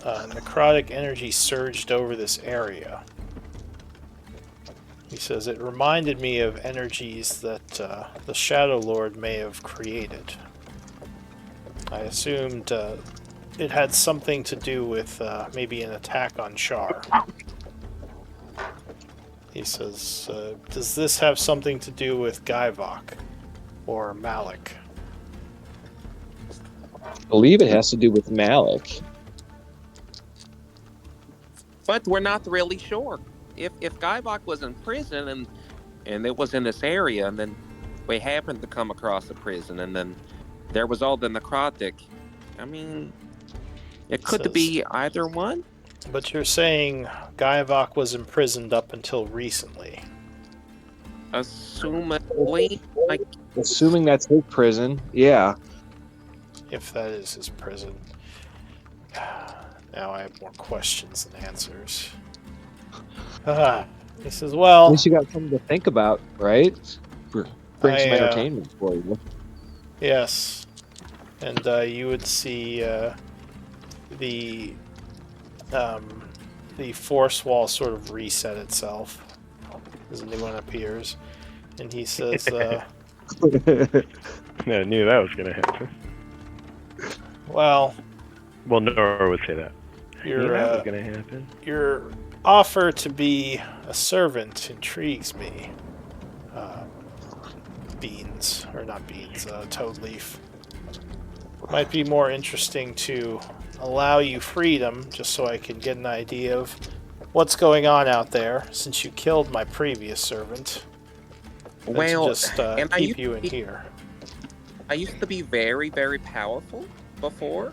necrotic energy surged over this area. He says it reminded me of energies that the Shadow Lord may have created. I assumed it had something to do with maybe an attack on Chaur. He says, does this have something to do with Gaivok or Malik? I believe it has to do with Malik. But we're not really sure. If Gaivok was in prison and it was in this area, and then we happened to come across a prison, and then there was all the necrotic, I mean, it could be either one. But you're saying Gaivok was imprisoned up until recently. Assuming that's his prison, yeah. If that is his prison. Now I have more questions than answers. He says, well... At least you got something to think about, right? Bring some entertainment for you. Yes. And you would see the force wall sort of reset itself as a new one appears. And he says... I knew that was going to happen. Well, Nora would say that. That was going to happen. Your offer to be a servant intrigues me. Toad Leaf. Might be more interesting to allow you freedom, just so I can get an idea of what's going on out there, since you killed my previous servant. Well, just keep you in here. I used to be very, very powerful before,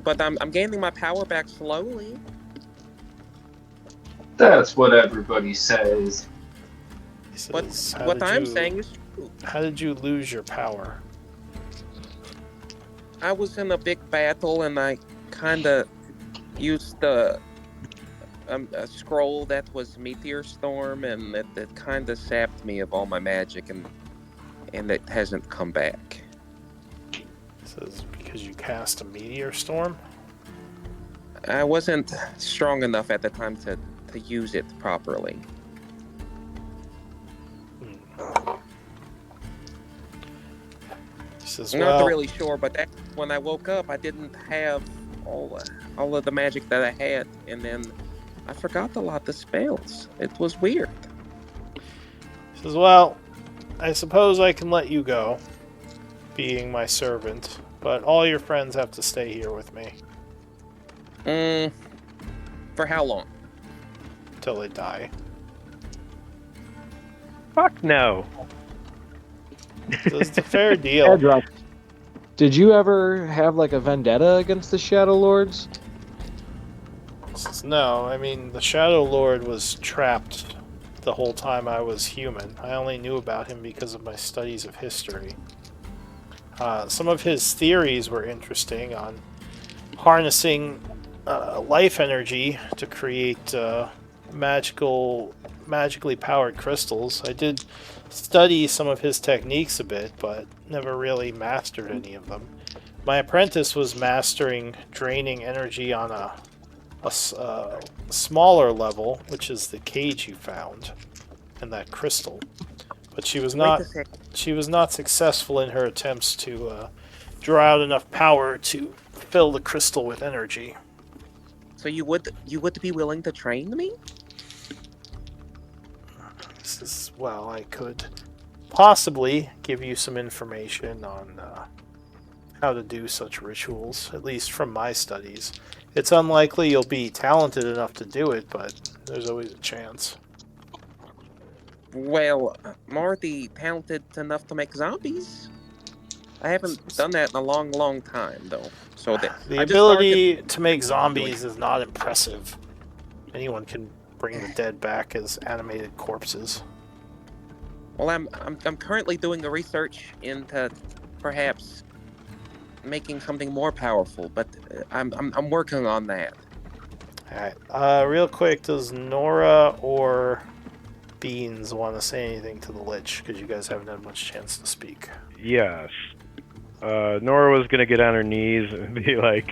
but I'm gaining my power back slowly. That's what everybody says. What I'm saying is true. How did you lose your power? I was in a big battle, and I kind of used a scroll that was Meteor Storm, and it kind of sapped me of all my magic, and it hasn't come back. So is it because you cast a Meteor Storm? I wasn't strong enough at the time to use it properly. He says, I'm not really sure, but when I woke up, I didn't have all of the magic that I had, and then I forgot a lot of the spells. It was weird. He says, well, I suppose I can let you go, being my servant, but all your friends have to stay here with me. For how long? Till they die. Fuck no. So it's a fair deal. Did you ever have like a vendetta against the Shadow Lords? No, I mean, the Shadow Lord was trapped the whole time I was human. I only knew about him because of my studies of history. Some of his theories were interesting on harnessing life energy to create magically powered crystals. I did study some of his techniques a bit, but never really mastered any of them. My apprentice was mastering draining energy on a smaller level, which is the cage you found. and that crystal. But she was Wait not a sec. successful in her attempts to draw out enough power to fill the crystal with energy. So you would be willing to train me? Well, I could possibly give you some information on how to do such rituals, at least from my studies. It's unlikely you'll be talented enough to do it, but there's always a chance. Well, I'm already talented enough to make zombies. I haven't done that in a long, long time, though. So The I just started. ability to make zombies is not impressive. Anyone can bring the dead back as animated corpses. Well, I'm currently doing the research into perhaps making something more powerful, but I'm working on that. Alright, real quick, does Nora or Beans want to say anything to the Lich? Because you guys haven't had much chance to speak. Yes. Nora was gonna get on her knees and be like,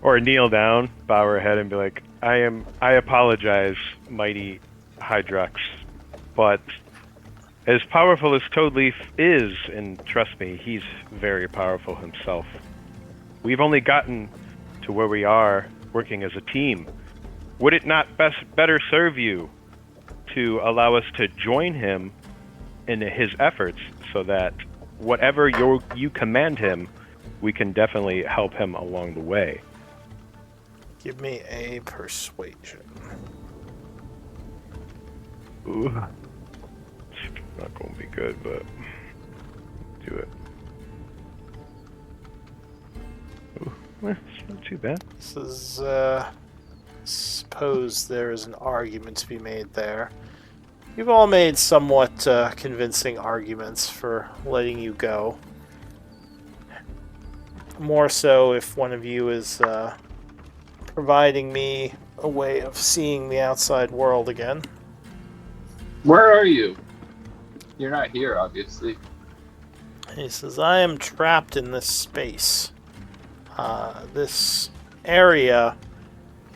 or kneel down, bow her head, and be like, I apologize, mighty Hydrox, but as powerful as Toadleaf is, and trust me, he's very powerful himself, we've only gotten to where we are working as a team. Would it not better serve you to allow us to join him in his efforts so that whatever you command him, we can definitely help him along the way? Give me a persuasion. Ooh. Not going to be good, but do it. Ooh, it's not too bad. This is, suppose there is an argument to be made there. You've all made somewhat convincing arguments for letting you go. More so if one of you is providing me a way of seeing the outside world again. Where are you? You're not here, obviously. He says, I am trapped in this space. This area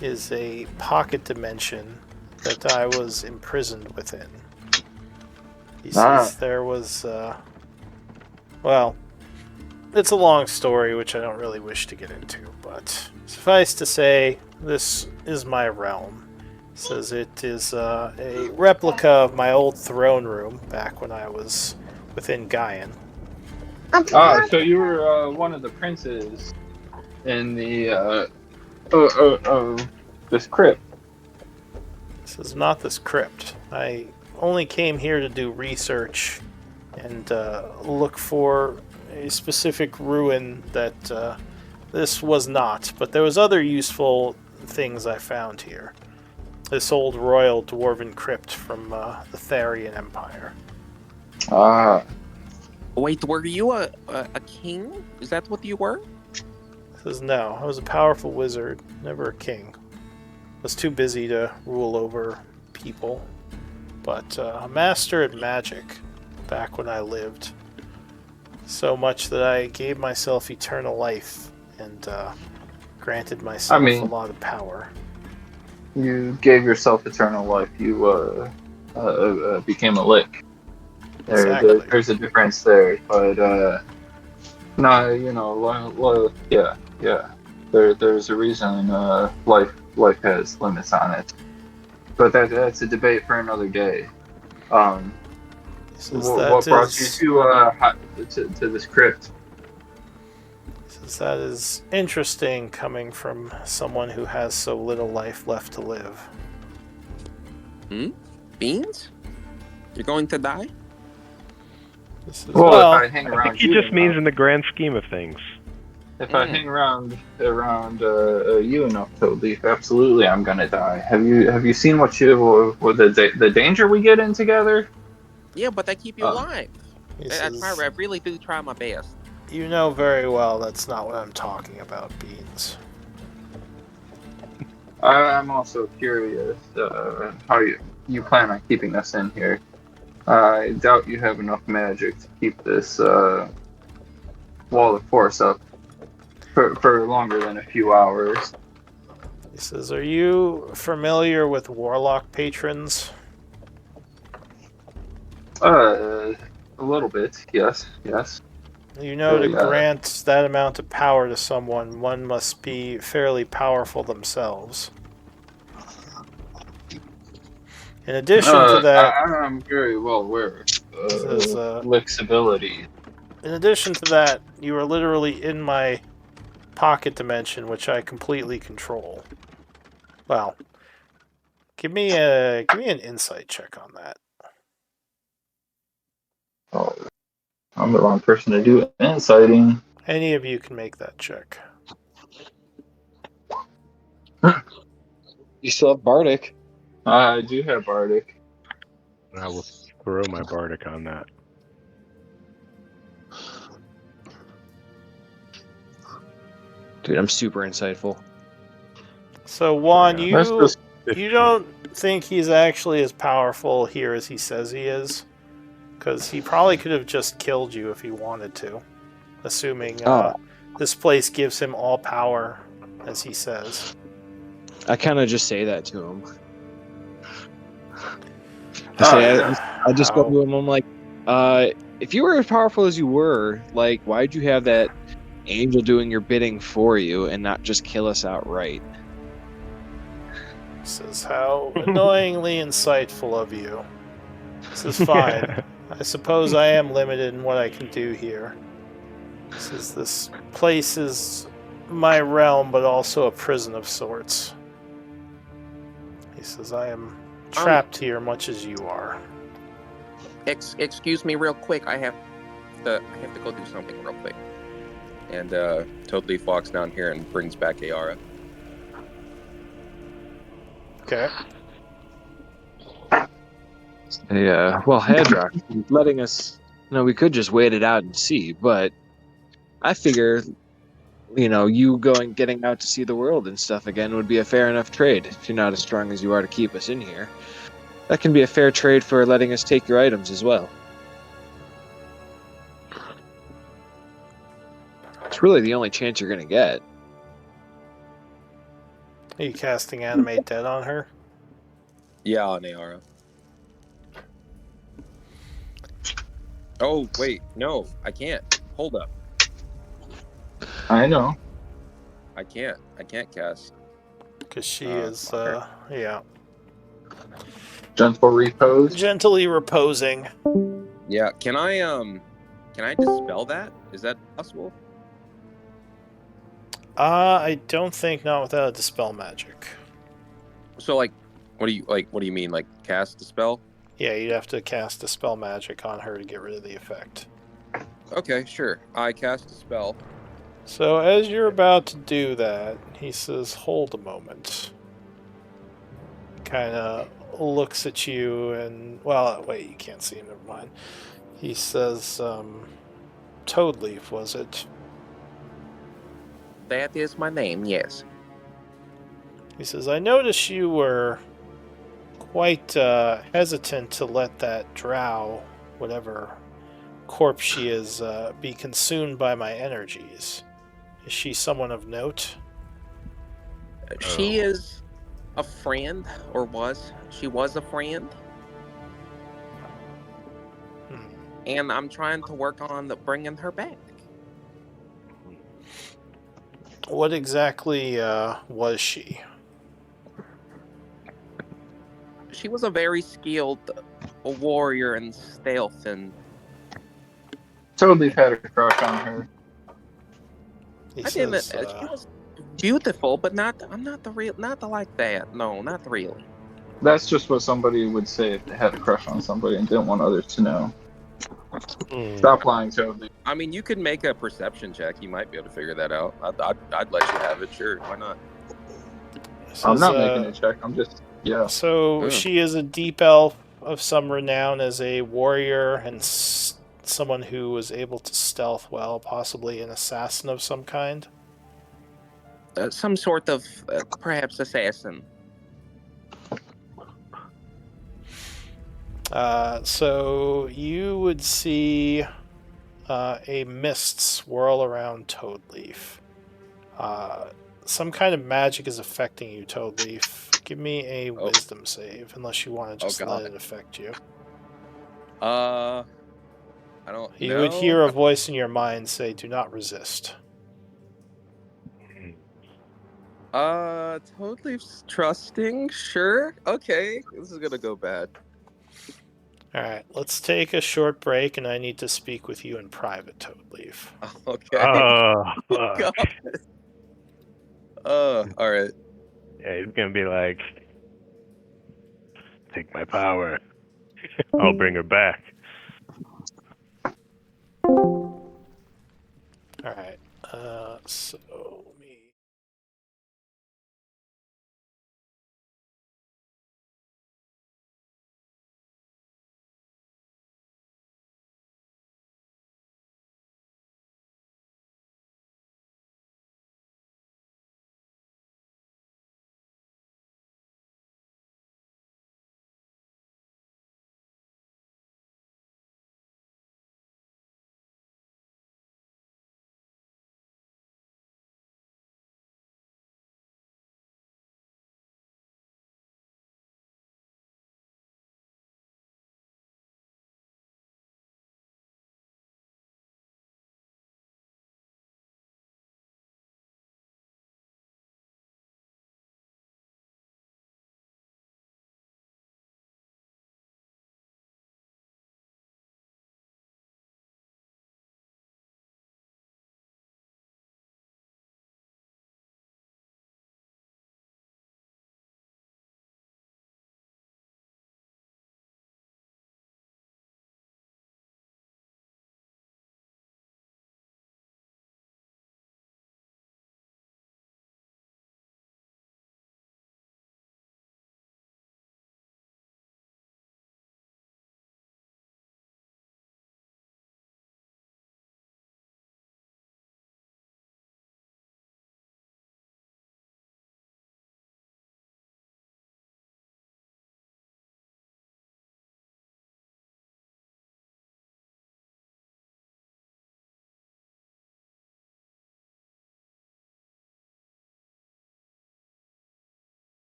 is a pocket dimension that I was imprisoned within. He says there was, well, it's a long story, which I don't really wish to get into, but suffice to say, this is my realm. He says it is a replica of my old throne room back when I was within Gaian. So you were one of the princes in the this crypt. This is not this crypt. I only came here to do research and look for a specific ruin that this was not, but there was other useful things I found here. This old royal dwarven crypt from the Tharian Empire. Wait, were you a king? Is that what you were? He says, no, I was a powerful wizard, never a king. I was too busy to rule over people, but a master at magic back when I lived. So much that I gave myself eternal life and granted myself a lot of power. You gave yourself eternal life. You became a lick. Exactly. There's a difference there, but no, you know, yeah. There's a reason life has limits on it, but that's a debate for another day. What brought you to this crypt? Since that is interesting coming from someone who has so little life left to live. Beans? You're going to die? If I hang I around think he just means in the grand scheme of things. If I hang around you enough, Toadleaf, absolutely I'm gonna die. Have you seen what the danger we get in together? Yeah, but they keep you alive. I really do try my best. You know very well that's not what I'm talking about, Beans. I'm also curious how you plan on keeping us in here. I doubt you have enough magic to keep this wall of force up for longer than a few hours. He says, are you familiar with warlock patrons? A little bit, yes. You know, to Very, grant that amount of power to someone, one must be fairly powerful themselves. In addition to that, I'm very well aware says, of flexibility. in addition to that, you are literally in my pocket dimension, which I completely control. Well, give me an insight check on that. Oh, I'm the wrong person to do insighting. Any of you can make that check. You still have Bardic. I do have Bardic. I will throw my Bardic on that. Dude, I'm super insightful. So Juan, That's you just don't think he's actually as powerful here as he says he is? Because he probably could have just killed you if he wanted to, assuming this place gives him all power, as he says. I kind of just say that to him. I just go to him. I'm like, if you were as powerful as you were, like, why'd you have that angel doing your bidding for you and not just kill us outright? Says, how annoyingly insightful of you. This is fine. I suppose I am limited in what I can do here. This place is my realm, but also a prison of sorts. He says, I am trapped here much as you are. Excuse me real quick. I have to go do something real quick. And Toadleaf walks down here and brings back Ayara. Okay. Well, Hadrock, letting us, we could just wait it out and see, but I figure, you getting out to see the world and stuff again would be a fair enough trade. If you're not as strong as you are to keep us in here, that can be a fair trade for letting us take your items as well. It's really the only chance you're going to get. Are you casting Animate Dead on her? Yeah, on Ayara. Oh, wait. No, I can't. Hold up. I know. I can't cast. Because she is, yeah. Gentle repose. Gently reposing. Yeah, can I dispel that? Is that possible? I don't think not without a dispel magic. So, what do you mean? Like, cast the spell? Yeah, you'd have to cast dispel magic on her to get rid of the effect. Okay, sure. I cast a spell. So as you're about to do that, he says, hold a moment. Kind of looks at you and, well, wait, you can't see him, never mind. He says, Toadleaf, was it? That is my name, yes. He says, I noticed you were quite hesitant to let that drow, whatever corpse she is, be consumed by my energies. Is she someone of note? She is a friend, or was. She was a friend. And I'm trying to work on bringing her back. What exactly was she? She was a very skilled warrior in stealth, and Totally had a crush on her. she was beautiful, but not like that. No, not really. That's just what somebody would say if they had a crush on somebody and didn't want others to know. Stop lying, Toby. I mean, you could make a perception check. You might be able to figure that out. I'd let you have it. Sure, why not? I'm not making a check. I'm just, yeah. So she is a deep elf of some renown as a warrior and someone who was able to stealth well, possibly an assassin of some kind. Some sort of perhaps assassin. So you would see a mist swirl around Toadleaf. Some kind of magic is affecting you, Toadleaf. Give me a wisdom save, unless you want to just let it affect you. I don't You know. would hear a voice in your mind say, "Do not resist." Totally trusting. Sure. Okay. This is gonna go bad. Alright, let's take a short break, and I need to speak with you in private, Toadleaf. Okay. Oh, God. fuck. All right. Yeah, he's gonna be like, take my power. I'll bring her back. Alright, so let me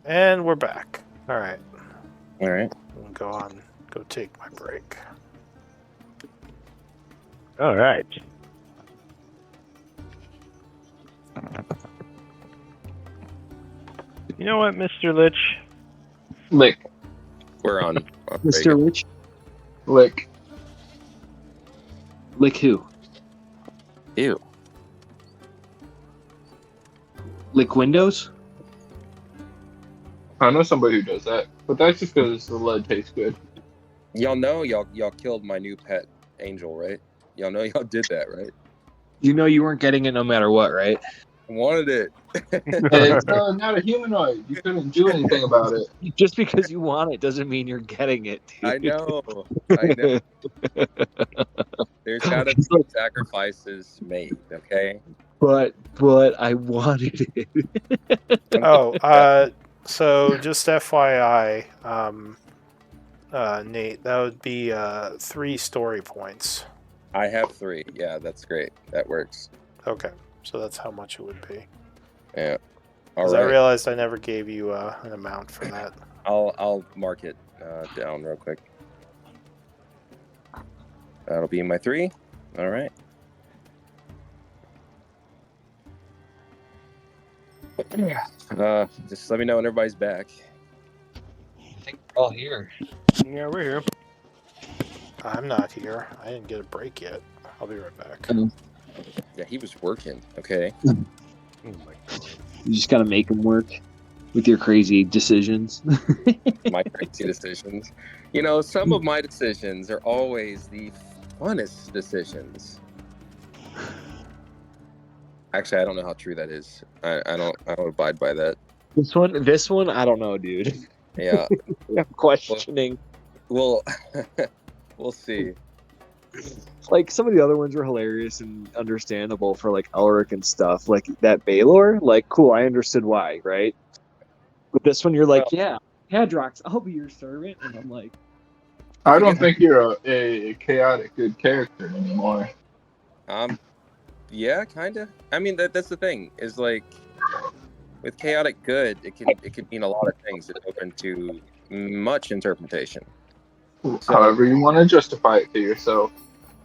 And we're back. All right. All right. Go take my break. All right. You know what, Mr. Lich? Lick. We're on Mr. Rich. Lick. Lick who? Ew. Lick windows? I know somebody who does that, but that's just because the lead tastes good. Y'all know y'all killed my new pet angel, right? Y'all know y'all did that, right? You know you weren't getting it no matter what, right? I wanted it. It's not a humanoid. You couldn't do anything about it. Just because you want it doesn't mean you're getting it, dude. I know. There's gotta be sacrifices made, okay? But I wanted it. So just FYI, Nate, that would be 3 story points. I have 3. Yeah, that's great. That works. Okay, so that's how much it would be. Yeah. All Because right. I realized I never gave you an amount for that. I'll mark it down real quick. That'll be my 3. All right. Just let me know when everybody's back. I think we're all here. Yeah, we're here. I'm not here. I didn't get a break yet. I'll be right back. Yeah, he was working. Okay. Oh my God. You just gotta make them work with your crazy decisions. My crazy decisions. You know, some of my decisions are always the funnest decisions. Actually, I don't know how true that is. I don't abide by that. This one, I don't know, dude. Yeah. I'm questioning. Well, we'll see. Like, some of the other ones were hilarious and understandable for, like, Elric and stuff. Like, that Baylor, like, cool, I understood why, right? But this one, you're like, yeah, Hadrox, I'll be your servant. And I'm like... I don't think you're a chaotic good character anymore. Yeah, kind of. I mean, that's the thing, is like, with chaotic good, it can mean a lot of things. It's open to much interpretation. So, however you want to justify it to yourself.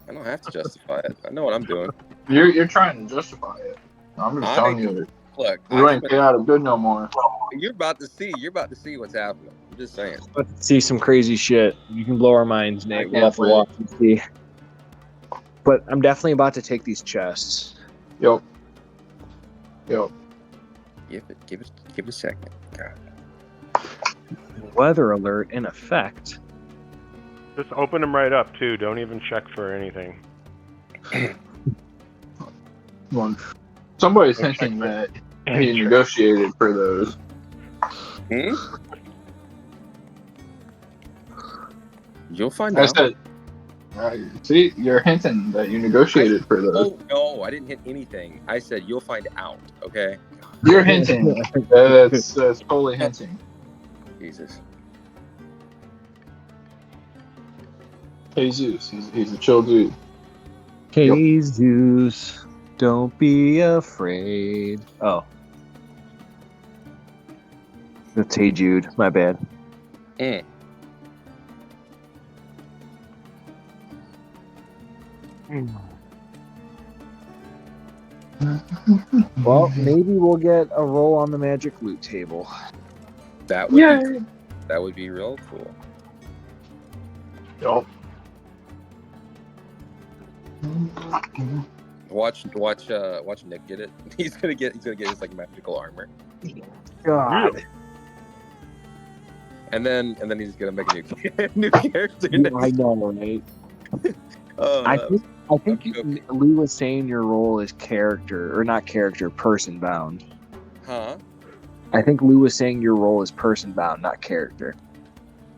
I don't have to justify it. I know what I'm doing. You're trying to justify it. I'm just telling you. Look, You ain't chaotic good no more. You're about to see what's happening. I'm just saying. Let's see some crazy shit. You can blow our minds, Nate. We'll have to watch and see. But I'm definitely about to take these chests. Yep. Give it a second. God. Weather alert in effect. Just open them right up, too. Don't even check for anything. Somebody's hinting that he negotiated for those. You'll find I out. said, see, you're hinting that you negotiated for those. Oh, no, I didn't hint anything. I said you'll find out, okay? You're hinting. That's totally hinting. Jesus. Jesus, he's a chill dude. Jesus, don't be afraid. Oh. That's Hey Jude. My bad. Well, maybe we'll get a roll on the magic loot table. That would be real cool. Yup. Watch Nick get it. He's gonna get his like magical armor. God. And then he's gonna make a new character. I know, right? I think Lee was saying your role is character, or not character, person bound. Huh? I think Lou was saying your role is person bound, not character.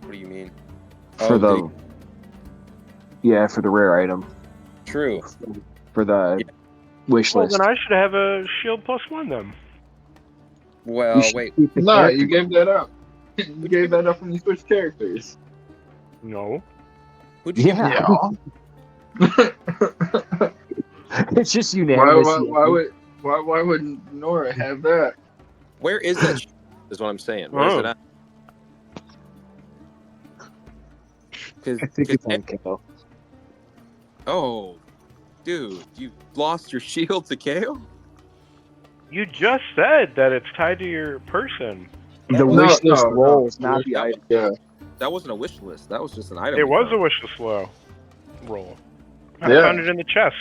What do you mean? For the rare item. True. For the wish list. Well, then I should have a shield +1 then. Well, wait. No, you gave that up. You gave that up when you switched characters. No. Who'd you give It's just unanimous. Why would Nora have that? Where is that? Is what I'm saying. Where is it at? I think it's on KO. Oh, dude, you lost your shield to KO? You just said that it's tied to your person. The wish list rolls, not the item. Yeah. That wasn't a wish list. That was just an item. It was a found. wish list roll. I Yeah. found it in the chest.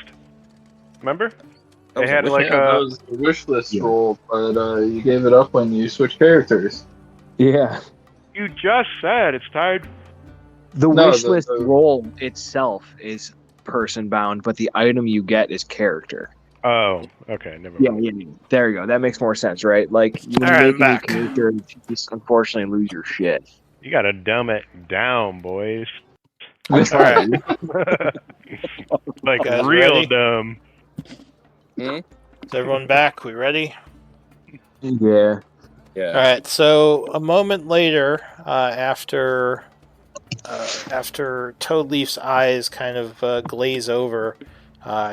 Remember? That was They had a wish like Yeah, that was the wish list roll, but you gave it up when you switched characters. Yeah. You just said it's tied. The No, wish the- list the- roll itself is person bound, but the item you get is character. Oh, okay, never Yeah, mind. yeah. There you go. That makes more sense, right? Like when you All right, make I'm a new back. character, you just unfortunately lose your shit. You gotta dumb it down, boys. All right, Like Guys real ready? dumb. is everyone back? We ready? Yeah. Yeah. All right. So a moment later, after Toadleaf's eyes kind of glaze over,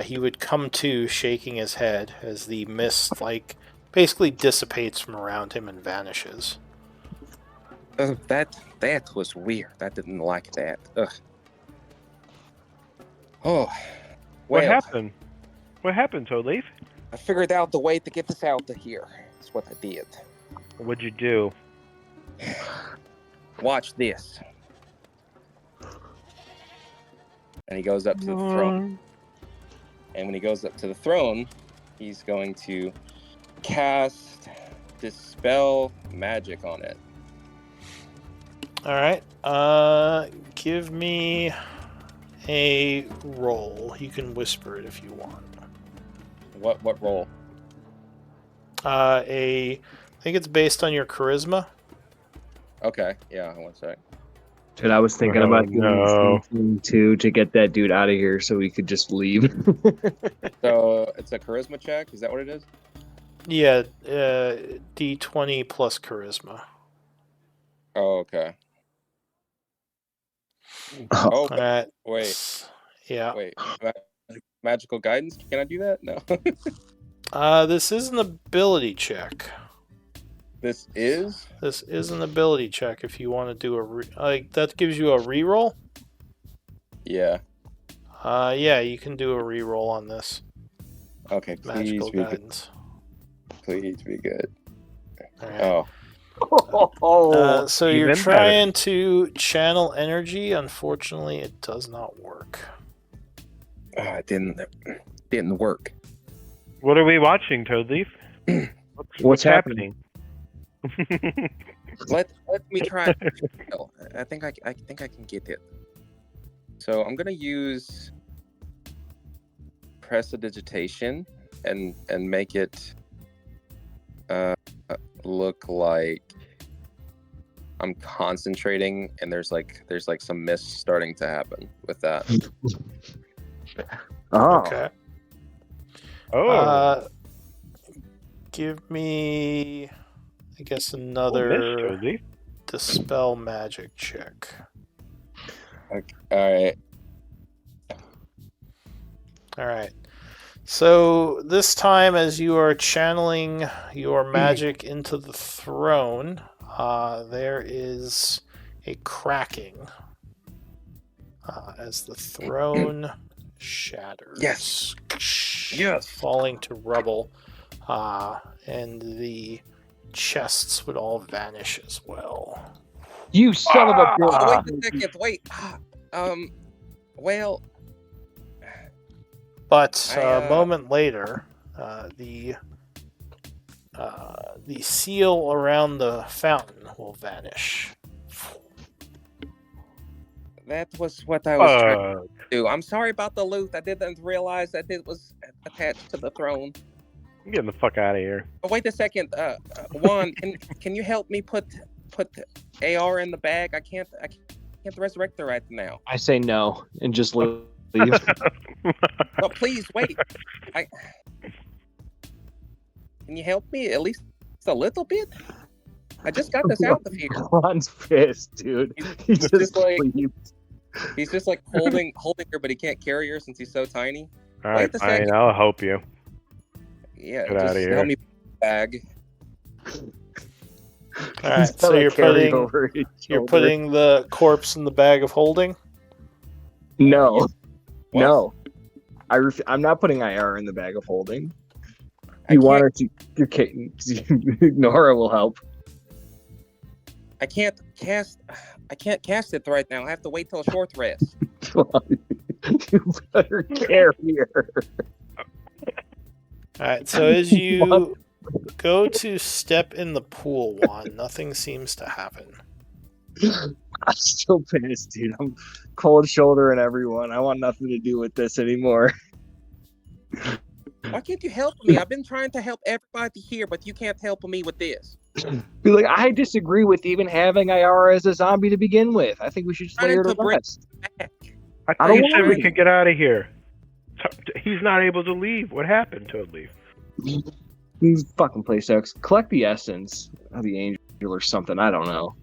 he would come to, shaking his head as the mist basically dissipates from around him and vanishes. That was weird. I didn't like that. Ugh. Oh. What Well, happened? What happened, Toadleaf? I figured out the way to get us out of here. That's what I did. What'd you do? Watch this. And he goes up to the throne. And when he goes up to the throne, he's going to cast Dispel Magic on it. All right. Give me a roll. You can whisper it if you want. What roll? I think it's based on your charisma. Okay, yeah, one sec. Dude, I was thinking about doing no. the same thing too to get that dude out of here so we could just leave. So it's a charisma check. Is that what it is? Yeah, D20 plus charisma. Oh, okay. Oh. Oh, All right. wait. Yeah. Wait. Magical guidance? Can I do that? No. This is an ability check. This is? This is an ability check if you want to do that gives you a reroll? Yeah. Yeah, you can do a reroll on this. Okay, please Magical be good. guidance. Please be good. All right. Oh. So you're even trying to channel energy. Unfortunately, it does not work. It didn't work. What are we watching, Toadleaf? What's happening? Let me try. I think I can get it. So I'm gonna use prestidigitation and make it look like I'm concentrating, and there's some mist starting to happen with that. Oh. Okay. Oh, Give me, I guess, miss, another Toadleaf. dispel magic check. All right. All right. So this time, as you are channeling your magic into the throne, there is a cracking as the throne shatters. Yes. Yes. Falling to rubble, and the chests would all vanish as well. You son of a bitch! Wait a second. Wait. Well. But a moment later, the seal around the fountain will vanish. That was what I was trying Fuck. to do. I'm sorry about the loot. I didn't realize that it was attached to the throne. I'm getting the fuck out of here. Oh, wait a second. Juan, can you help me put AR in the bag? I can't resurrect her right now. I say no and just leave. Oh, please wait. Can you help me at least a little bit? I just got this out of here. Ron's pissed, dude. He He's just like holding her, but he can't carry her since he's so tiny. All right, Wait a fine. second. I'll help you. Yeah, Get just outta here. help me put the bag. All right, so you're shoulder. putting the corpse in the bag of holding. No, What? no. I'm not putting IR in the bag of holding. I You want can't- her to Nora will help. I can't cast it right now. I have to wait till a short rest. You better carry her. All right, so as you go to step in the pool, Juan, nothing seems to happen. I'm still pissed, dude. I'm cold shouldering everyone. I want nothing to do with this anymore. Why can't you help me? I've been trying to help everybody here, but you can't help me with this. Be like, I disagree with even having IR as a zombie to begin with. I think we should just lay her to rest. Back. I I thought don't you said want we it. could get out of here. He's not able to leave. What happened to leave? These fucking play sucks. Collect the essence of the angel or something. I don't know.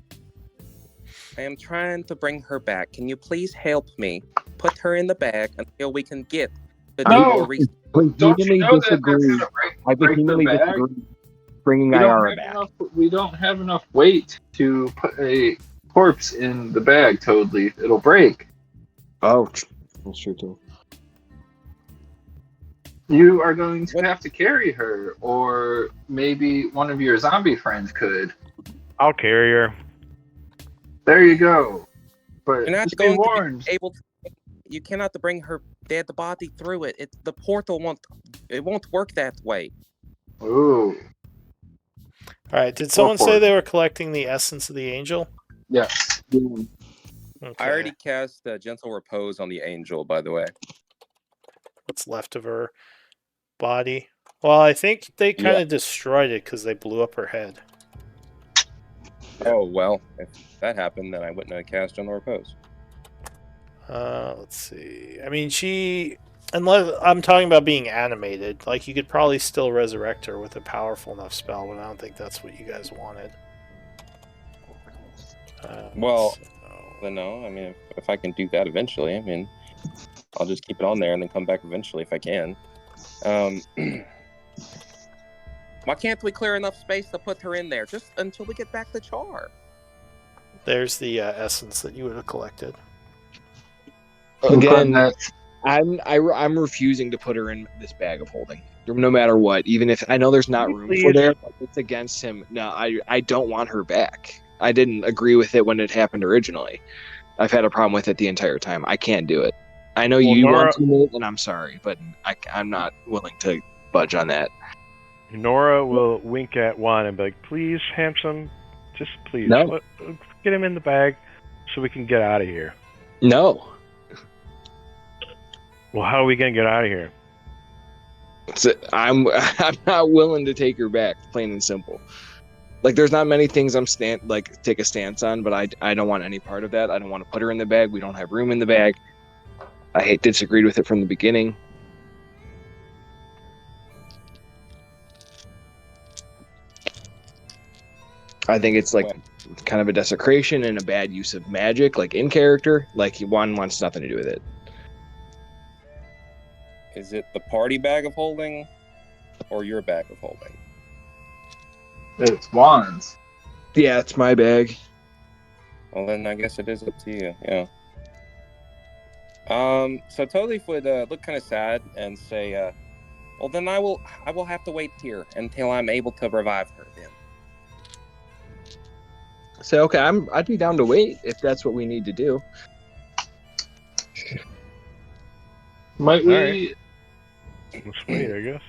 I am trying to bring her back. Can you please help me? Put her in the bag until we can get the No. door reset. Don't you know that that's disagree. gonna I break the vehemently bag? disagree bringing We don't IR have back. enough. We don't have enough weight to put a corpse in the bag. Toad Leaf, it'll break. Oh, that's true too. You are going to have to carry her, or maybe one of your zombie friends could. I'll carry her. There you go. But You're not just be going to warned. be able to. You cannot bring her dead body through it. The portal won't work that way. Ooh, All right, did someone say forward. they were collecting the essence of the angel? yeah. Okay. I already cast gentle repose on the angel, by the way. What's left of her body? Well, I think they kind Yeah. of destroyed it because they blew up her head. Oh well, if that happened, then I wouldn't have cast gentle repose. Let's see. I mean, unless I'm talking about being animated, like you could probably still resurrect her with a powerful enough spell, but I don't think that's what you guys wanted. Well, so- Then no, I mean, if I can do that eventually, I mean, I'll just keep it on there and then come back eventually if I can. Why can't we clear enough space to put her in there just until we get back to Chaur? there's the essence that you would have collected. Again, But I'm refusing to put her in this bag of holding, no matter what. Even if I know there's not room for there, but it's against him. No, I don't want her back. I didn't agree with it when it happened originally. I've had a problem with it the entire time. I can't do it. I know you Nora, want to, Nate, and I'm sorry, but I'm not willing to budge on that. Nora will wink at Juan and be like, "Please, handsome, just please, No. let's get him in the bag so we can get out of here." No. Well, how are we gonna get out of here? I'm not willing to take her back, plain and simple. Like, there's not many things take a stance on, but I don't want any part of that. I don't want to put her in the bag. We don't have room in the bag. I disagreed with it from the beginning. I think it's like kind of a desecration and a bad use of magic, like in character. Like, Juan wants nothing to do with it. Is it the party bag of holding or your bag of holding? it's Juan's. Yeah, it's my bag. Well, then I guess it is up to you. Yeah. So Totally would look kind of sad and say, "Well, then I will have to wait here until I'm able to revive her." Then. Say, okay, I'd be down to wait if that's what we need to do. Might we? Alright. Let's wait, I guess.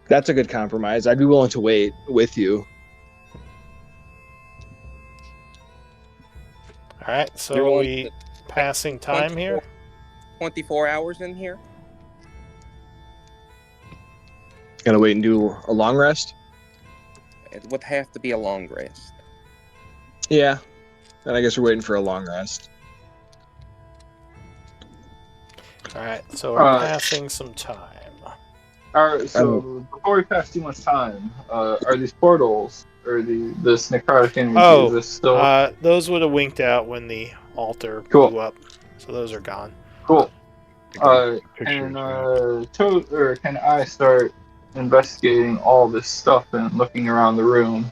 That's a good compromise. I'd be willing to wait with you. All right, You're so willing we to- passing time here. 24 hours in here. Gonna wait and do a long rest? It would have to be a long rest. Yeah. Then I guess we're waiting for a long rest. All right, so we're passing some time. Alright, so before we pass too much time, are these portals or this necrotic energy? Is this still Those would have winked out when the altar Cool. blew up, so those are gone. cool? Pictures, Can I start investigating all this stuff and looking around the room?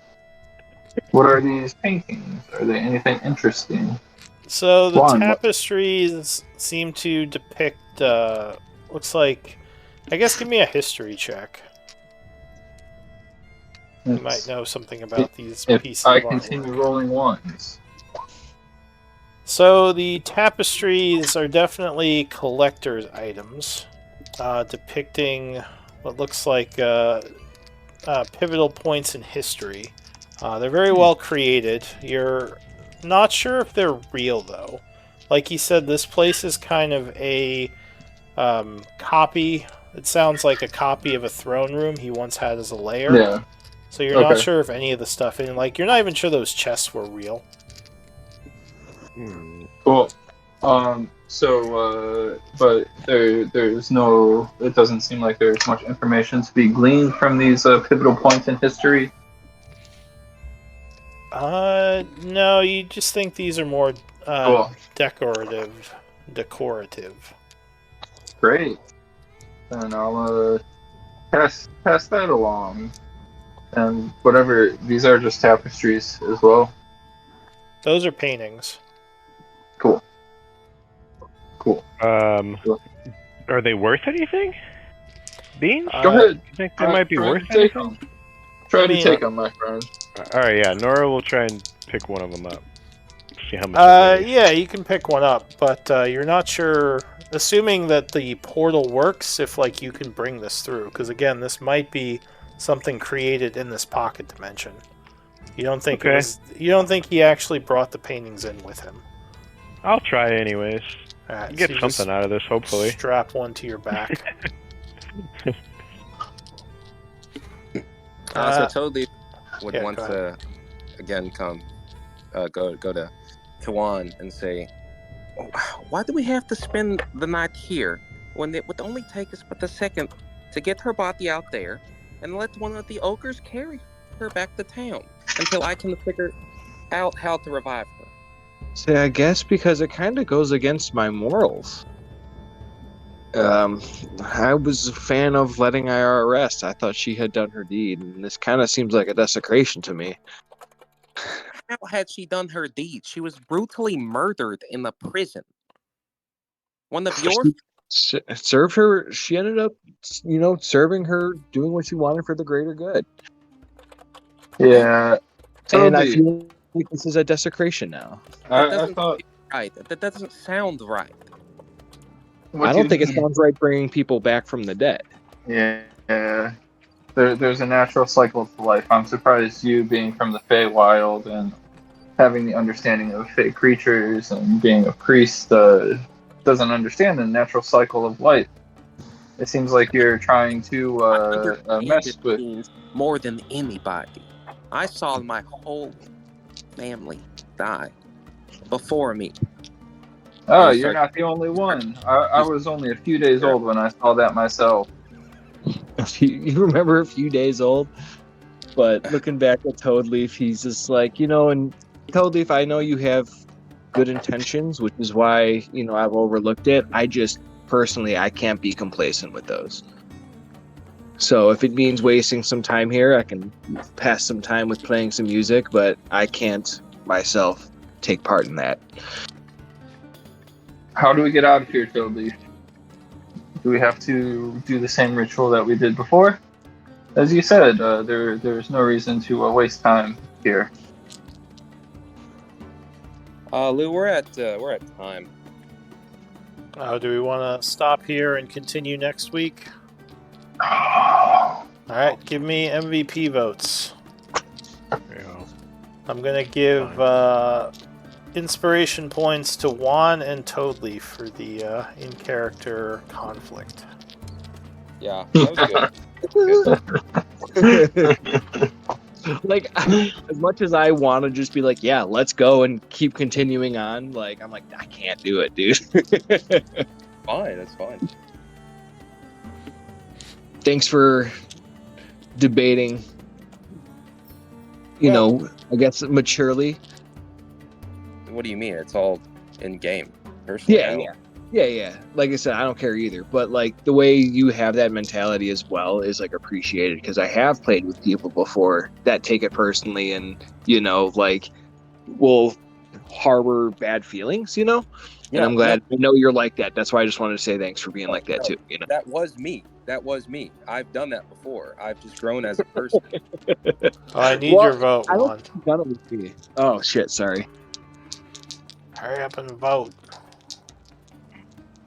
What are these paintings? Are they anything interesting? So the Juan, tapestries seem to depict, looks like, I guess give me a history check. You might know something about these if pieces I of continue artwork. rolling ones. So the tapestries are definitely collector's items, depicting what looks like pivotal points in history. They're very well created. You're not sure if they're real, though. Like he said, this place is kind of a copy. It sounds like a copy of a throne room he once had as a lair. Yeah. So you're not sure if any of the stuff in, like, you're not even sure those chests were real. Cool. But there's no. It doesn't seem like there's much information to be gleaned from these pivotal points in history. No, you just think these are more Cool. decorative. Great. And I'll pass that along. And whatever, these are just tapestries as well. Those are paintings. Cool. Are they worth anything? Beans? Go ahead. You think they might be worth take anything? them. Try to take them, my friend. Alright, yeah. Nora will try and pick one of them up. See how much. Yeah, you can pick one up, but you're not sure. Assuming that the portal works, if like you can bring this through, because again, this might be something created in this pocket dimension. You don't think you don't think he actually brought the paintings in with him? I'll try anyways. Right, You get so something out of this, hopefully. Strap one to your back. So totally would yeah, want to again come go to Juan and say, why do we have to spend the night here when it would only take us but a second to get her body out there and let one of the ogres carry her back to town until I can figure out how to revive her? See, I guess because it kind of goes against my morals. I was a fan of letting IR rest. I thought she had done her deed, and this kind of seems like a desecration to me. How had she done her deed? She was brutally murdered in the prison. One of your served her. She ended up, serving her, doing what she wanted for the greater good. Yeah. Totally. And I feel like this is a desecration now. I thought right. That doesn't sound right. I don't think it sounds right bringing people back from the dead. Yeah. There's a natural cycle to life. I'm surprised you being from the Feywild and having the understanding of Fey creatures and being a priest doesn't understand the natural cycle of life. It seems like you're trying to mess with more than anybody. I saw my whole family die before me. Oh, you're not the only one. I was only a few days old when I saw that myself. You remember a few days old? But looking back at Toadleaf, he's just like, and Toadleaf, I know you have good intentions, which is why, I've overlooked it. I just, personally, I can't be complacent with those. So if it means wasting some time here, I can pass some time with playing some music, but I can't myself take part in that. How do we get out of here, Toby? Do we have to do the same ritual that we did before? As you said, there's no reason to waste time here. Lou, we're at time. Do we want to stop here and continue next week? All right, give me MVP votes. I'm gonna give inspiration points to Juan and Toadleaf for the in-character conflict. Yeah, that was good. Like, as much as I want to just be like, yeah, let's go and keep continuing on, like, I'm like, I can't do it, dude. Fine, it's fine. Thanks for debating, I guess maturely. What do you mean? It's all in game. Personally, Yeah. Like I said, I don't care either. But like the way you have that mentality as well is like appreciated because I have played with people before that take it personally and like will harbor bad feelings, And Yeah, I'm no, glad I know you're like that. That's why I just wanted to say thanks for being like that no, too. that was me. That was me. I've done that before. I've just grown as a person. I need Well, your vote, I don't Juan. think you've done it with me. Oh shit, sorry. Hurry up and vote.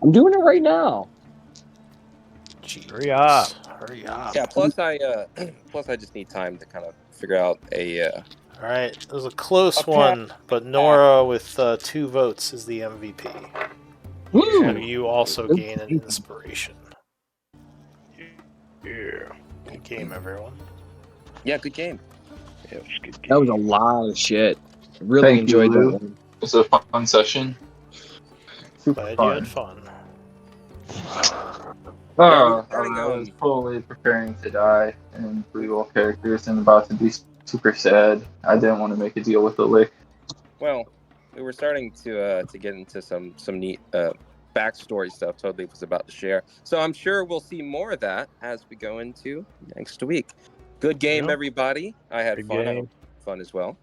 I'm doing it right now. Jeez. Hurry up. Hurry up. Yeah. Plus, I just need time to kind of figure out a. All right, it was a close A path. one, but Nora with 2 votes is the MVP. So Woo! you also gain an inspiration. Yeah. Good game, everyone. Yeah, good game. Yeah, it was a good game. That was a lot of shit. I really Thank enjoyed you, that Lou. one. It was a fun session. Super Glad you fun. had fun. Yeah, I regarding, was totally preparing to die and brutal characters and about to be super sad. I didn't want to make a deal with the lick. Well, we were starting to get into some neat backstory stuff Totally was about to share. So I'm sure we'll see more of that as we go into next week. Good game, Yeah. everybody. I had Good fun. I game. hope you had fun as well.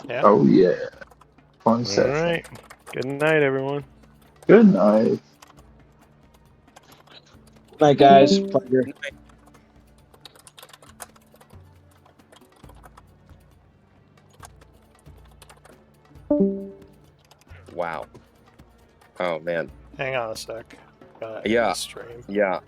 Yeah. Oh yeah, fun All session. right. Good night, everyone. Good night. Night, guys. Pleasure. Wow. Oh man. Hang on a sec. Gotta end Yeah. the stream. Yeah.